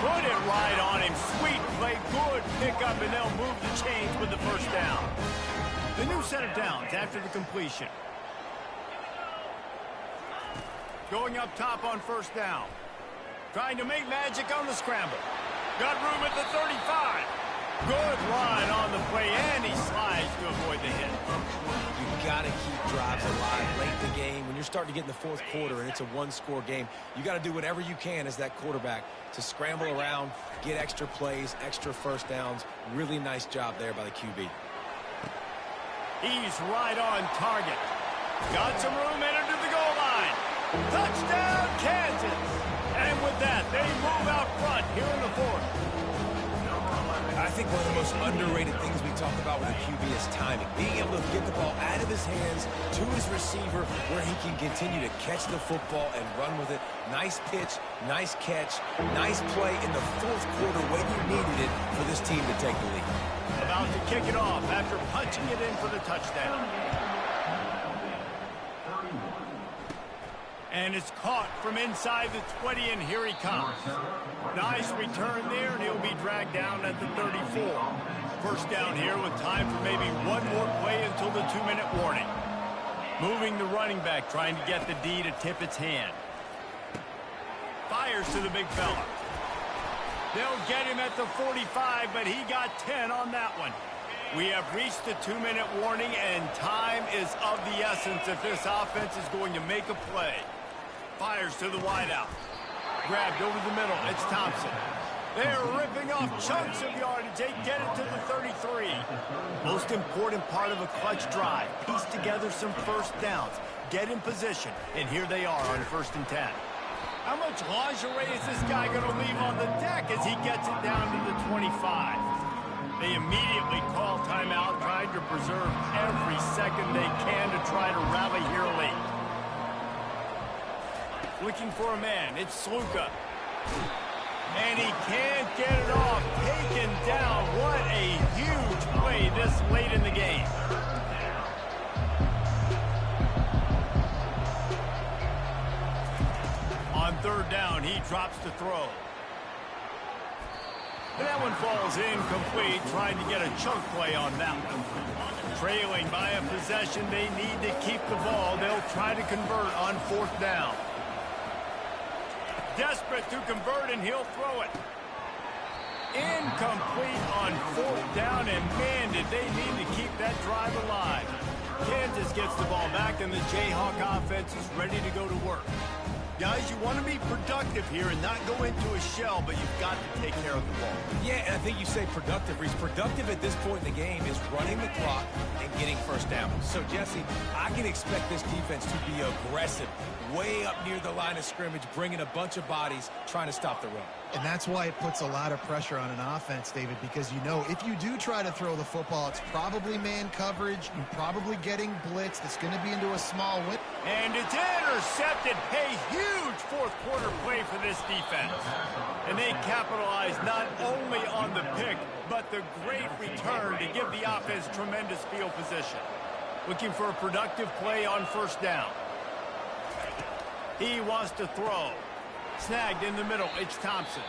Put it right on him. Sweet play, good pickup, and they'll move the chains with the first down. The new set of downs after the completion. Going up top on 1st down. Trying to make magic on the scramble. Got room at the 35. Good line on the play, and he slides to avoid the hit. You got to keep drives alive late in the game. When you're starting to get in the 4th quarter and it's a 1-score game, you got to do whatever you can as that quarterback to scramble around, get extra plays, extra first downs. Really nice job there by the QB. He's right on target. Got some room entered to the goal line. Touchdown, Kansas. And with that, they move out front here in the 4th. I think one of the most underrated things we talk about with a QB is timing. Being able to get the ball out of his hands to his receiver where he can continue to catch the football and run with it. Nice pitch, nice catch, nice play in the 4th quarter when you needed it for this team to take the lead. About to kick it off after punching it in for the touchdown. And it's caught from inside the 20, and here he comes. Nice return there, and he'll be dragged down at the 34. First down here with time for maybe one more play until the 2-minute warning. Moving the running back, trying to get the D to tip its hand. Fires to the big fella. They'll get him at the 45, but he got 10 on that one. We have reached the 2-minute warning, and time is of the essence if this offense is going to make a play. Fires to the wideout. Grabbed over the middle. It's Thompson. They're ripping off chunks of yardage. They get it to the 33. Most important part of a clutch drive. Piece together some first downs. Get in position. And here they are on 1st and 10. How much lingerie is this guy going to leave on the deck as he gets it down to the 25? They immediately call timeout, trying to preserve every second they can to try to rally here late. Looking for a man, it's Sluka. And he can't get it off. Taken down. What a huge play this late in the game. On third down, he drops to throw. And that one falls incomplete, trying to get a chunk play on that one. Trailing by a possession, they need to keep the ball. They'll try to convert on fourth down. Desperate to convert, and he'll throw it. Incomplete on fourth down, and man, did they need to keep that drive alive. Kansas gets the ball back, and the Jayhawk offense is ready to go to work. Guys, you want to be productive here and not go into a shell, but you've got to take care of the ball. Yeah, and I think you say productive, Reese. Productive at this point in the game is running the clock and getting first down. So, Jesse, I can expect this defense to be aggressive, way up near the line of scrimmage, bringing a bunch of bodies, trying to stop the run. And that's why it puts a lot of pressure on an offense, David, because you know if you do try to throw the football, it's probably man coverage. You're probably getting blitz. That's going to be into a small win. And it's intercepted. A huge fourth quarter play for this defense. And they capitalize not only on the pick, but the great return to give the offense tremendous field position. Looking for a productive play on first down. He wants to throw. Snagged in the middle, it's Thompson.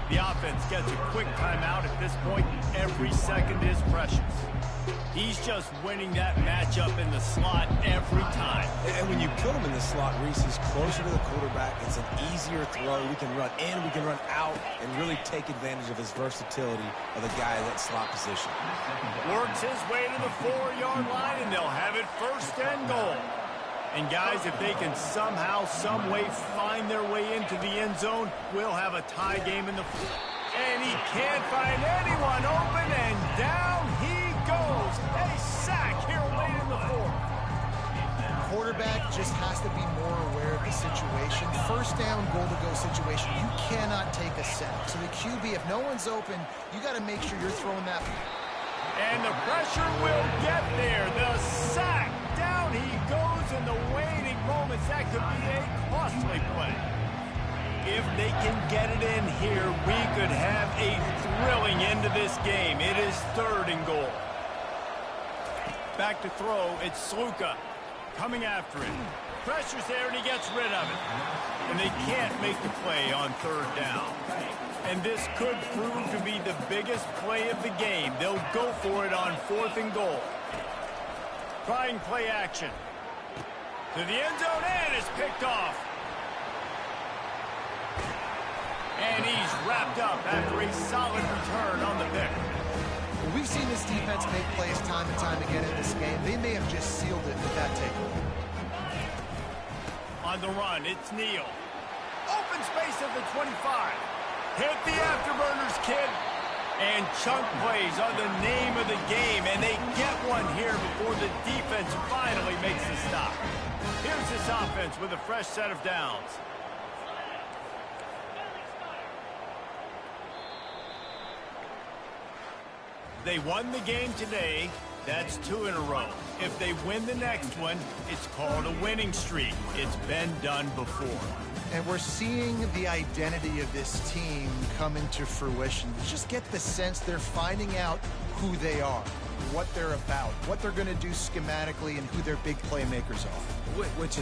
The offense gets a quick timeout at this point. Every second is precious. He's just winning that matchup in the slot every time. And when you put him in the slot, Reese, he's closer to the quarterback. It's an easier throw. We can run in, we can run out, and really take advantage of his versatility of the guy in that slot position. Works his way to the 4-yard line, and they'll have it first and goal. And guys, if they can somehow, some way find their way into the end zone, we'll have a tie game in the fourth. And he can't find anyone open, and down he goes. A sack here late in the fourth. Quarterback just has to be more aware of the situation. First down, goal-to-go situation. You cannot take a sack. So the QB, if no one's open, you got to make sure you're throwing that. And the pressure will get there. The sack. Down he goes in the waiting moments. That could be a costly play. If they can get it in here, we could have a thrilling end to this game. It is third and goal. Back to throw, it's Sluka coming after him. Pressure's there, and he gets rid of it. And they can't make the play on third down. And this could prove to be the biggest play of the game. They'll go for it on fourth and goal. Trying play action. To the end zone, and it's picked off. And he's wrapped up after a solid return on the pick. Well, we've seen this defense make plays time and time again in this game. They may have just sealed it with that takeaway. On the run, it's Neal. Open space at the 25. Hit the afterburners, kid. And chunk plays are the name of the game, and they get one here before the defense finally makes the stop. Here's this offense with a fresh set of downs. They won the game today. That's 2 in a row. If they win the next one, it's called a winning streak. It's been done before. And we're seeing the identity of this team come into fruition. You just get the sense they're finding out who they are, what they're about, what they're going to do schematically, and who their big playmakers are. Which